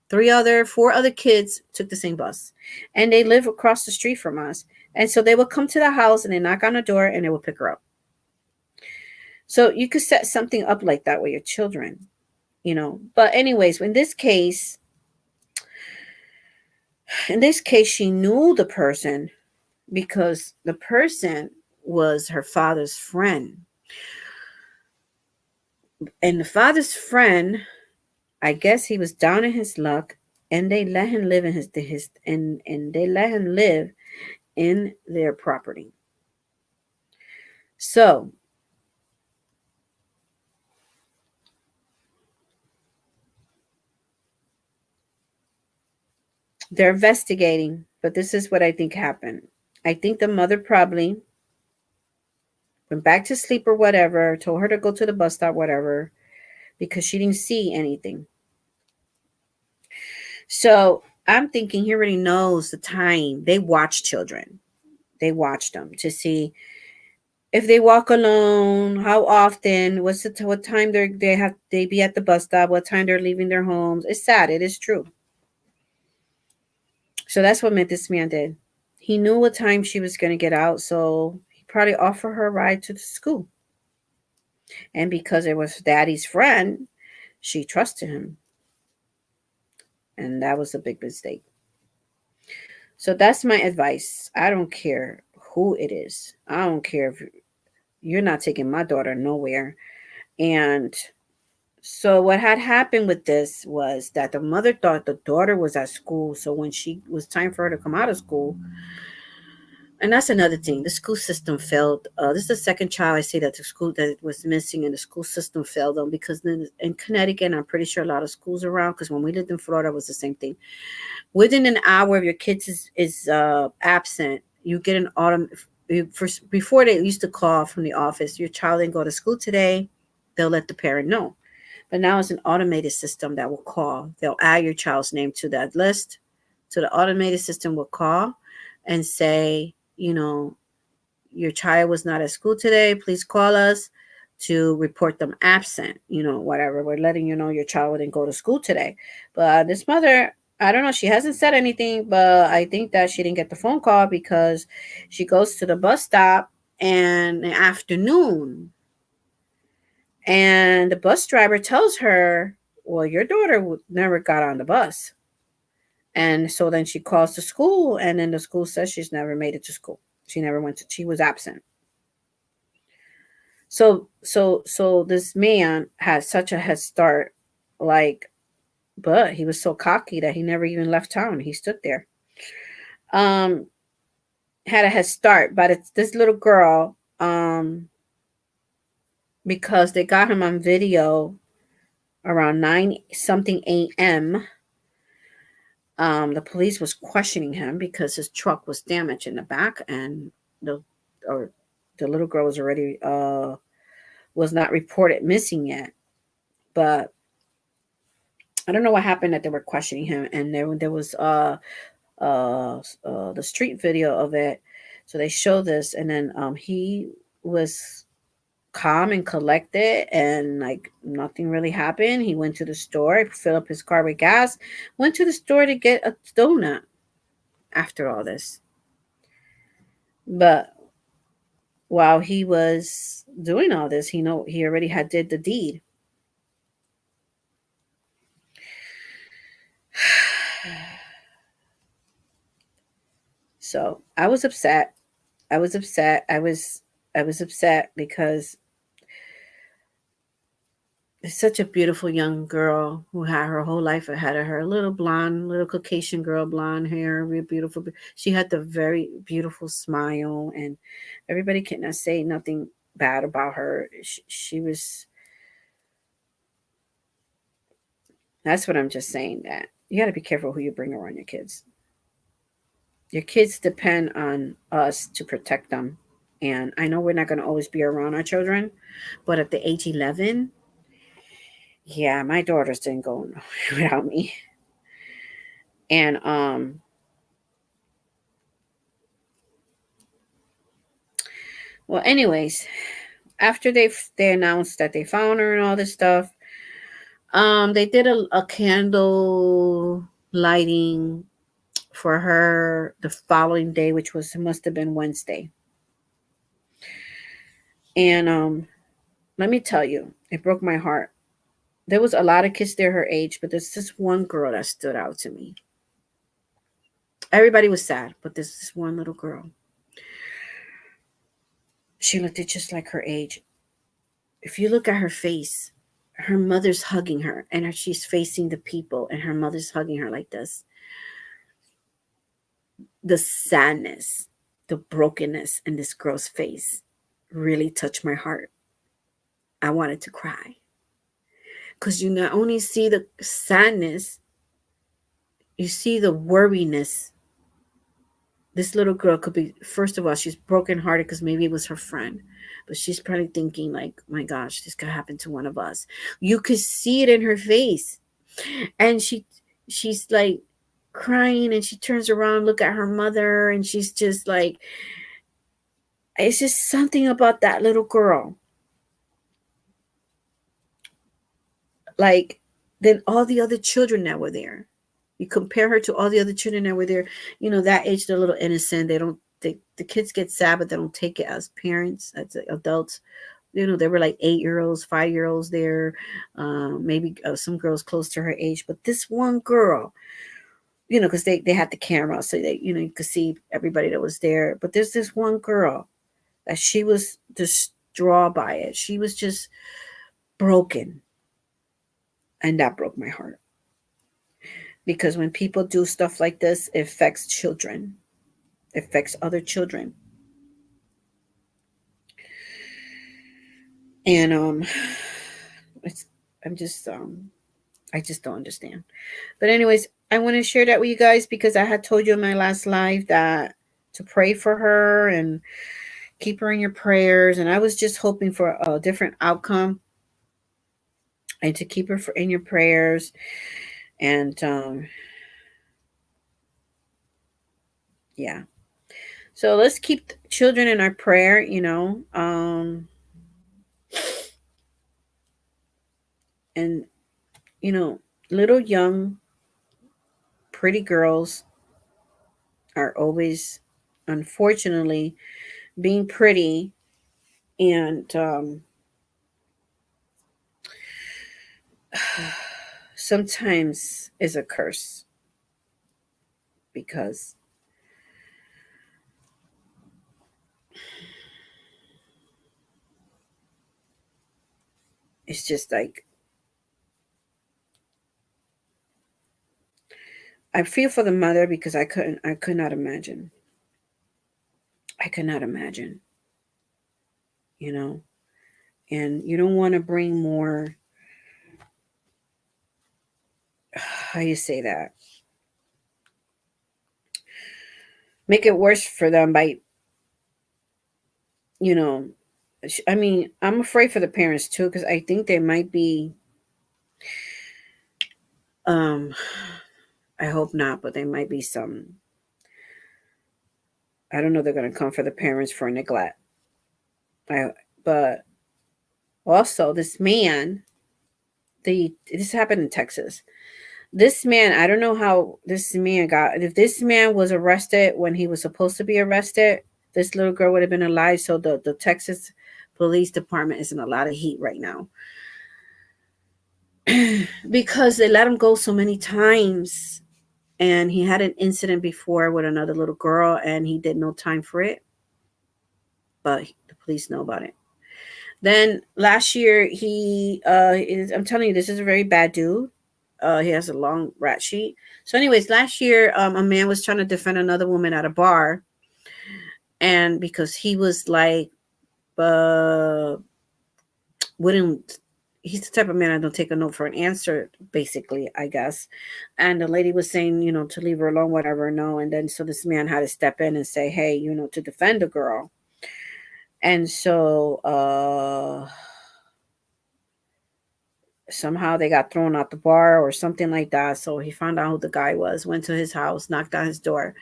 4 other kids took the same bus, and they live across the street from us. And so they would come to the house and they knock on the door and they would pick her up. So you could set something up like that with your children, But anyways, in this case, she knew the person because the person was her father's friend. And the father's friend, I guess he was down in his luck, and they let him live in and they let him live in their property. So they're investigating, but this is what I think happened. I think the mother probably went back to sleep or whatever, told her to go to the bus stop, whatever, because she didn't see anything. So I'm thinking he already knows the time. They watch children. They watch them to see if they walk alone, how often, what time they be at the bus stop, what time they're leaving their homes. It's sad. It is true. So that's what this man did. He knew what time she was going to get out, so he probably offered her a ride to the school. And because it was daddy's friend, she trusted him. And that was a big mistake. So that's my advice. I don't care who it is. I don't care if you're not taking my daughter nowhere. And So what had happened with this was that the mother thought the daughter was at school. So when she was time for her to come out of school, and that's another thing, the school system failed. This is the second child I say that the school that was missing, and the school system failed them because then in Connecticut, I'm pretty sure a lot of schools around. Because when we lived in Florida, it was the same thing. Within an hour, if your kid is absent, you get an first, before they used to call from the office, your child didn't go to school today. They'll let the parent know. But now it's an automated system that will call. They'll add your child's name to that list. So the automated system will call and say, your child was not at school today. Please call us to report them absent. Whatever. We're letting you know your child didn't go to school today. But this mother, I don't know. She hasn't said anything, but I think that she didn't get the phone call because she goes to the bus stop in the afternoon, and the bus driver tells her, well, your daughter never got on the bus. And so then she calls the school, and then the school says she's never made it to school. She never went to, she was absent. So this man had such a head start, like, but he was so cocky that he never even left town. He stood there. Um, had a head start, but it's this little girl, because they got him on video around 9 something a.m. The police was questioning him because his truck was damaged in the back, and the or the little girl was already was not reported missing yet. But I don't know what happened that they were questioning him, and there was the street video of it. So they show this, and then he was calm and collected, and like nothing really happened. He went to the store, filled up his car with gas, went to the store to get a donut after all this. But while he was doing all this, he already had did the deed. So I was upset. I was upset. I was upset because it's such a beautiful young girl who had her whole life ahead of her. Little blonde, little Caucasian girl, blonde hair, real beautiful. She had the very beautiful smile, and everybody cannot say nothing bad about her. She was. That's what I'm just saying. That you got to be careful who you bring around your kids. Your kids depend on us to protect them, and I know we're not going to always be around our children, but at the age 11, yeah, my daughters didn't go without me. And well, anyways, after they announced that they found her and all this stuff, they did a candle lighting for her the following day, which was must have been Wednesday. And let me tell you, it broke my heart. There was a lot of kids there her age, but there's this one girl that stood out to me. Everybody was sad, but there's this one little girl. She looked just like her age. If you look at her face, her mother's hugging her, and she's facing the people, and her mother's hugging her like this. The sadness, the brokenness in this girl's face really touched my heart. I wanted to cry. Because you not only see the sadness, you see the worriness. This little girl could be, first of all, she's brokenhearted because maybe it was her friend. But she's probably thinking, like, my gosh, this could happen to one of us. You could see it in her face. And she's like crying, and she turns around, look at her mother, and she's just like, it's just something about that little girl. Like, then all the other children that were there. You compare her to all the other children that were there, that age, they're a little innocent. The kids get sad, but they don't take it as parents, as adults. They were like 8-year-olds, 5-year-olds there, maybe some girls close to her age. But this one girl, because they had the camera, so you could see everybody that was there. But there's this one girl that she was distraught by it. She was just broken. And that broke my heart. Because when people do stuff like this, it affects children. It affects other children. And it's I'm just I just don't understand. But anyways, I want to share that with you guys because I had told you in my last live that to pray for her and keep her in your prayers. And I was just hoping for a different outcome and to keep her in your prayers. And yeah. So let's keep children in our prayer, you know. And, you know, little young, pretty girls are always, unfortunately, being pretty and sometimes is a curse because it's just like I feel for the mother because I could not imagine. I could not imagine, you know. And you don't want to bring more how you say that? Make it worse for them by, you know, I mean, I'm afraid for the parents too because I think they might be um I hope not, but there might be some I don't know they're going to come for the parents for neglect. But also this man, this happened in Texas. This man, I don't know how this man got. If this man was arrested when he was supposed to be arrested, this little girl would have been alive. So the Texas Police Department is in a lot of heat right now because they let him go so many times. And he had an incident before with another little girl, and he did no time for it. But the police know about it. Then last year, I'm telling you, this is a very bad dude. He has a long rat sheet. So, anyways, last year, a man was trying to defend another woman at a bar, and because he was like, uh, wouldn't. He's the type of man I don't take a no for an answer, basically, I guess. And the lady was saying, to leave her alone, whatever, no. And then so this man had to step in and say, hey, to defend the girl. And so somehow they got thrown out the bar or something like that. So he found out who the guy was, went to his house, knocked on his door,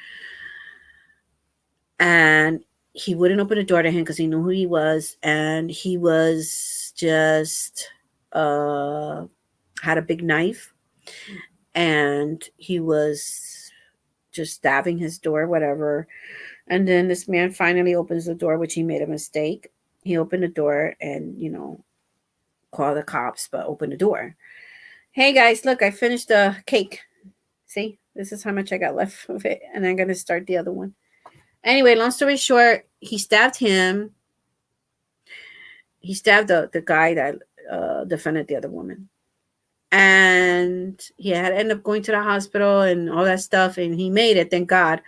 and he wouldn't open the door to him because he knew who he was, and he was just had a big knife, and he was just stabbing his door, whatever. And then this man finally opens the door, which he made a mistake. He opened the door and called the cops, but opened the door. Hey guys, look, I finished the cake. See, this is how much I got left of it, and I'm gonna start the other one. Anyway, long story short, he stabbed him. He stabbed the guy that defended the other woman, and he had to end up going to the hospital and all that stuff, and he made it, thank God.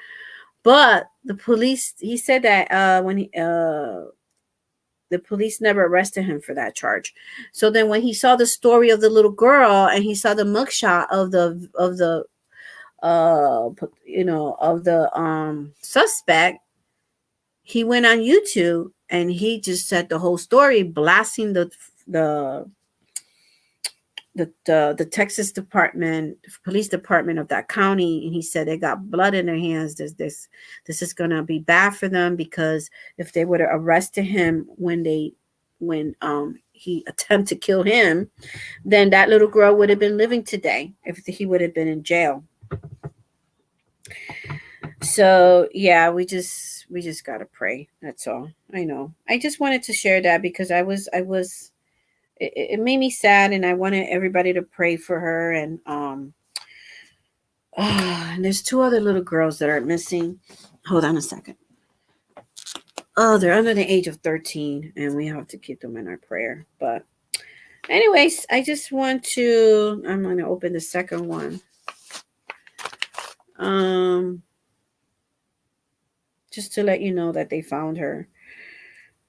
But the police, he said that when the police never arrested him for that charge. So then when he saw the story of the little girl and he saw the mugshot of the of the suspect, he went on YouTube and he just said the whole story, blasting the Texas police department of that county. And he said they got blood in their hands. This is gonna be bad for them because if they would have arrested him when he attempted to kill him, then that little girl would have been living today if he would have been in jail. So yeah, we just gotta pray. That's all. I know. I just wanted to share that because it made me sad, and I wanted everybody to pray for her. And and there's two other little girls that are missing. Hold on a second. Oh, they're under the age of 13, and we have to keep them in our prayer. But Anyways, I just want to, I'm going to open the second one. Just to let you know that they found her.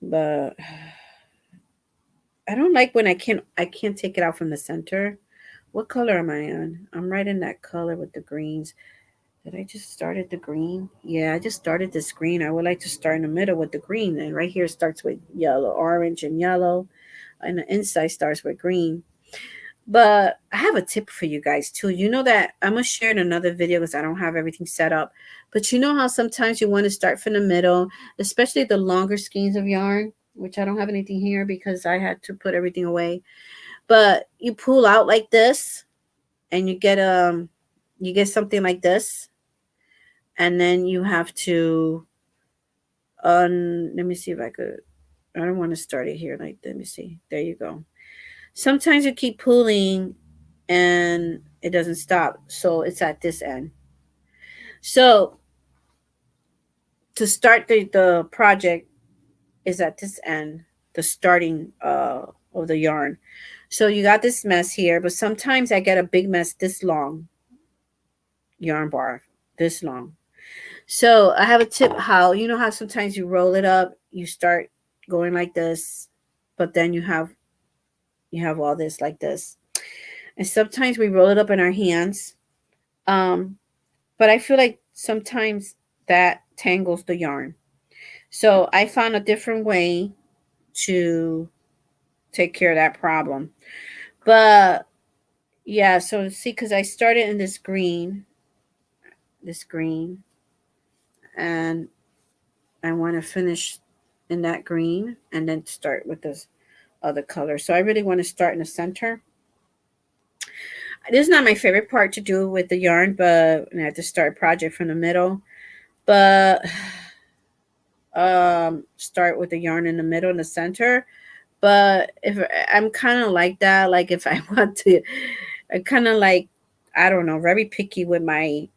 But I don't like when I can't take it out from the center. What color am I on? I'm right in that color with the greens. Did I just started the green? Yeah, I just started this green. I would like to start in the middle with the green. And right here starts with yellow, orange, and yellow. And the inside starts with green. But I have a tip for you guys too. You know that I'm going to share in another video because I don't have everything set up. But you know how sometimes you want to start from the middle, especially the longer skeins of yarn, which I don't have anything here because I had to put everything away. But you pull out like this and you get something like this, and then you have to let me see if I could, I don't want to start it here, like, let me see, there you go. Sometimes you keep pulling and it doesn't stop, so it's at this end. So to start the project is at this end, the starting of the yarn. So you got this mess here, but sometimes I get a big mess this long, yarn bar this long. So I have a tip how, you know how sometimes you roll it up, you start going like this, but then you have all this like this. And sometimes we roll it up in our hands. But I feel like sometimes that tangles the yarn. So I found a different way to take care of that problem. But yeah, so see, because I started in this green, and I want to finish in that green and then start with this other color. So I really want to start in the center. This is not my favorite part to do with the yarn, but I have to start a project from the middle. But start with the yarn in the middle and the center. But if I'm kind of like that, like if I want to, I kind of like, I don't know, very picky with my,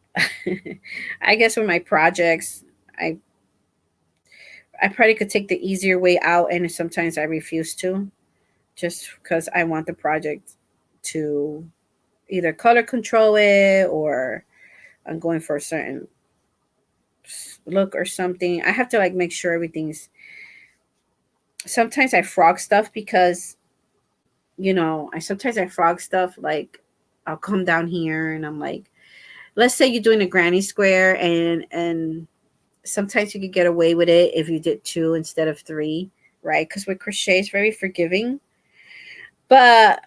I guess with my projects, I probably could take the easier way out, and sometimes I refuse to, just because I want the project to either color control it or I'm going for a certain look or something. I have to like make sure everything's. Sometimes I frog stuff because, I sometimes I frog stuff like I'll come down here and I'm like, let's say you're doing a granny square, and sometimes you could get away with it if you did 2 instead of 3, right? Because with crochet it's very forgiving, but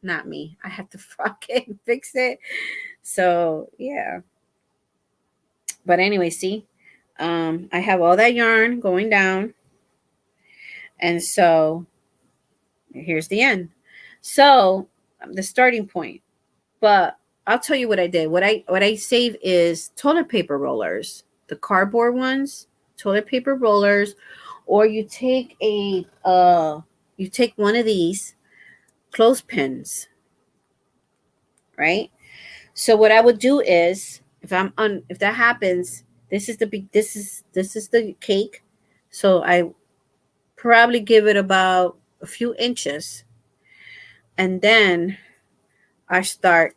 not me. I have to frog it and fix it. So yeah. But anyway, see, I have all that yarn going down, and so here's the end. So the starting point. But I'll tell you what I did. What I save is toilet paper rollers, the cardboard ones, toilet paper rollers, or you take one of these clothespins, right? So what I would do is, if that happens, this is the cake. So I probably give it about a few inches, and then I start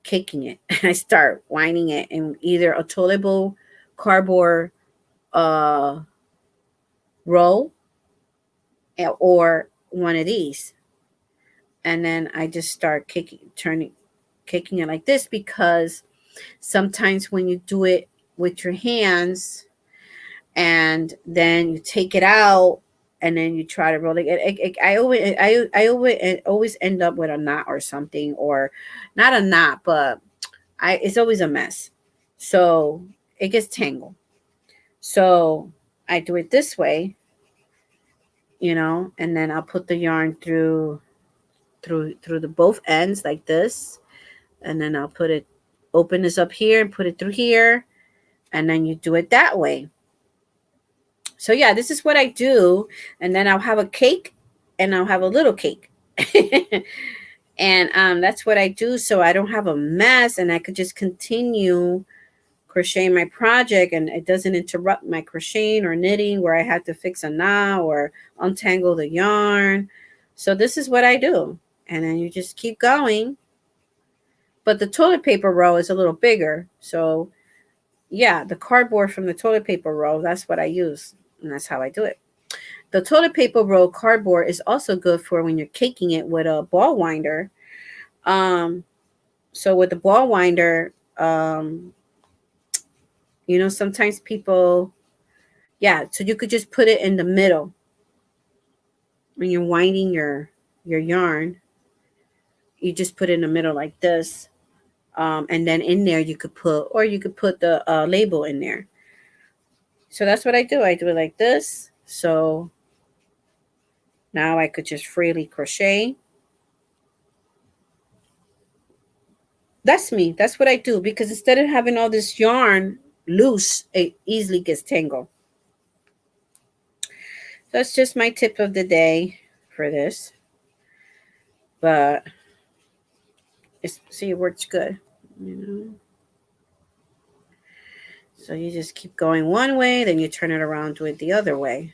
caking it. I start winding it in either a toilet bowl cardboard uh, roll, or one of these, and then I just start caking it like this, because sometimes when you do it with your hands and then you take it out and then you try to roll it, I always end up with a knot or something, or not a knot, but it's always a mess. So it gets tangled. So I do it this way, and then I'll put the yarn through the both ends like this, and then I'll open this up here and put it through here, and then you do it that way. So yeah, this is what I do, and then I'll have a cake, and I'll have a little cake. And that's what I do, so I don't have a mess, and I could just continue crocheting my project, and it doesn't interrupt my crocheting or knitting where I had to fix a knot or untangle the yarn. So this is what I do. And then you just keep going. But the toilet paper roll is a little bigger. So yeah, the cardboard from the toilet paper roll, that's what I use. And that's how I do it. The toilet paper roll cardboard is also good for when you're caking it with a ball winder. Um, so with the ball winder, sometimes people, yeah, so you could just put it in the middle when you're winding your yarn. You just put it in the middle like this. And then in there you could put, or you could put the label in there. So that's what I do. I do it like this. So now I could just freely crochet. That's me. That's what I do, because instead of having all this yarn loose, it easily gets tangled. That's just my tip of the day for this. But it works good. So you just keep going one way, then you turn it around, do it the other way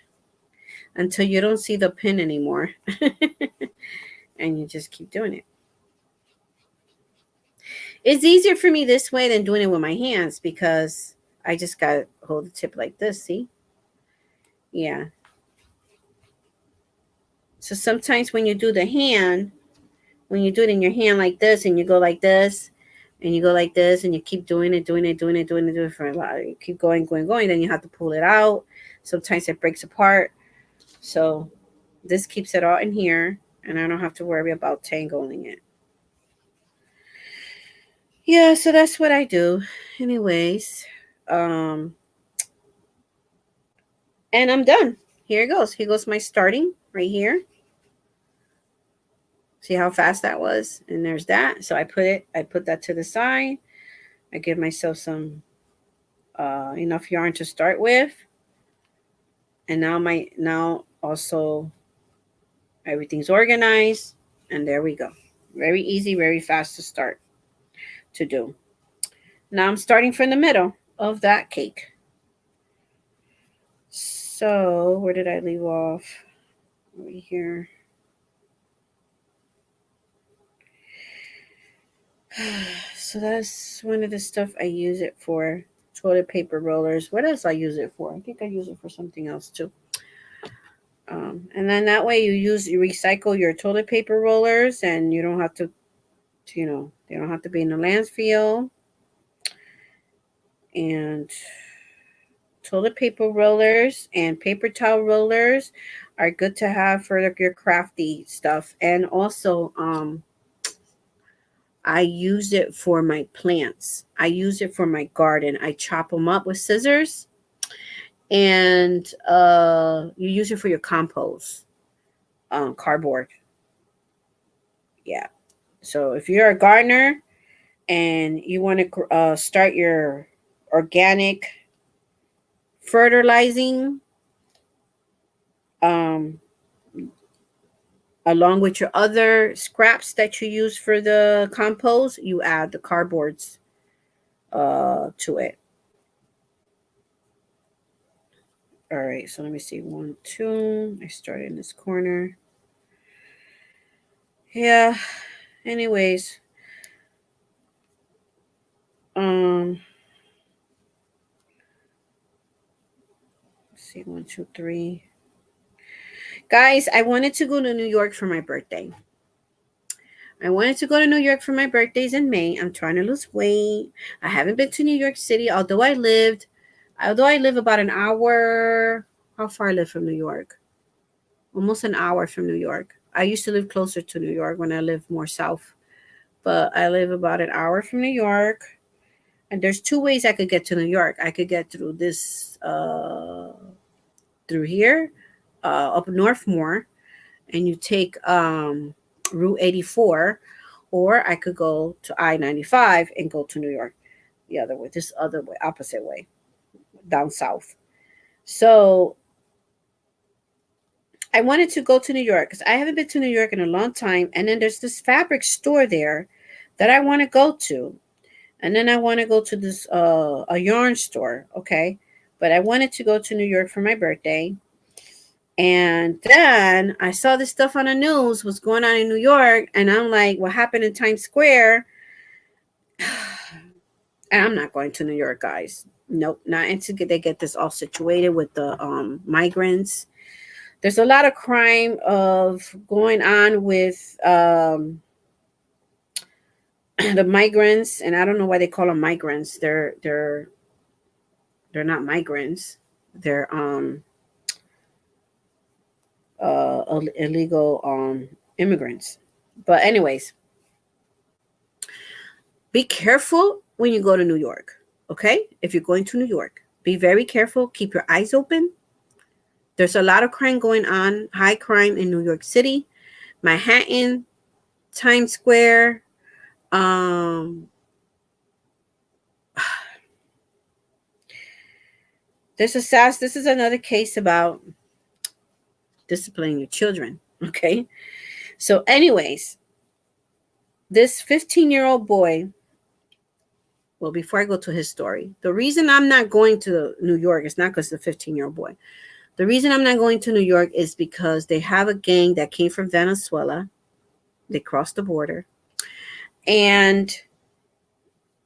until you don't see the pin anymore. And you just keep doing it. It's easier for me this way than doing it with my hands, because I just got to hold the tip like this, see? Yeah. So sometimes when you do the hand, when you do it in your hand like this, and you go like this, and you go like this, and you keep doing it for a while, you keep going, then you have to pull it out. Sometimes it breaks apart. So this keeps it all in here, and I don't have to worry about tangling it. Yeah, so that's what I do. Anyways, and I'm done. Here it goes. Here goes my starting right here. See how fast that was? And there's that. So I put that to the side. I give myself some enough yarn to start with. And now also everything's organized, and there we go. Very easy, very fast to start to do. Now I'm starting from the middle of that cake. So where did I leave off? Over here. So that's one of the stuff I use it for. Toilet paper rollers. What else I use it for? I think I use it for something else too. And then that way you recycle your toilet paper rollers, and you don't have to, they don't have to be in the landfill. And toilet paper rollers and paper towel rollers are good to have for your crafty stuff. And also, I use it for my plants. I use it for my garden. I chop them up with scissors, and you use it for your compost, cardboard. Yeah. So if you're a gardener and you want to start your organic fertilizing, um, along with your other scraps that you use for the compost, you add the cardboards to it. All right, so let me see. 1, 2. I started in this corner. Yeah. Anyways, let's see. 1, 2, 3. Guys, I wanted to go to New York for my birthday. I wanted to go to New York for my birthdays in May. I'm trying to lose weight. I haven't been to New York City, although I live about an hour. How far I live from New York? Almost an hour from New York. I used to live closer to New York when I lived more south, but I live about an hour from New York. And there's two ways I could get to New York. I could get through this, through here, up north more, and you take Route 84, or I could go to I-95 and go to New York the other way, this other way, opposite way, down south. So I wanted to go to New York because I haven't been to New York in a long time. And then there's this fabric store there that I want to go to. And then I want to go to this a yarn store, okay? But I wanted to go to New York for my birthday. And then I saw this stuff on the news, what's going on in New York, and I'm like, what happened in Times Square? And I'm not going to New York, guys. Nope, not until they get this all situated with the migrants. There's a lot of crime of going on with the migrants, and I don't know why they call them migrants. They're not migrants. They're illegal immigrants. But anyways, be careful when you go to New York. Okay, if you're going to New York, be very careful. Keep your eyes open. There's a lot of crime going on, high crime in New York City, Manhattan, Times Square. Um, this is another case about disciplining your children. Okay, so anyways, this 15-year-old boy. Well, before I go to his story, the reason I'm not going to New York is not because the 15-year-old boy. The reason I'm not going to New York is because they have a gang that came from Venezuela. They crossed the border. And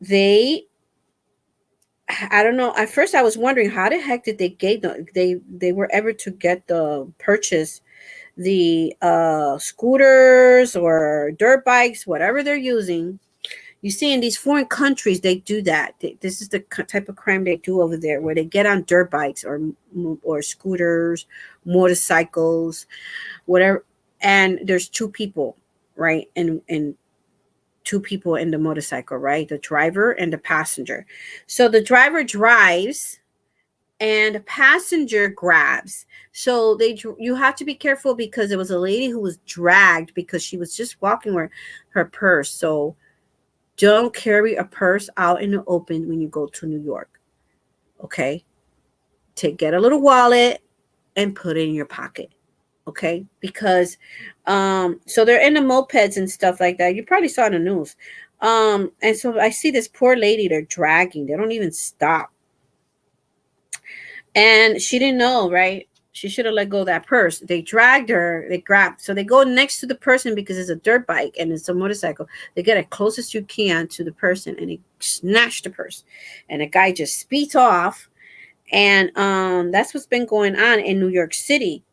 I don't know. At first I was wondering how the heck did they were ever to get the purchase the scooters or dirt bikes, whatever they're using. You see, in these foreign countries, they do that. This is the type of crime they do over there, where they get on dirt bikes or scooters, motorcycles, whatever. And there's two people, right? And two people in the motorcycle, right? The driver and the passenger. So the driver drives, and the passenger grabs. So you have to be careful, because there was a lady who was dragged because she was just walking with her purse. So don't carry a purse out in the open when you go to New York. Okay? Get a little wallet and put it in your pocket. Okay? Because so they're in the mopeds and stuff like that. You probably saw in the news. And so I see this poor lady they're dragging. They don't even stop. And she didn't know, right? She should have let go of that purse. They dragged her. They grabbed. So they go next to the person because it's a dirt bike and it's a motorcycle. They get as close as you can to the person, and they snatch the purse. And the guy just speeds off. And that's what's been going on in New York City.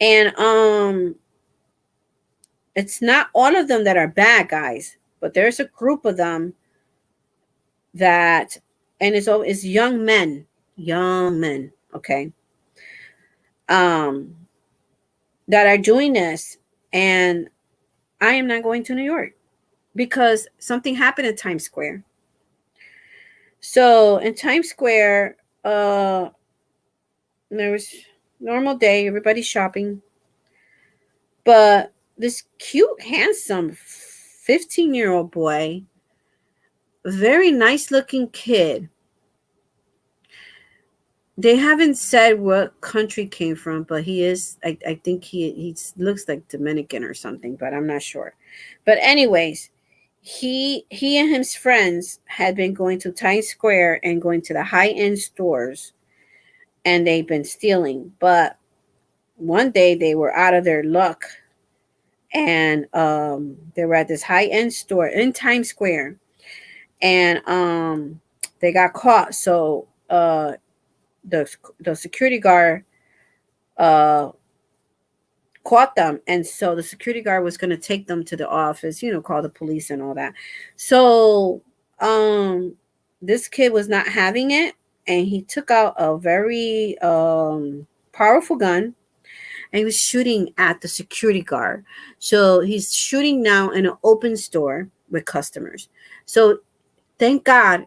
And it's not all of them that are bad guys, but there's a group of them that, and it's young men, okay, that are doing this. And I am not going to New York because something happened in Times Square. So in Times Square, there was normal day, everybody's shopping, but this cute, handsome 15-year-old boy, very nice looking kid. They haven't said what country came from, but he is, I think he looks like Dominican or something, but I'm not sure. But anyways, he and his friends had been going to Times Square and going to the high-end stores, and they've been stealing. But one day they were out of their luck, and they were at this high-end store in Times Square, and they got caught. So the security guard caught them, and so the security guard was going to take them to the office, call the police and all that. So this kid was not having it, and he took out a very powerful gun, and he was shooting at the security guard. So he's shooting now in an open store with customers. So thank God,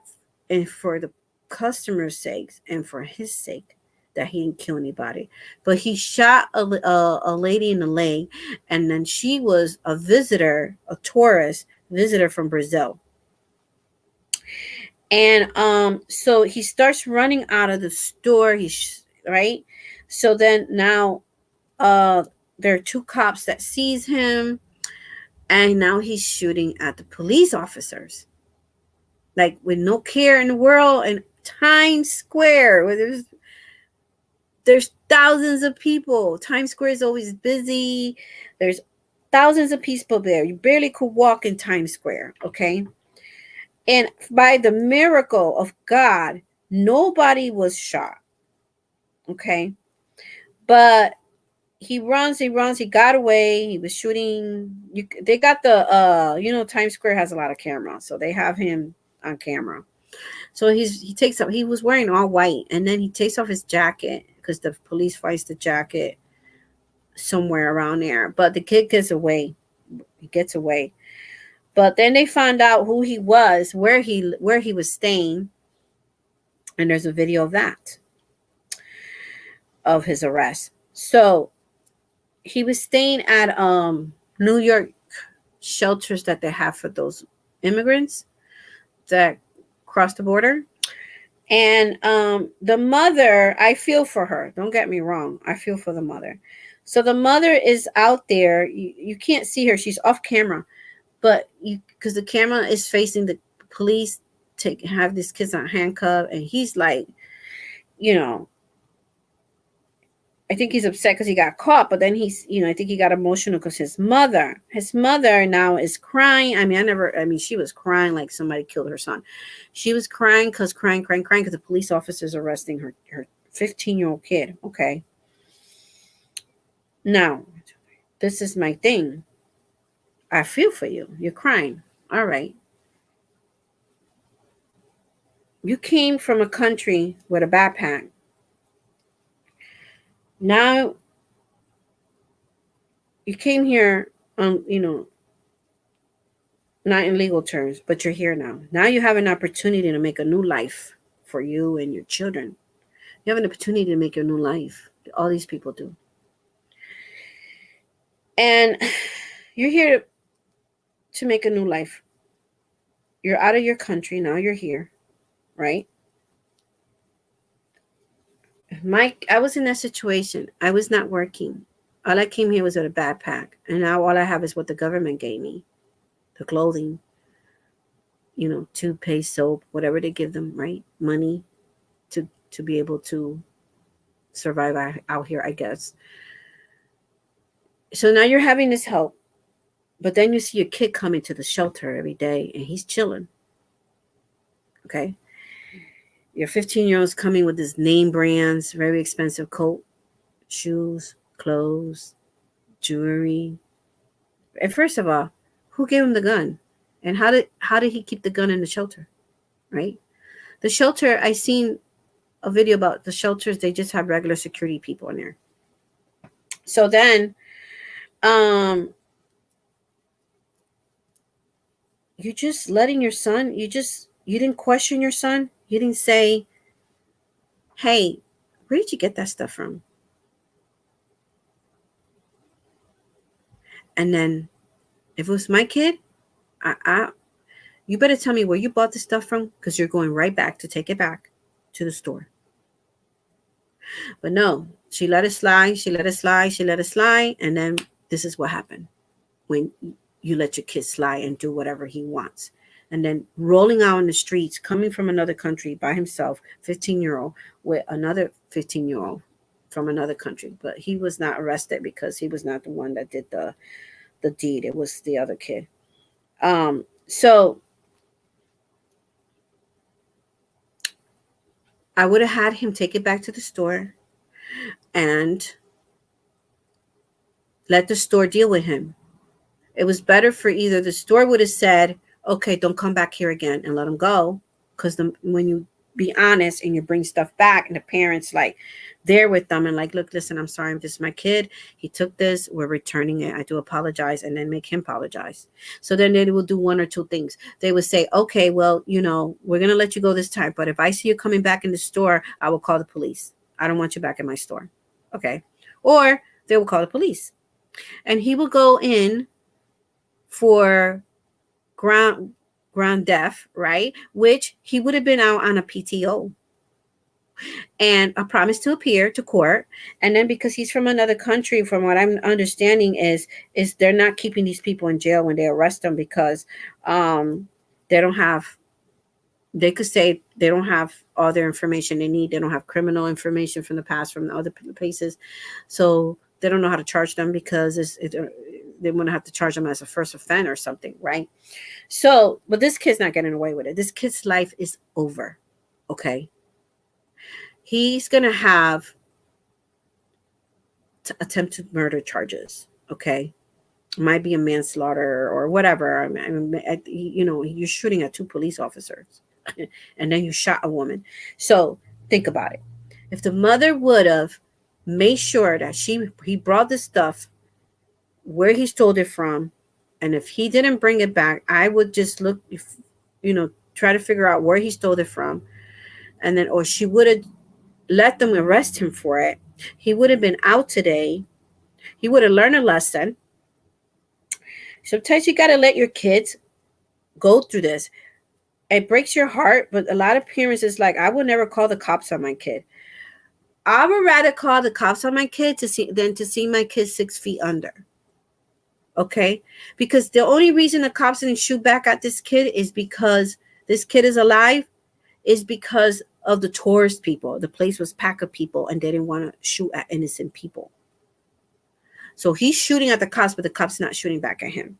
and for the customer's sakes and for his sake, that he didn't kill anybody. But he shot a lady in the leg, and then she was a visitor, a tourist visitor from Brazil. And so he starts running out of the store. Right. So then now there are two cops that sees him, and now he's shooting at the police officers, like with no care in the world, in Times Square, where there's There's thousands of people. Times Square is always busy. There's thousands of people there. You barely could walk in Times Square, okay? And by the miracle of God, nobody was shot, okay? But he runs, he got away. He was shooting. They got the Times Square has a lot of cameras, so they have him on camera. So he takes up. He was wearing all white, and then he takes off his jacket because the police finds the jacket somewhere around there. But the kid gets away. He gets away. But then they found out who he was, where he was staying, and there's a video of that, of his arrest. So he was staying at New York shelters that they have for those immigrants that cross the border. And the mother, I feel for her. Don't get me wrong. I feel for the mother. So the mother is out there. You can't see her. She's off camera. But because the camera is facing the police to have these kids on handcuff. And he's like, I think he's upset because he got caught, but then I think he got emotional because his mother now is crying. She was crying like somebody killed her son. She was crying because the police officer's arresting her 15-year-old kid. Okay. Now, this is my thing. I feel for you. You're crying. All right. You came from a country with a backpack. Now, you came here on, not in legal terms, but you're here now. Now you have an opportunity to make a new life for you and your children. You have an opportunity to make a new life. All these people do. And you're here to make a new life. You're out of your country. Now you're here, right? Mike, I was in that situation. I was not working. All I came here was with a backpack. And now all I have is what the government gave me. The clothing, toothpaste, soap, whatever they give them, right? Money to be able to survive out here, I guess. So now you're having this help. But then you see your kid coming to the shelter every day and he's chilling. Okay? Your 15-year-old's coming with his name brands, very expensive coat, shoes, clothes, jewelry. And first of all, who gave him the gun? And how did he keep the gun in the shelter? Right? The shelter, I seen a video about the shelters, they just have regular security people in there. So then you're just letting your son, you didn't question your son. You didn't say, hey, where did you get that stuff from? And then if it was my kid, you better tell me where you bought the stuff from, because you're going right back to take it back to the store. But no, she let it slide. And then this is what happened when you let your kid slide and do whatever he wants. And then rolling out in the streets, coming from another country by himself, 15-year-old, with another 15-year-old from another country. But he was not arrested because he was not the one that did the deed. It was the other kid. So I would have had him take it back to the store and let the store deal with him. It was better for either the store would have said, okay, don't come back here again, and let him go. Because when you be honest and you bring stuff back and the parents there with them and look, listen, I'm sorry, this is my kid. He took this. We're returning it. I do apologize. And then make him apologize. So then they will do one or two things. They would say, okay, well, we're going to let you go this time. But if I see you coming back in the store, I will call the police. I don't want you back in my store. Okay. Or they will call the police. And he will go in for ground deaf, right? Which he would have been out on a PTO and a promise to appear to court. And then because he's from another country, from what I'm understanding is they're not keeping these people in jail when they arrest them because they don't have They could say they don't have all their information they need. They don't have criminal information from the past from the other places. So they don't know how to charge them because they want to have to charge them as a first offender or something, right? So, but this kid's not getting away with it. This kid's life is over. Okay. He's going to have attempted murder charges. Okay. It might be a manslaughter or whatever. You're shooting at two police officers and then you shot a woman. So think about it. If the mother would have made sure that he brought this stuff where he stole it from, and if he didn't bring it back, I would just look, try to figure out where he stole it from, and then, or she would have let them arrest him for it. He would have been out today. He would have learned a lesson. Sometimes you got to let your kids go through this. It breaks your heart, but a lot of parents is like, I will never call the cops on my kid. I would rather call the cops on my kid than to see my kid 6 feet under. Okay? Because the only reason the cops didn't shoot back at this kid is because this kid is alive, is because of the tourist people. The place was packed of people and they didn't want to shoot at innocent people. So he's shooting at the cops, but the cops not shooting back at him.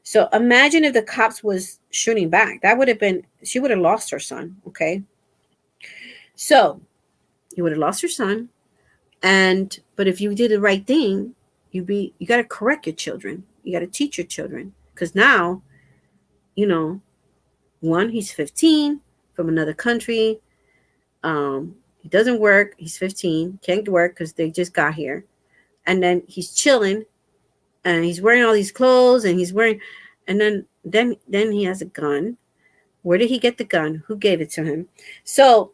So imagine if the cops was shooting back. That would have been, she would have lost her son. Okay? So you would have lost your son. But if you did the right thing, you got to correct your children. You got to teach your children. Because now, one, he's 15 from another country. He doesn't work. He's 15. Can't work because they just got here. And then he's chilling. And he's wearing all these clothes. And then he has a gun. Where did he get the gun? Who gave it to him? So,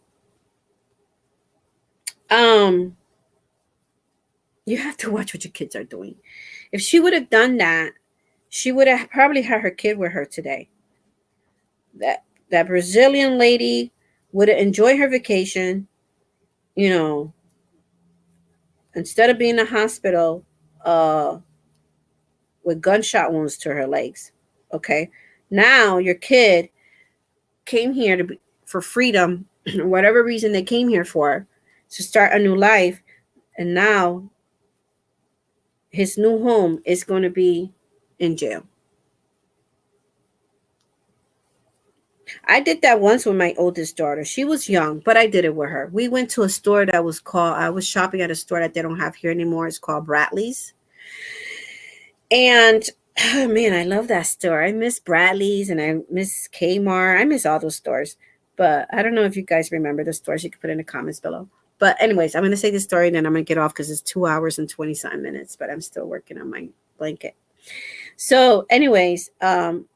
you have to watch what your kids are doing. If she would have done that, she would have probably had her kid with her today. That Brazilian lady would have enjoyed her vacation, instead of being in the hospital with gunshot wounds to her legs. Okay? Now your kid came here for freedom, whatever reason they came here for, to start a new life, and now his new home is going to be in jail. I did that once with my oldest daughter. She was young, but I did it with her. We went to a store that was called, I was shopping at a store that they don't have here anymore. It's called Bradley's. And man, I love that store. I miss Bradley's and I miss Kmart. I miss all those stores. But I don't know if you guys remember the stores. You can put in the comments below. But anyways, I'm going to say this story and then I'm going to get off because it's 2 hours and 27 minutes. But I'm still working on my blanket. So anyways, when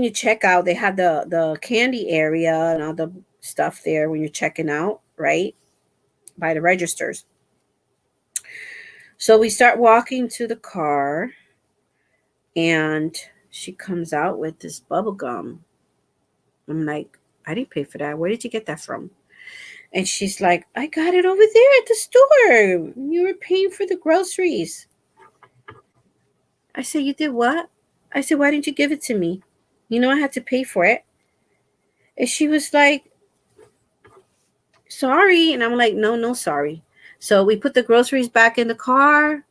you check out, they have the candy area and all the stuff there when you're checking out, right? By the registers. So we start walking to the car and she comes out with this bubble gum. I'm like, I didn't pay for that. Where did you get that from? And she's like, I got it over there at the store. You were paying for the groceries. I said, you did what? I said, why didn't you give it to me? I had to pay for it. And she was like, sorry. And I'm like, no, sorry. So we put the groceries back in the car.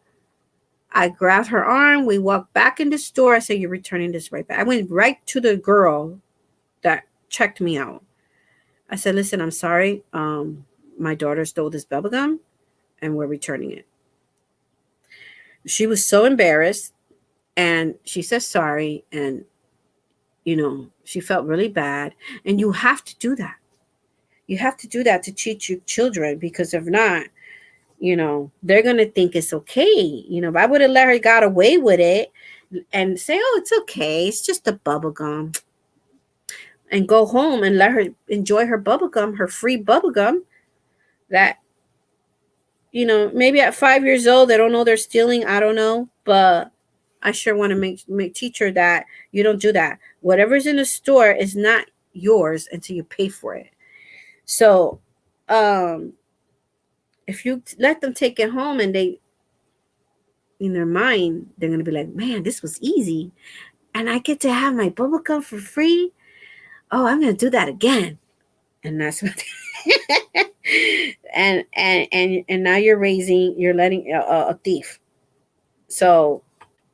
I grabbed her arm. We walked back in the store. I said, you're returning this right back. I went right to the girl that checked me out. I said, listen, I'm sorry. My daughter stole this bubble gum and we're returning it. She was so embarrassed and she said sorry. And, she felt really bad. And you have to do that. You have to do that to teach your children because if not, they're going to think it's okay. If I would have let her got away with it and say, oh, it's okay. It's just a bubble gum. And go home and let her enjoy her bubble gum, her free bubble gum that, maybe at 5 years old, they don't know they're stealing. I don't know. But I sure want to teach her that you don't do that. Whatever's in the store is not yours until you pay for it. So, if you let them take it home and they, in their mind, they're going to be like, man, this was easy. And I get to have my bubble gum for free. Oh, I'm going to do that again. And that's what and now you're letting a thief. So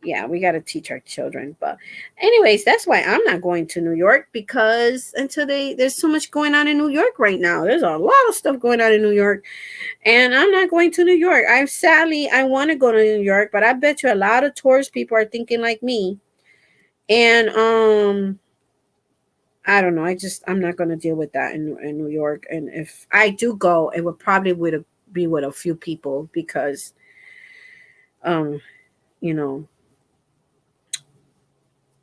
yeah, we got to teach our children. But anyways, that's why I'm not going to New York, because there's so much going on in New York right now. There's a lot of stuff going on in New York, and I'm not going to New York. I want to go to New York, but I bet you a lot of tourist people are thinking like me. And I don't know. I'm not going to deal with that in New York. And if I do go, it would probably would be with a few people, because um you know,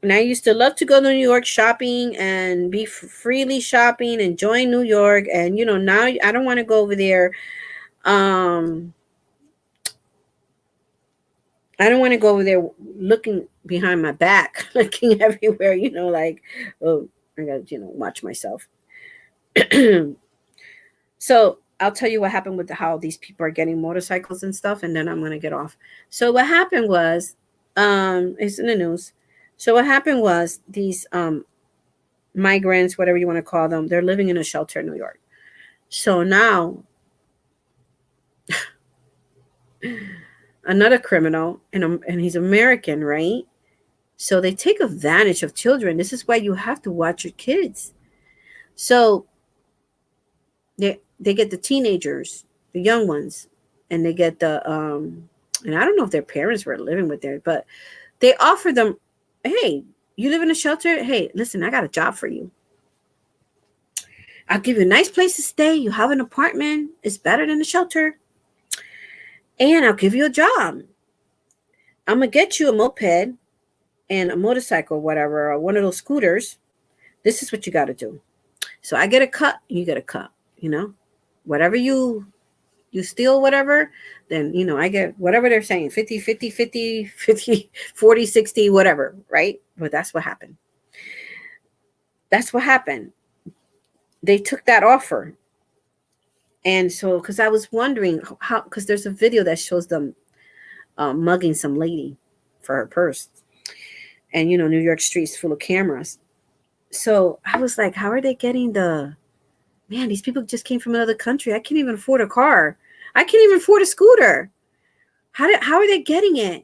and I used to love to go to New York shopping and be freely shopping, enjoying New York. And now I don't want to go over there. Um, I don't want to go over there looking behind my back, looking everywhere. Like, oh, I gotta watch myself. So I'll tell you what happened with how these people are getting motorcycles and stuff, and then I'm gonna get off. So what happened was, it's in the news. So what happened was these migrants, whatever you want to call them, they're living in a shelter in New York. So now another criminal, and he's American, right? So they take advantage of children. This is why you have to watch your kids. So they get the teenagers, the young ones, and they get and I don't know if their parents were living with them, but they offer them, hey, you live in a shelter? Hey, listen, I got a job for you. I'll give you a nice place to stay. You have an apartment. It's better than a shelter. And I'll give you a job. I'm going to get you a moped and a motorcycle, whatever, or one of those scooters. This is what you got to do. So I get a cut, you get a cut, whatever you steal, whatever, then, I get whatever they're saying, 50, 50, 50, 50, 40, 60, whatever, right? But that's what happened. That's what happened. They took that offer. And so, because I was wondering how, because there's a video that shows them mugging some lady for her purse. And, New York streets full of cameras. So I was like, how are they getting man, these people just came from another country. I can't even afford a car. I can't even afford a scooter. How are they getting it?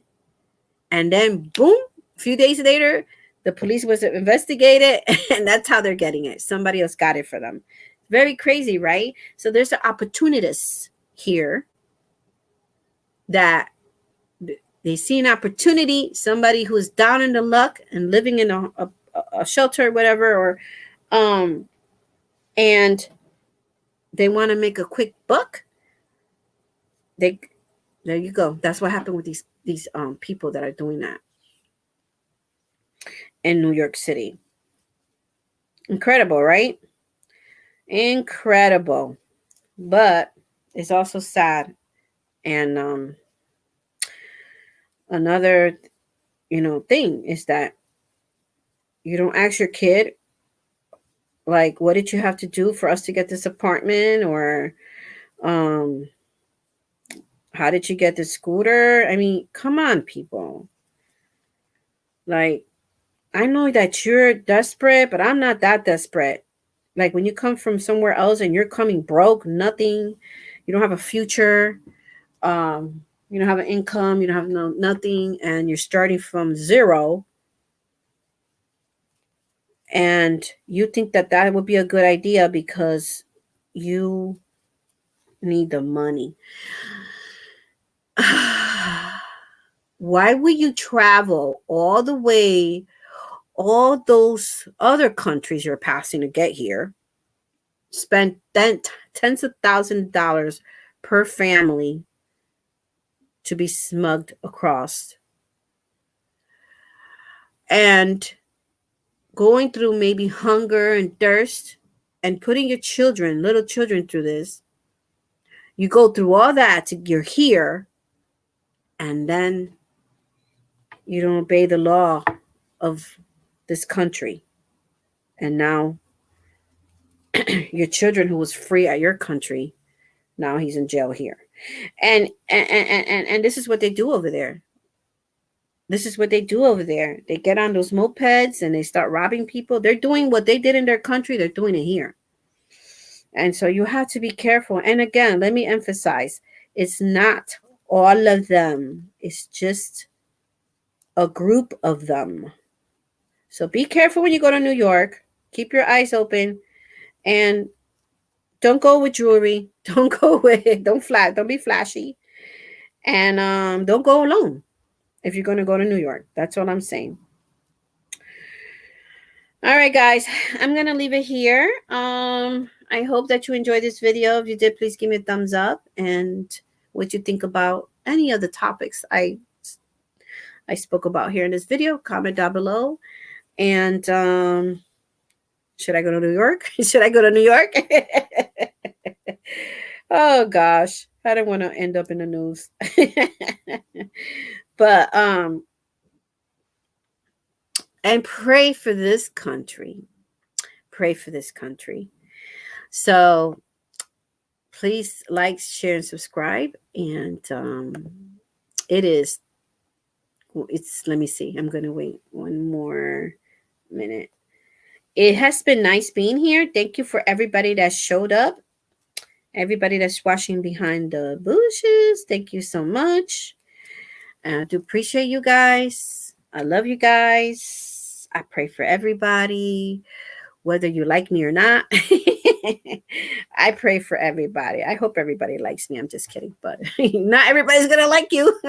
And then boom, a few days later, the police was investigated, and that's how they're getting it. Somebody else got it for them. Very crazy, right? So there's an opportunist here that they see an opportunity, somebody who's down in the luck and living in a shelter or whatever, or and they want to make a quick buck. There you go. That's what happened with these people that are doing that in New York City. Incredible, right? Incredible. But it's also sad. And another thing is that you don't ask your kid, like, what did you have to do for us to get this apartment, or how did you get the scooter? I mean, come on, people. Like, I know that you're desperate, but I'm not that desperate. Like, when you come from somewhere else and you're coming broke, nothing, you don't have a future, you don't have an income, you don't have nothing, and you're starting from zero, and you think that would be a good idea because you need the money. Why would you travel all the way, all those other countries you're passing to get here, spend tens of thousands of dollars per family to be smugged across, and going through maybe hunger and thirst, and putting your children, little children, through this? You go through all that you're here, and then you don't obey the law of this country. And now your children, who was free at your country, now he's in jail here. And this is what they do over there. This is what they do over there. They get on those mopeds and they start robbing people. They're doing what they did in their country, they're doing it here. And so you have to be careful. And again, let me emphasize, it's not all of them. It's just a group of them. So be careful when you go to New York. Keep your eyes open and don't go with jewelry. Don't go with don't be flashy. And don't go alone if you're going to go to New York. That's all I'm saying. All right, guys, I'm going to leave it here. I hope that you enjoyed this video. If you did, please give me a thumbs up and what you think about any of the topics I spoke about here in this video. Comment down below. And should I go to New York? Should I go to New York? Oh gosh, I don't want to end up in the news. But and pray for this country. Pray for this country. So please like, share, and subscribe. And it's, let me see. I'm going to wait one more minute. It has been nice being here. Thank you for everybody that showed up. Everybody that's watching behind the bushes. Thank you so much. I do appreciate you guys. I love you guys. I pray for everybody, whether you like me or not. I pray for everybody. I hope everybody likes me. I'm just kidding, but not everybody's going to like you.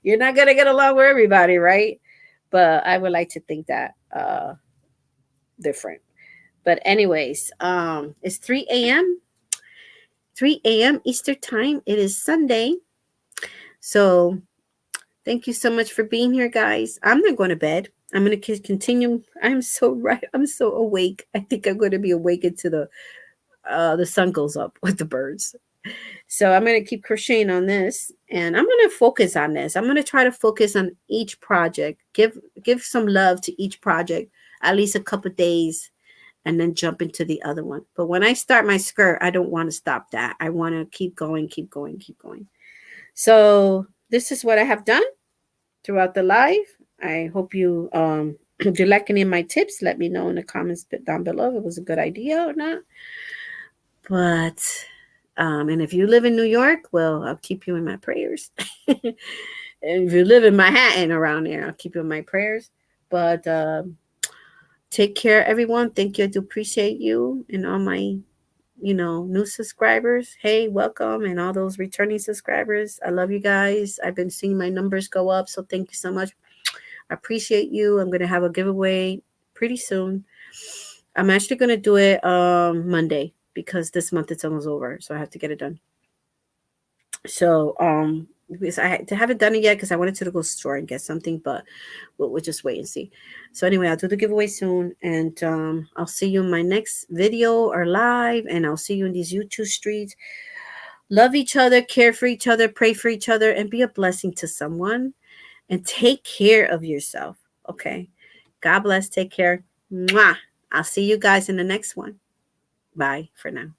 You're not going to get along with everybody, right? But I would like to think that different. But anyways, it's 3 a.m. 3 a.m. Eastern time. It is Sunday. So thank you so much for being here, guys. I'm not going to bed. I'm going to continue. I'm so awake. I think I'm going to be awake until the sun goes up with the birds. So I'm going to keep crocheting on this, and I'm going to focus on this. I'm going to try to focus on each project. Give some love to each project, at least a couple of days, and then jump into the other one. But when I start my skirt, I don't want to stop that. I want to keep going, keep going, keep going. So this is what I have done throughout the live. I hope you do like any of my tips. Let me know in the comments down below if it was a good idea or not. But and if you live in New York, well, I'll keep you in my prayers. And if you live in Manhattan around there, I'll keep you in my prayers. But take care, everyone. Thank you. I do appreciate you and all my, new subscribers. Hey, welcome. And all those returning subscribers. I love you guys. I've been seeing my numbers go up. So thank you so much. I appreciate you. I'm going to have a giveaway pretty soon. I'm actually going to do it Monday because this month it's almost over. So I have to get it done. So because I haven't done it yet because I wanted to go store and get something, but we'll just wait and see. So anyway, I'll do the giveaway soon, and I'll see you in my next video or live, and I'll see you in these YouTube streets. Love each other, care for each other, pray for each other, and be a blessing to someone. And take care of yourself. Okay. God bless. Take care. Mwah. I'll see you guys in the next one. Bye for now.